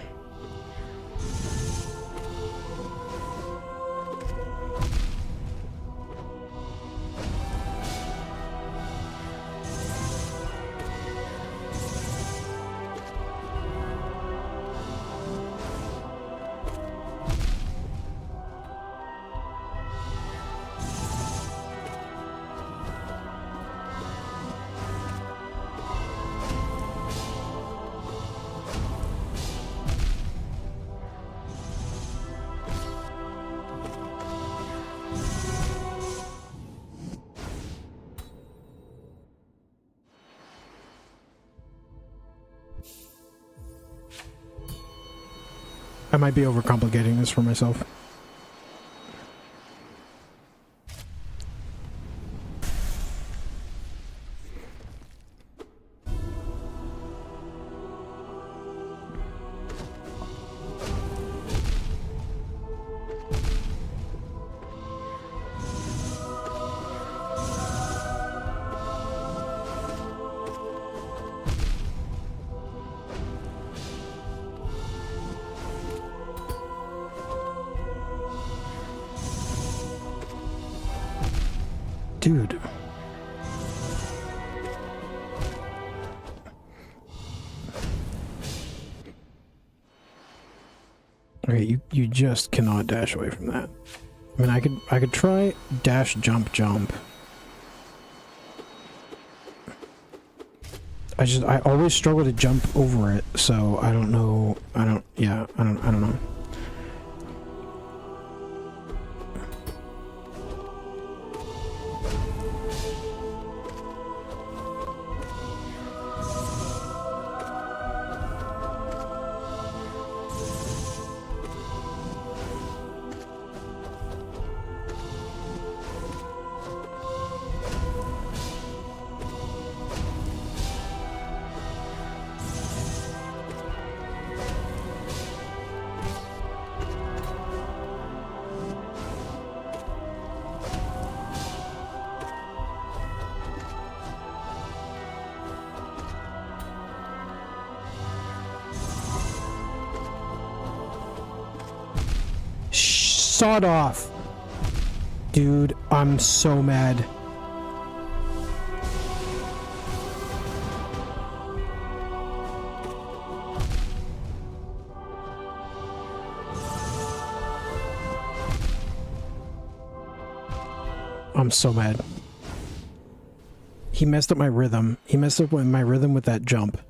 I might be overcomplicating this for myself. Dude. Okay, you just cannot dash away from that. I mean, I could try dash jump jump. I always struggle to jump over it, so I don't know. I don't know. Sawed off. Dude, I'm so mad. I'm so mad. He messed up my rhythm. He messed up my rhythm with that jump.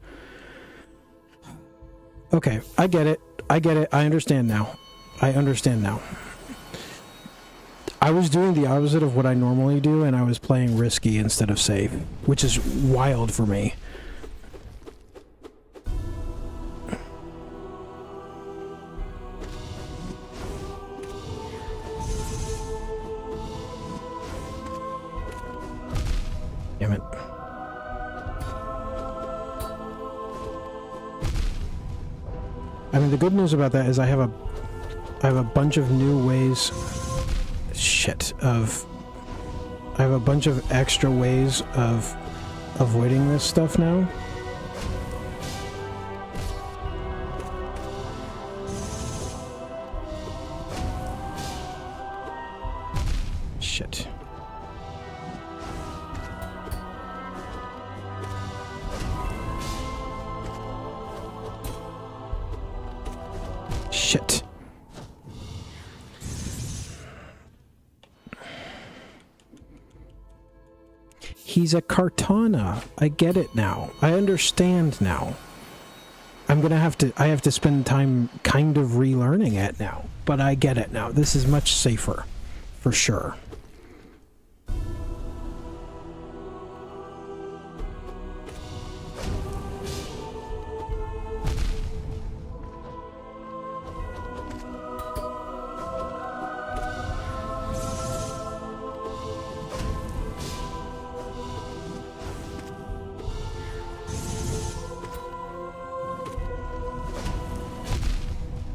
Okay, I get it. I get it. I understand now. I understand now. I was doing the opposite of what I normally do, and I was playing risky instead of safe, which is wild for me. Damn it. I mean, the good news about that is I have a bunch of new ways. I have a bunch of extra ways of avoiding this stuff now. Shit. Shit. He's a Kartana. I get it now. I understand now. I have to spend time kind of relearning it now. But I get it now. This is much safer. For sure.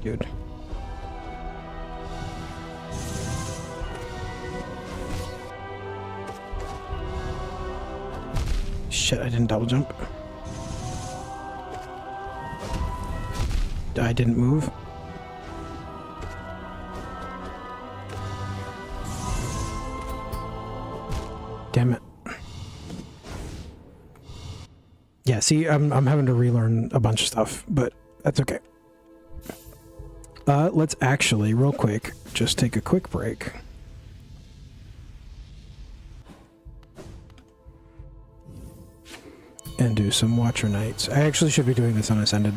Dude. Shit, I didn't double jump. I didn't move. Damn it. Yeah, see, I'm having to relearn a bunch of stuff, but that's okay. Let's actually, real quick, just take a quick break. And do some Watcher Nights. I actually should be doing this on Ascended.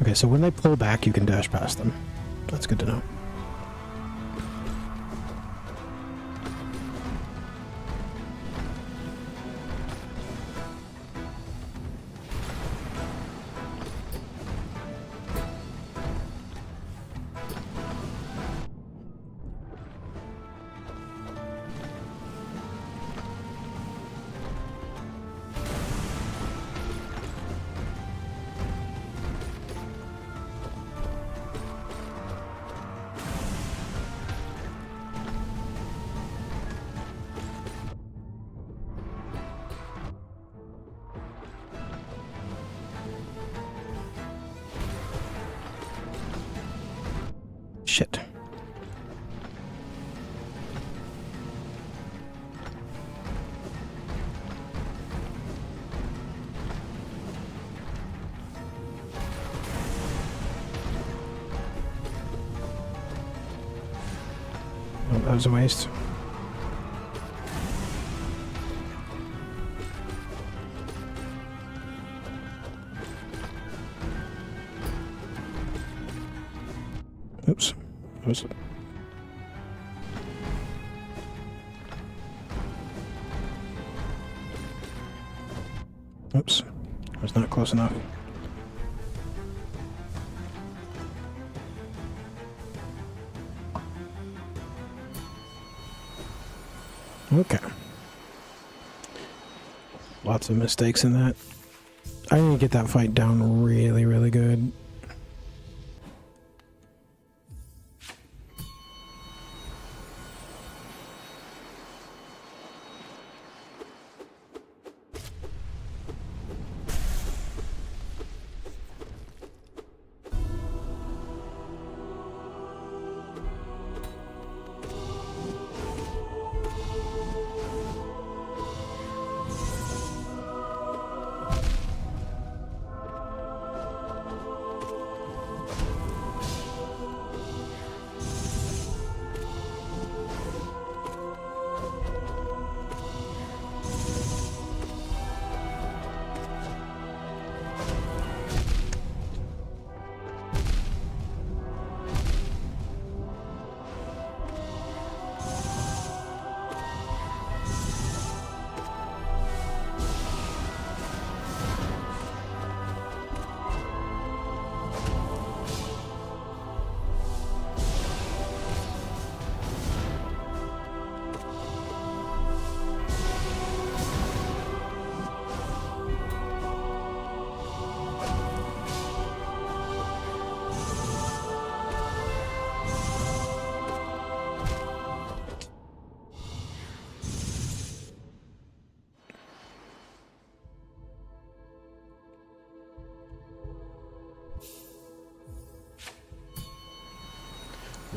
Okay, so when they pull back, you can dash past them. That's good to know. Shit. that was a waste. Oops. Oops. Oops. I was not close enough. Okay. Lots of mistakes in that. I need to get that fight down really, really good.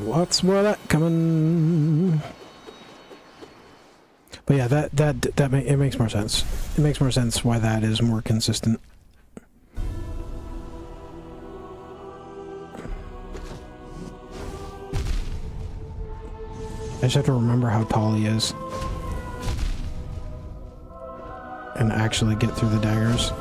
Lots more of that coming. But yeah, it makes more sense. It makes more sense why that is more consistent. I just have to remember how tall he is. And actually get through the daggers.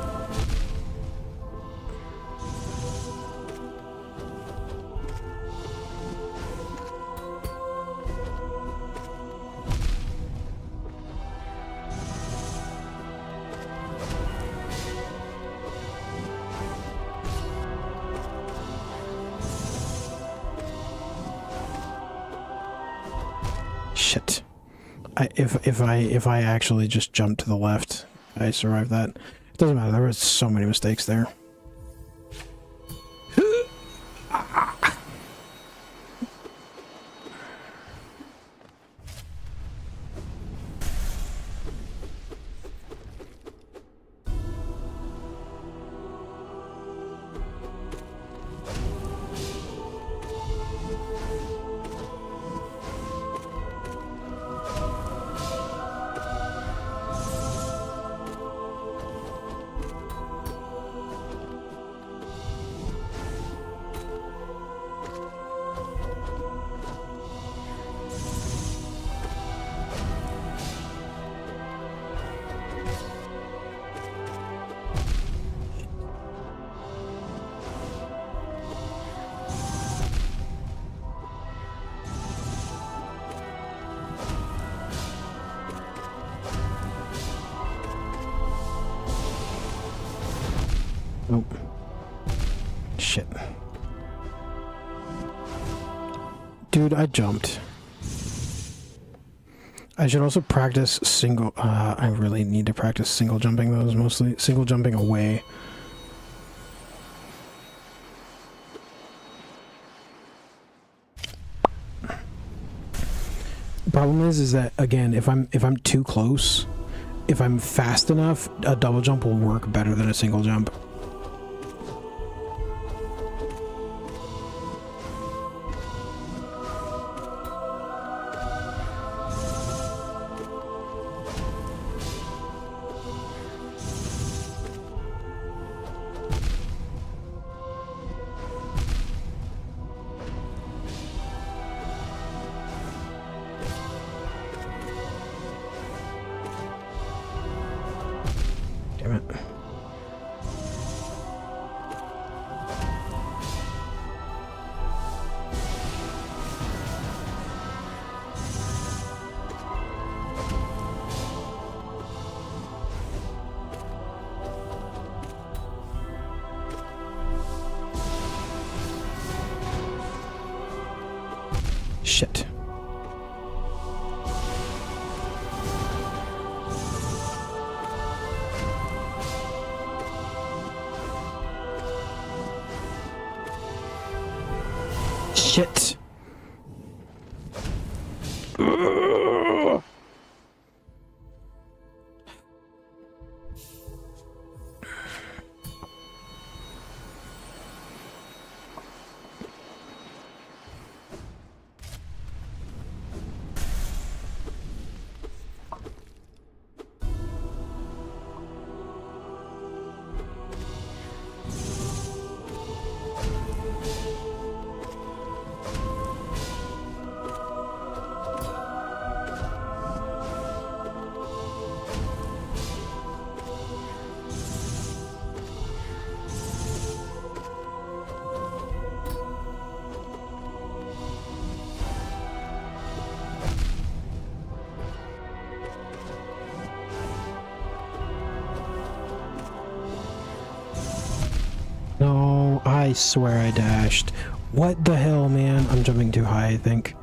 Shit. If I actually just jumped to the left, I survived that. It doesn't matter. There were so many mistakes there. Nope. Shit. Dude, I jumped. I should also practice single... I really need to practice single jumping those, mostly. Single jumping away. The problem is that, again, if I'm too close, if I'm fast enough, a double jump will work better than a single jump. Shit. Shit. No, I swear I dashed. What the hell, man? I'm jumping too high, I think.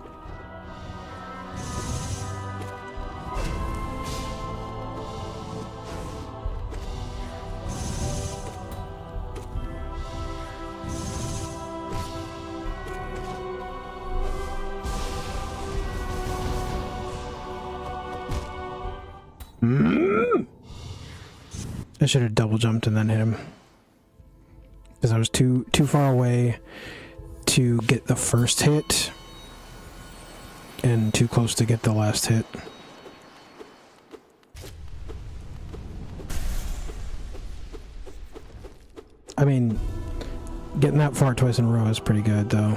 I should have double jumped and then hit him. Because I was too far away to get the first hit and too close to get the last hit. I mean, getting that far twice in a row is pretty good, though.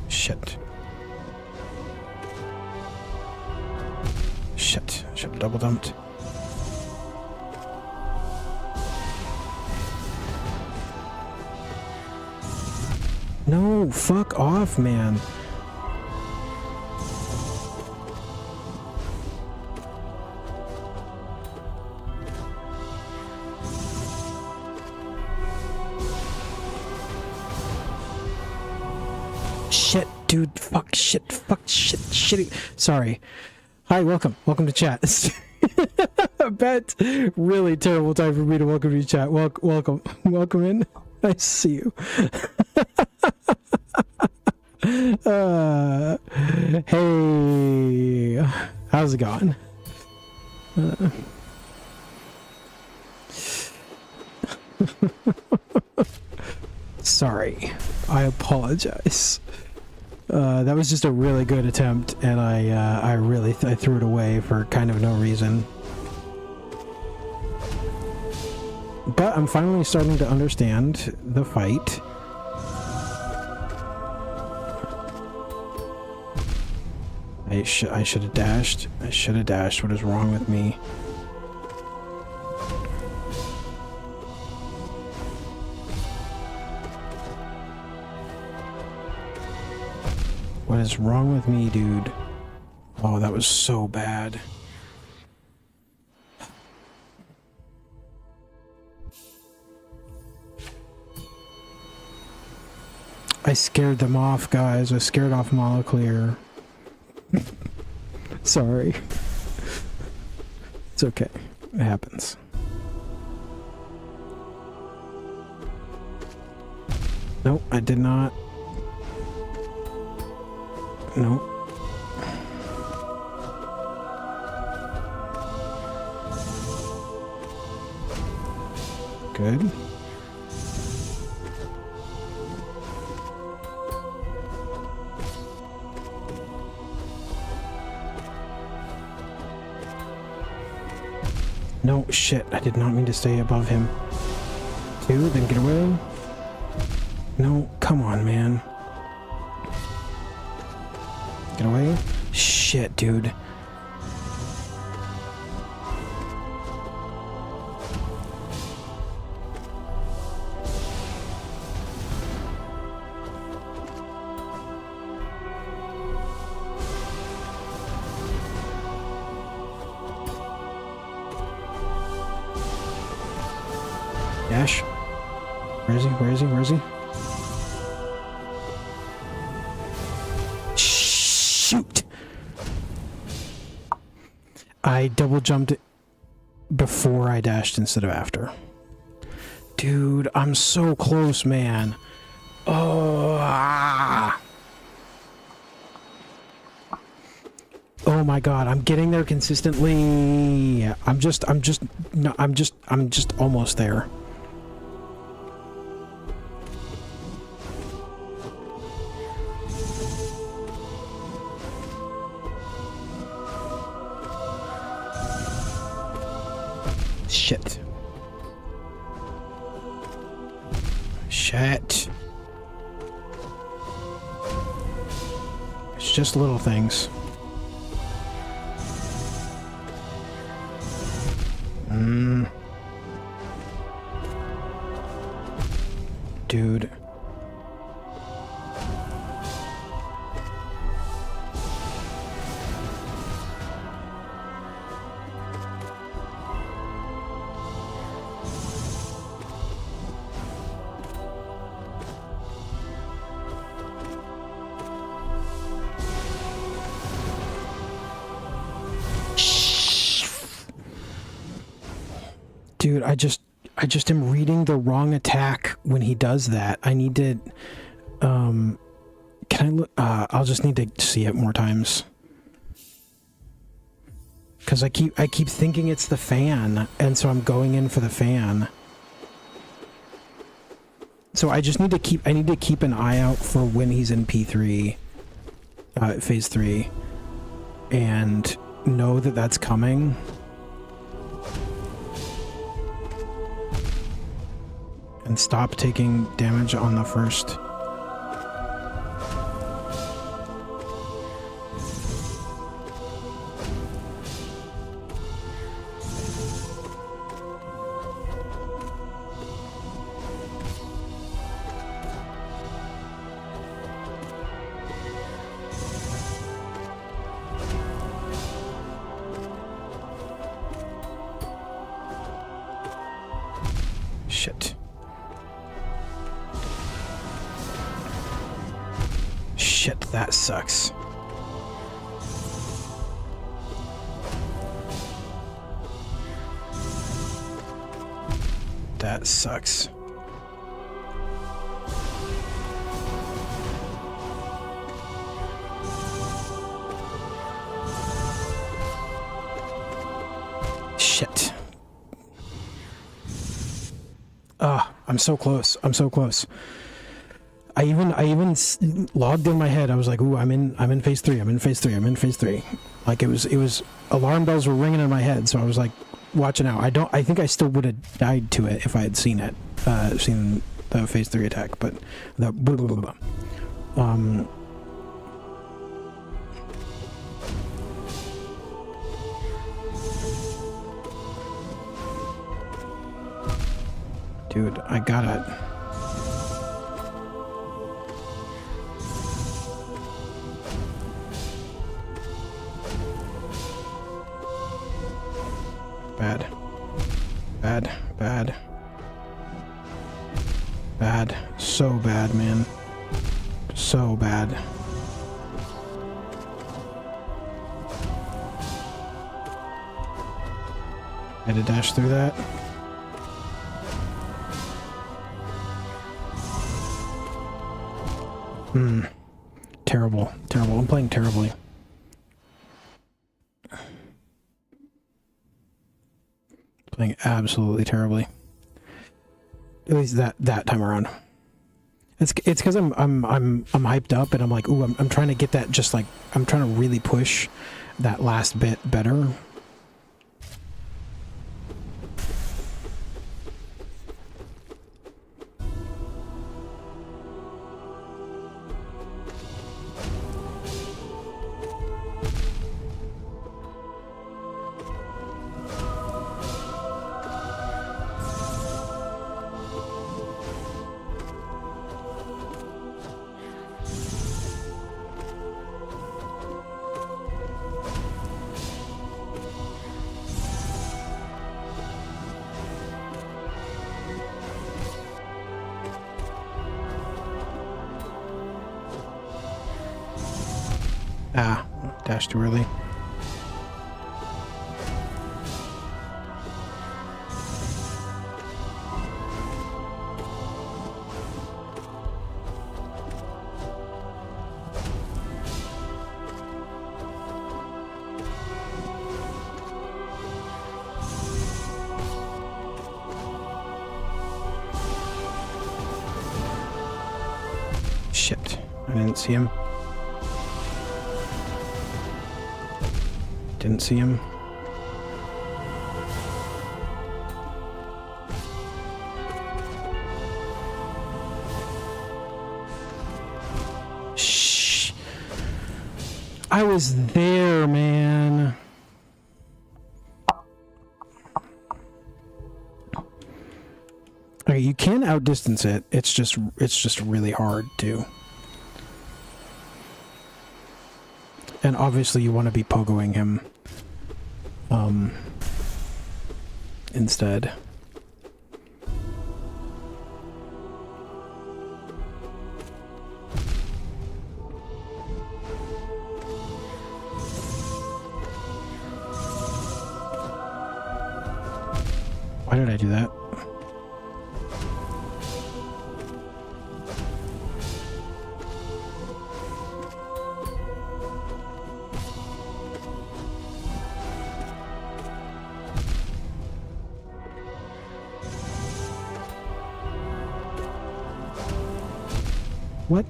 Shit. Shit. Should have double dumped. No, fuck off, man. Shit, dude, fuck, shit, shitty. Sorry. Hi, welcome to chat. I bet really terrible time for me to welcome you to chat. Welcome in. Nice to see you. Hey, how's it going? Sorry, I apologize. That was just a really good attempt, and I really I threw it away for kind of no reason. But I'm finally starting to understand the fight. I should have dashed. I should have dashed. What is wrong with me? What is wrong with me, dude? Oh, that was so bad. I scared them off, guys. I scared off Moleclear. Sorry. It's okay. It happens. Nope, I did not. Nope. Good. No, shit. I did not mean to stay above him. Two, then get away. No, come on, man. Get away. Shit, dude. Dash. Where is he? Where is he? Where is he? Shoot! I double jumped before I dashed instead of after. Dude, I'm so close, man. Oh, oh my god, I'm getting there consistently. I'm just almost there. Shit. Shit. It's just little things. Dude. Dude, I just am reading the wrong attack when he does that. I need to, can I look, I'll just need to see it more times. Cause I keep thinking it's the fan, and so I'm going in for the fan. So I just need to keep an eye out for when he's in P3, phase 3, and know that that's coming. And stop taking damage on the first. Shit. Shit, that sucks. That sucks. Shit. Ah, I'm so close. I'm so close. I even logged in my head. I was like, "Ooh, I'm in phase 3. I'm in phase 3. I'm in phase 3." Like it was alarm bells were ringing in my head, so I was like watching out. I think I still would have died to it if I had seen it, seen the phase 3 attack, but the blah, blah, blah, blah. Dude, I got it. Bad. Bad. Bad. Bad. So bad, man. So bad. I had to dash through that. Terrible. Terrible. I'm playing terribly. Playing absolutely terribly. At least that time around. It's because I'm hyped up and I'm like, ooh, I'm trying to get that, just like I'm trying to really push that last bit better. dash too early. Shit, I didn't see him. Didn't see him. Shh. I was there, man. Okay, you can outdistance it. It's just really hard to. And obviously you want to be pogoing him instead. Why did I do that? What?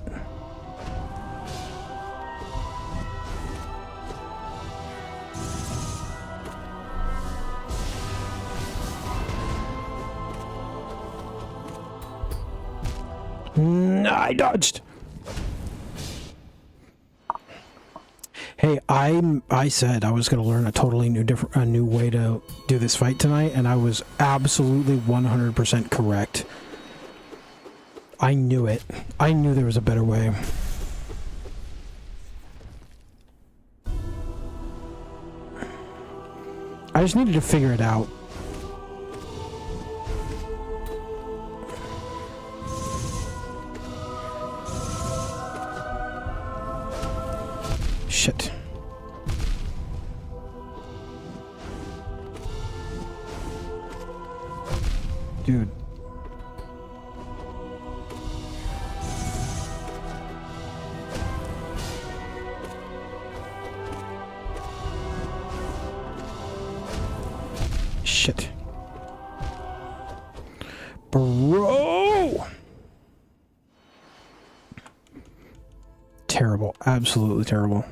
I dodged. Hey, I said I was going to learn a totally new way to do this fight tonight, and I was absolutely 100% correct. I knew it. I knew there was a better way. I just needed to figure it out. Shit. Dude. Shit. Bro! Terrible. Absolutely terrible.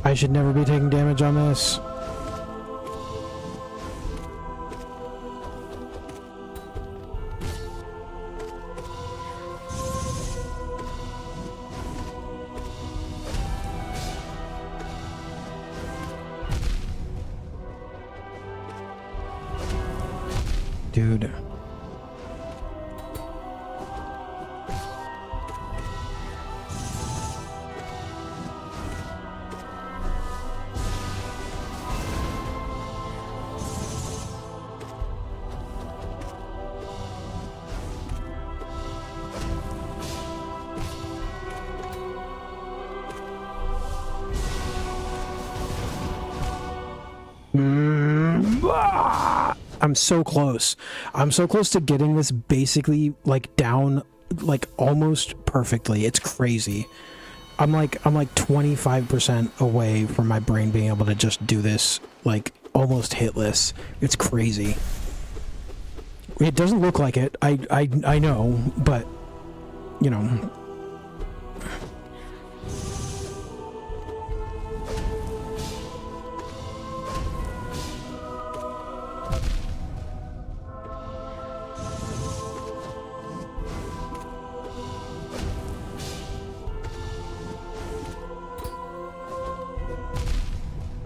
I should never be taking damage on this. Dude. I'm so close. I'm so close to getting this basically like down like almost perfectly. It's crazy. I'm like 25% away from my brain being able to just do this like almost hitless. It's crazy. It doesn't look like it. I know, but you know.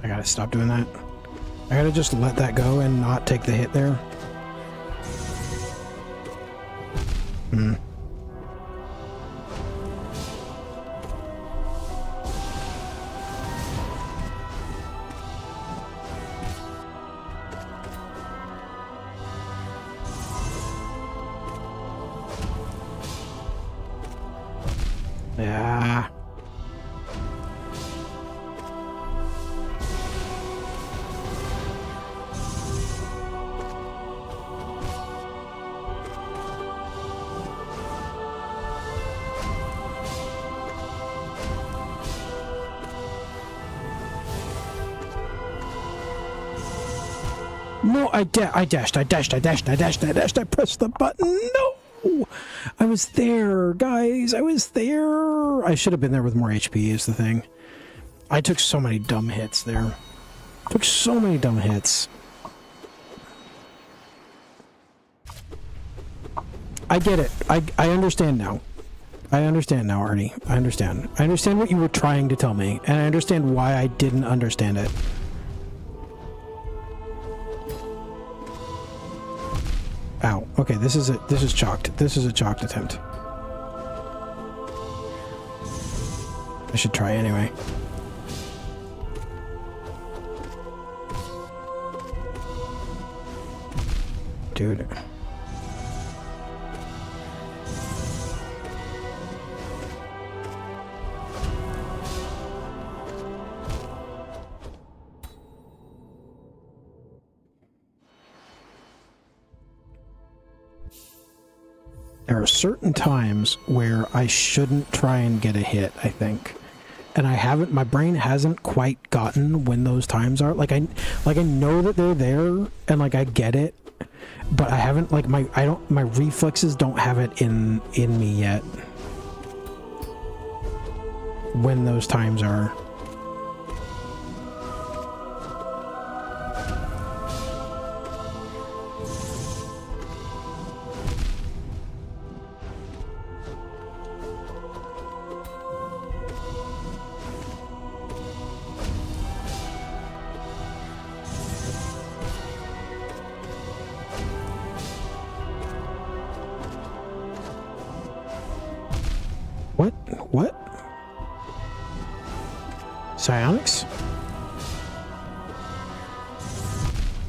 I gotta stop doing that. I gotta just let that go and not take the hit there. Yeah. No, I dashed, I pressed the button. No! I was there, guys. I was there. I should have been there with more HP is the thing. I took so many dumb hits there. Took so many dumb hits. I get it. I understand now. I understand now, Arnie. I understand. I understand what you were trying to tell me, and I understand why I didn't understand it. Ow. Okay, this is chalked. This is a chalked attempt. I should try anyway. Dude. There are certain times where I shouldn't try and get a hit, I think. And I haven't, my brain hasn't quite gotten when those times are. Like I know that they're there and like I get it, but I haven't like my reflexes don't have it in me yet. When those times are. What? Psionics?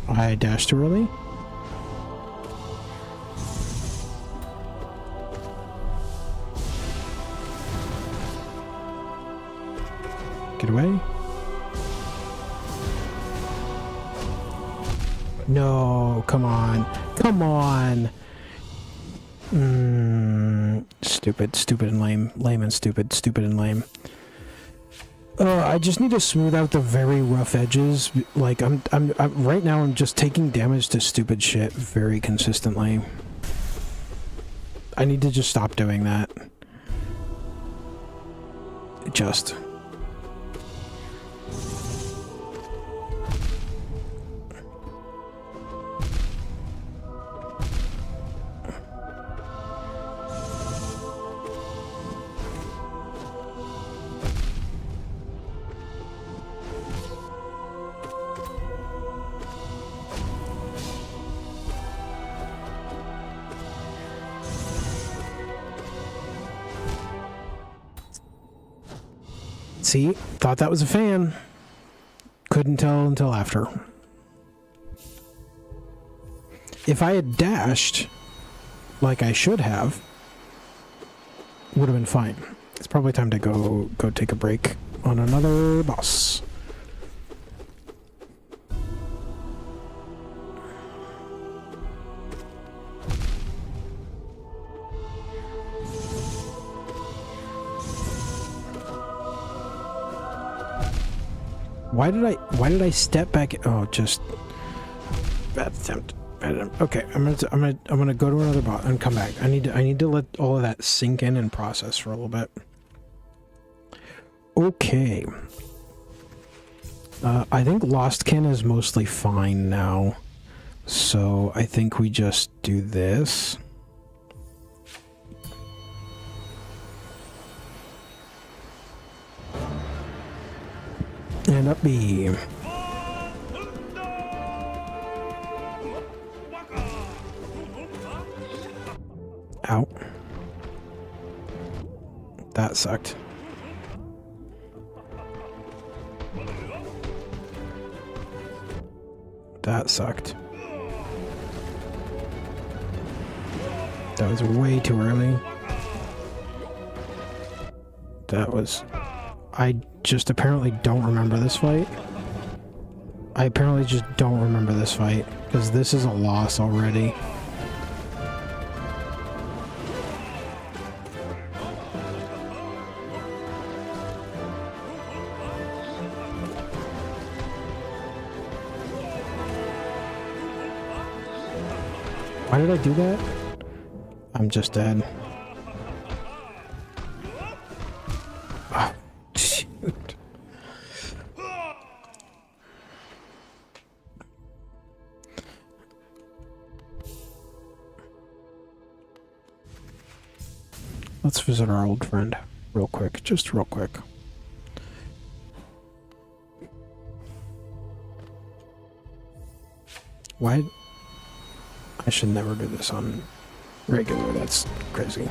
I dashed too early? Get away. No, come on. Come on. Stupid and lame. Lame and stupid. Stupid and lame. I just need to smooth out the very rough edges. Like, I'm right now I'm just taking damage to stupid shit very consistently. I need to just stop doing that. Just. See, thought that was a fan. Couldn't tell until after. If I had dashed like I should have, would have been fine. It's probably time to go take a break on another boss. Why did I step back? Oh, just bad attempt. Bad attempt. Okay, I'm gonna go to another bot and come back. I need to let all of that sink in and process for a little bit. Okay. I think Lostkin is mostly fine now, so I think we just do this. And up B. Ow. That sucked. That sucked. That was way too early. That was... I just apparently don't remember this fight. I apparently just don't remember this fight, because this is a loss already. Why did I do that? I'm just dead. Oh, shoot. Let's visit our old friend real quick, just real quick. Why? I should never do this on regular, that's crazy.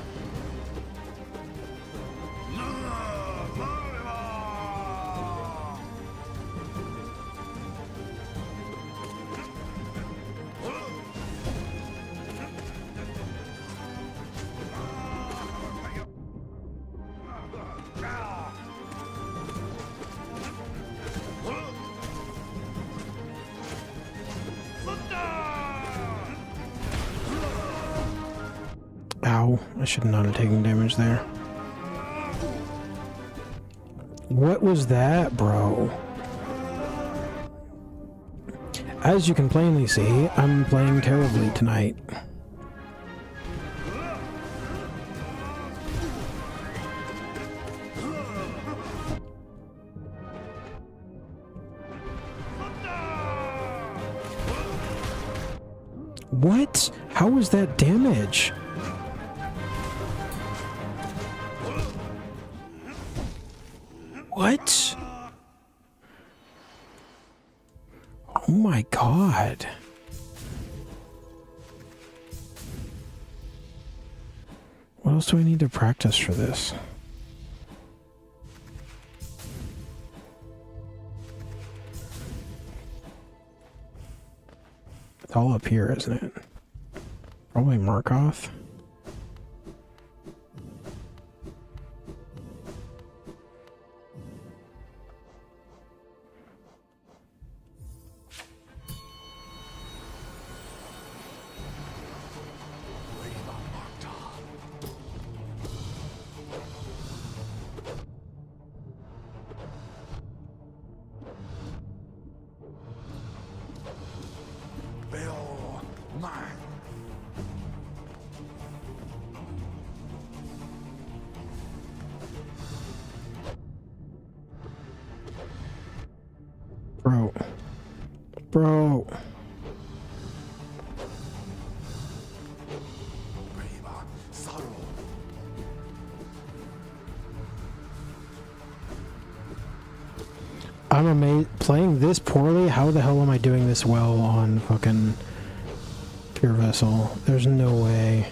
Ow, I should not have taken damage there. What was that, bro? As you can plainly see, I'm playing terribly tonight. What? How was that damage? What? Oh my god. What else do I need to practice for this? It's all up here, isn't it? Probably Markov. Bro. Bro. I'm amazed. Playing this poorly? How the hell am I doing this well on fucking Pure Vessel? There's no way.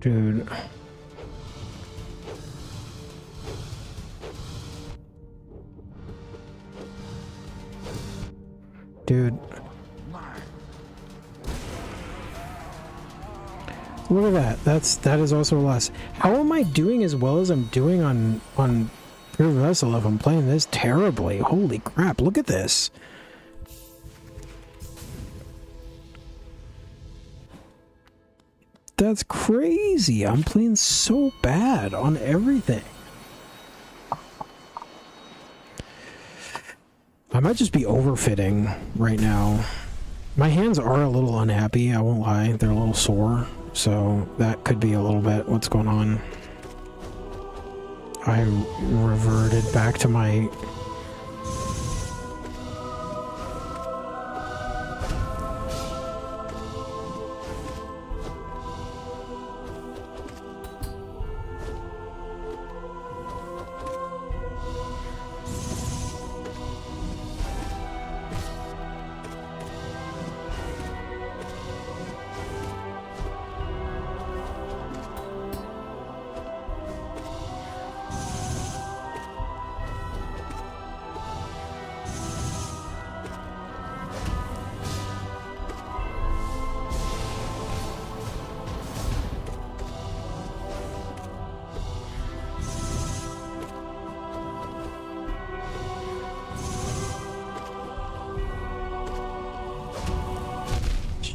Dude. Dude. Look at that. That is also a loss. How am I doing as well as I'm doing on Pure Vessel if I'm playing this terribly? Holy crap, look at this. That's crazy. I'm playing so bad on everything. I might just be overfitting right now. My hands are a little unhappy, I won't lie. They're a little sore, so that could be a little bit what's going on. I reverted back to my...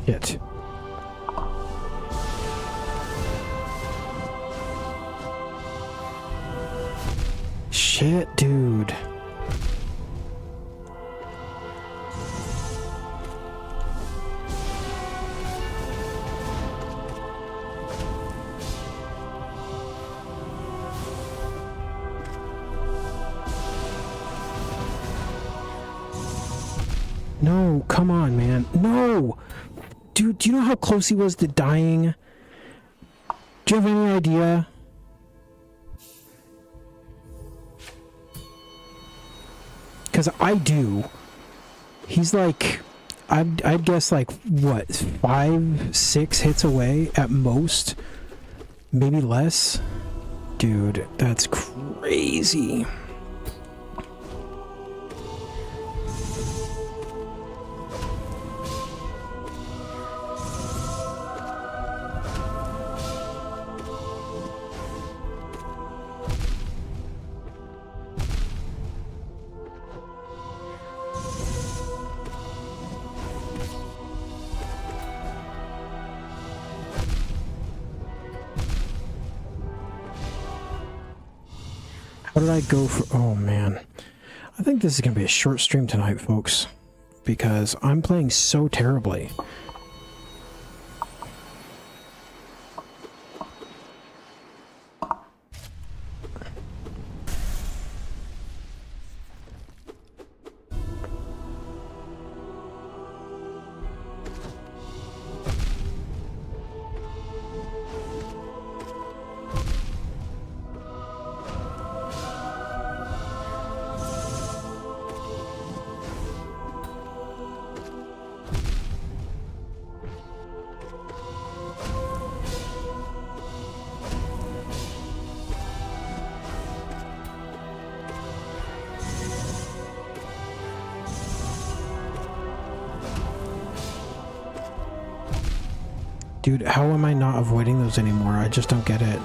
Shit. Shit, dude. No, come on, man. No! Dude, do you know how close he was to dying? Do you have any idea? Because I do. He's like, I'd guess like, what, 5, 6 hits away at most? Maybe less? Dude, that's crazy. How did I go for... Oh, man. I think this is going to be a short stream tonight, folks. Because I'm playing so terribly. Dude, how am I not avoiding those anymore? I just don't get it.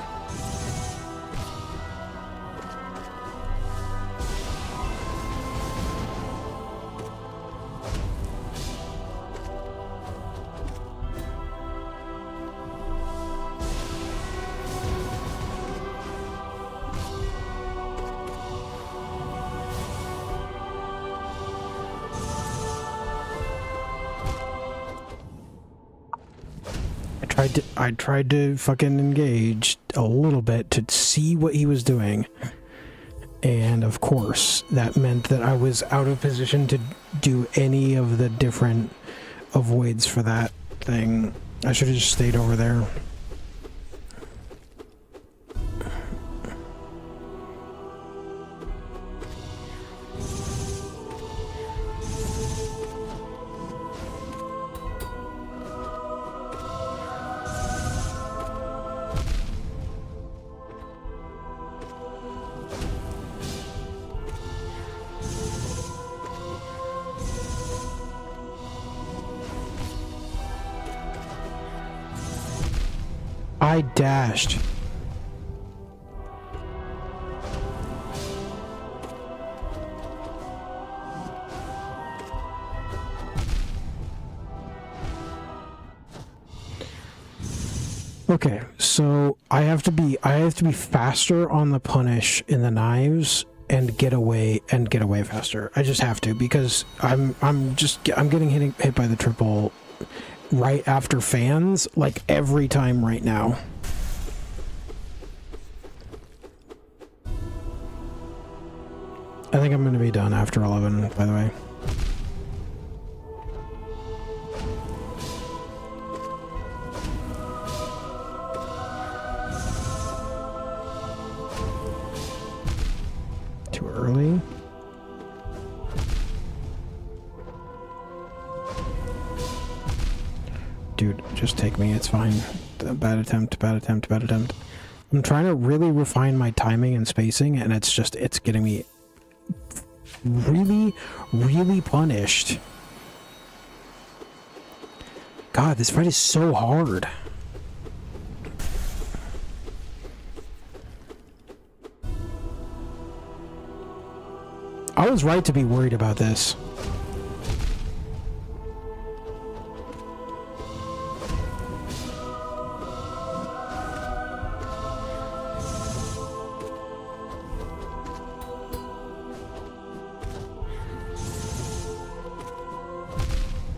I tried to fucking engage a little bit to see what he was doing. And of course, that meant that I was out of position to do any of the different avoids for that thing. I should have just stayed over there. I dashed. Okay, so I have to be faster on the punish in the knives and get away faster. I just have to, because I'm getting hit by the triple right after fans, like every time right now. I think I'm going to be done after 11, by the way. Too early. Dude, just take me, it's fine. Bad attempt. I'm trying to really refine my timing and spacing, and it's getting me really, really punished. God, this fight is so hard. I was right to be worried about this.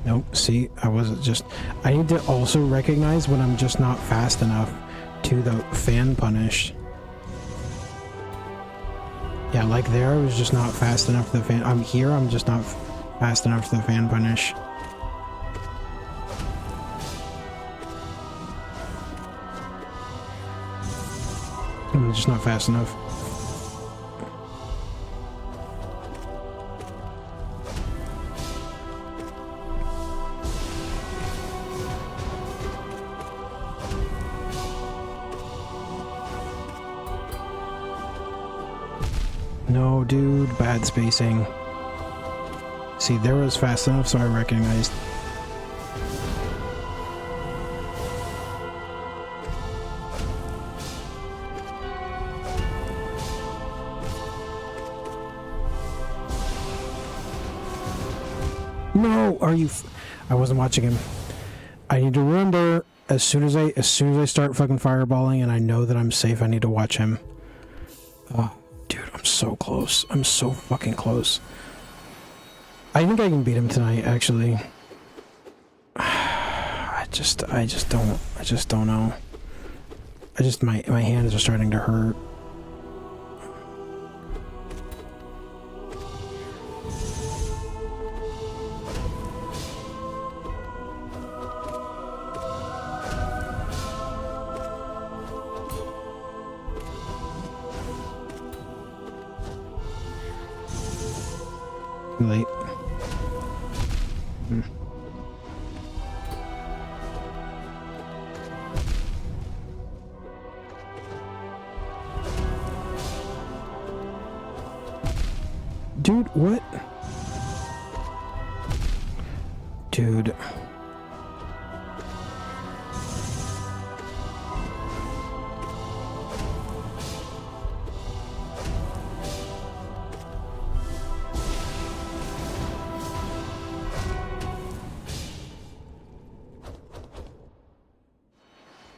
Nope, see, I wasn't just... I need to also recognize when I'm just not fast enough to the fan punish. Yeah, like there, I was just not fast enough for the fan... I'm here, I'm just not fast enough for the fan punish. I'm just not fast enough. No, dude, bad spacing. See, there was fast enough, so I recognized. No, are you? I wasn't watching him. I need to remember as soon as I start fucking fireballing and I know that I'm safe. I need to watch him. Oh, dude, I'm so close. I'm so fucking close. I think I can beat him tonight. Actually, I just don't know. My hands are starting to hurt. Late. Dude, what? Dude.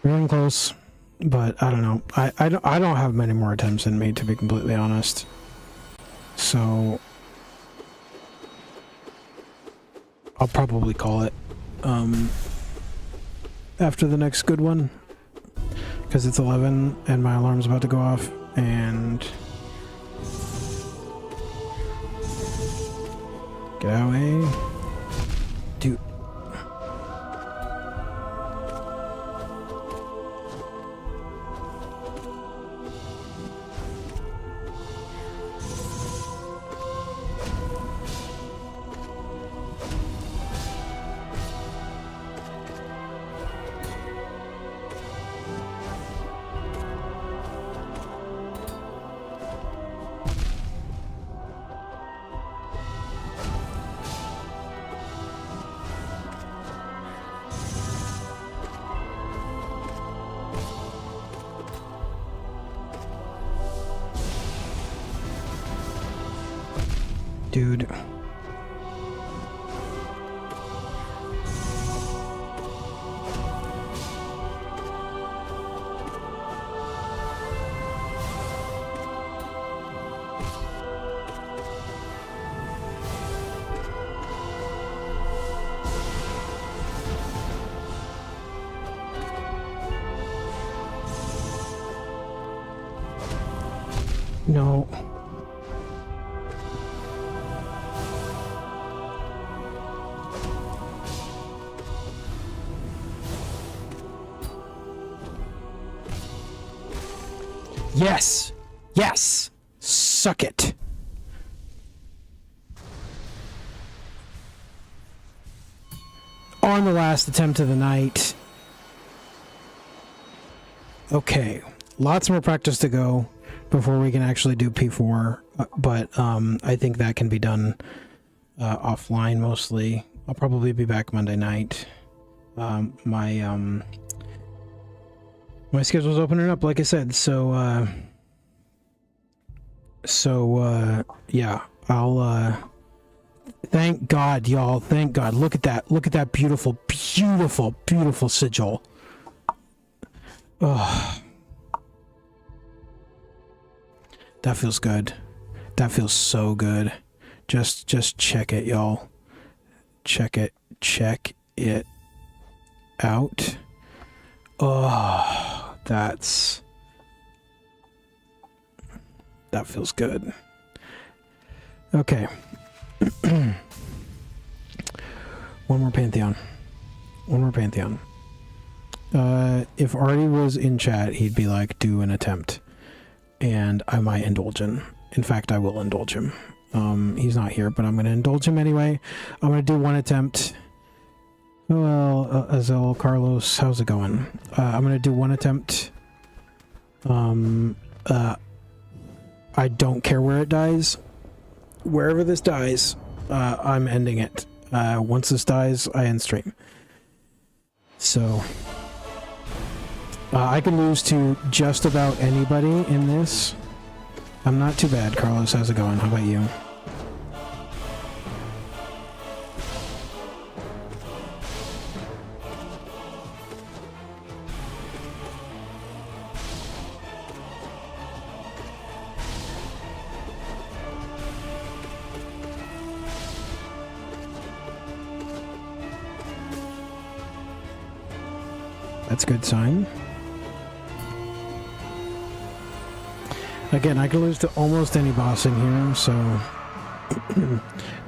Really close, but I don't know. I don't have many more attempts in me, to be completely honest. So I'll probably call it after the next good one, because it's 11 and my alarm's about to go off. And get out of the way, dude. Dude. No. Yes! Yes! Suck it! On the last attempt of the night. Okay. Lots more practice to go before we can actually do P4. But I think that can be done offline mostly. I'll probably be back Monday night. My schedule's opening up, like I said, so yeah, I'll thank God, y'all, thank God. Look at that beautiful, beautiful, beautiful sigil. Oh, that feels good. That feels so good. Just check it, y'all. Check it. check it out. Oh, that feels good. Okay. One more Pantheon. If Artie was in chat, he'd be like, do an attempt. And I might indulge him. In fact, I will indulge him. He's not here, but I'm going to indulge him anyway. I'm going to do one attempt. Well, Azel, Carlos, how's it going? I'm going to do one attempt. I don't care where it dies. Wherever this dies, I'm ending it. Once this dies, I end stream. So, I can lose to just about anybody in this. I'm not too bad, Carlos. How's it going? How about you? That's a good sign. Again, I can lose to almost any boss in here, so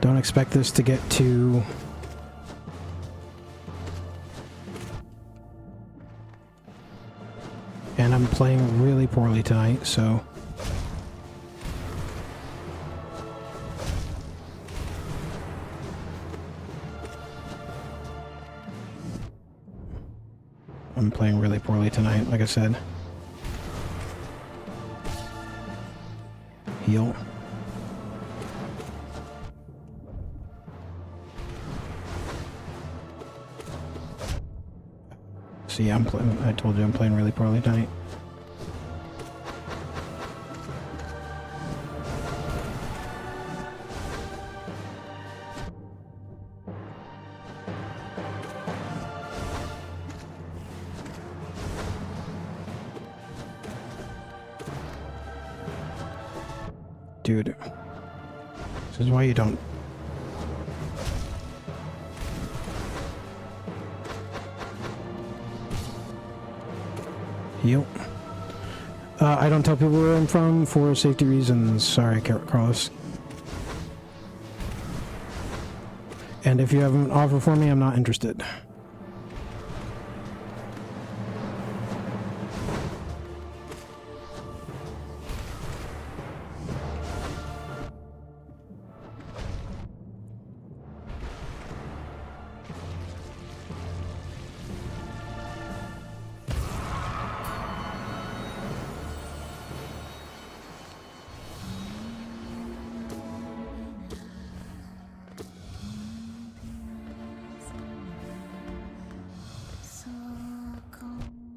don't expect this to get too... And I'm playing really poorly tonight, so... I'm playing really poorly tonight, like I said. Heal. See, I told you I'm playing really poorly tonight. Dude, this is why you don't... Heal. I don't tell people where I'm from for safety reasons. Sorry, Carlos. And if you have an offer for me, I'm not interested.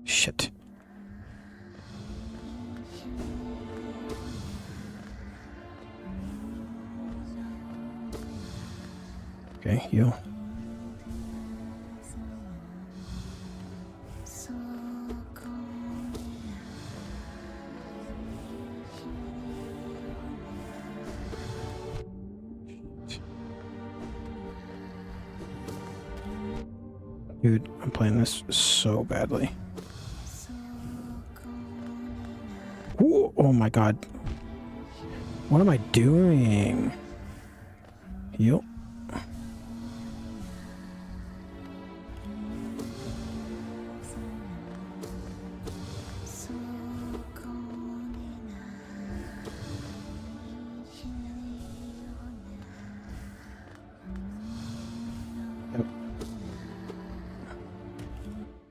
Shit. Okay, heal. Dude, I'm playing this so badly. Ooh, oh my god. What am I doing? Heal.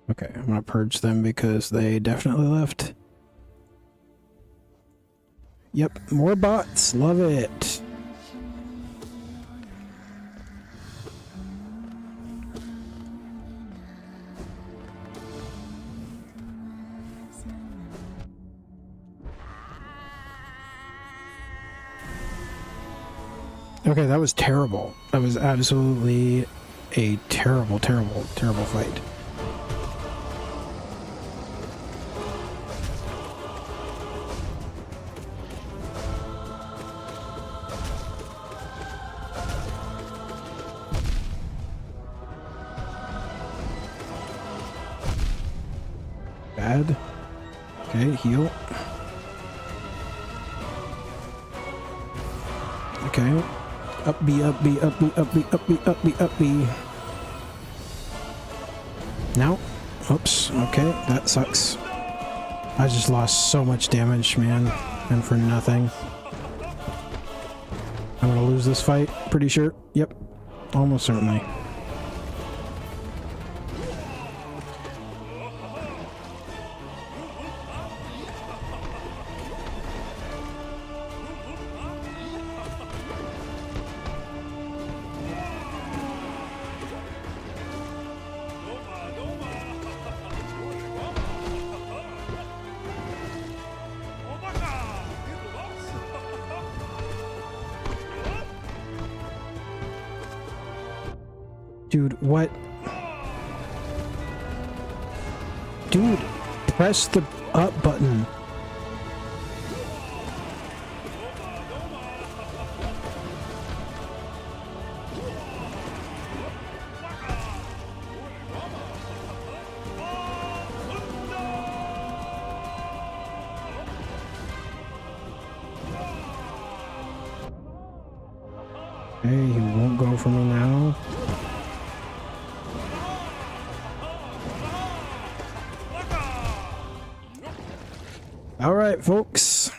Okay, I'm gonna purge them because they definitely left. Yep, more bots. Love it. Okay, that was terrible. That was absolutely a terrible, terrible, terrible fight. bad. Okay, heal. Okay. Up B, up B, up B, up B, up B, up B, up B. Now. Oops. Okay, that sucks. I just lost so much damage, man. And for nothing. I'm gonna lose this fight, pretty sure. Yep. Almost certainly. Dude, what? Dude, press the up button. Okay, he won't go for me now. All right, folks.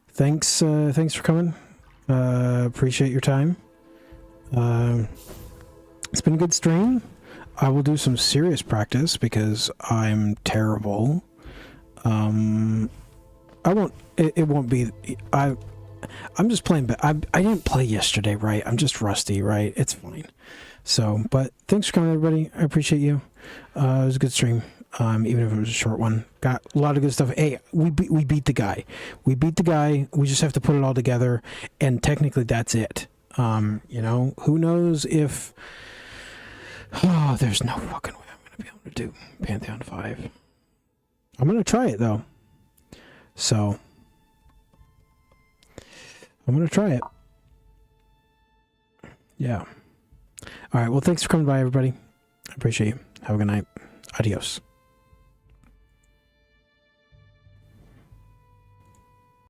Thanks for coming. Appreciate your time. It's been a good stream. I will do some serious practice because I'm terrible. I won't. It won't be. I'm just playing. I didn't play yesterday, right? I'm just rusty, right? It's fine. So, but thanks for coming, everybody. I appreciate you. It was a good stream. Even if it was a short one. Got a lot of good stuff. Hey, we beat the guy. We beat the guy. We just have to put it all together, and technically that's it. You know, who knows if... Oh, there's no fucking way I'm going to be able to do Pantheon 5. I'm going to try it, though. So, I'm going to try it. Yeah. All right, well, thanks for coming by, everybody. I appreciate you. Have a good night. Adios.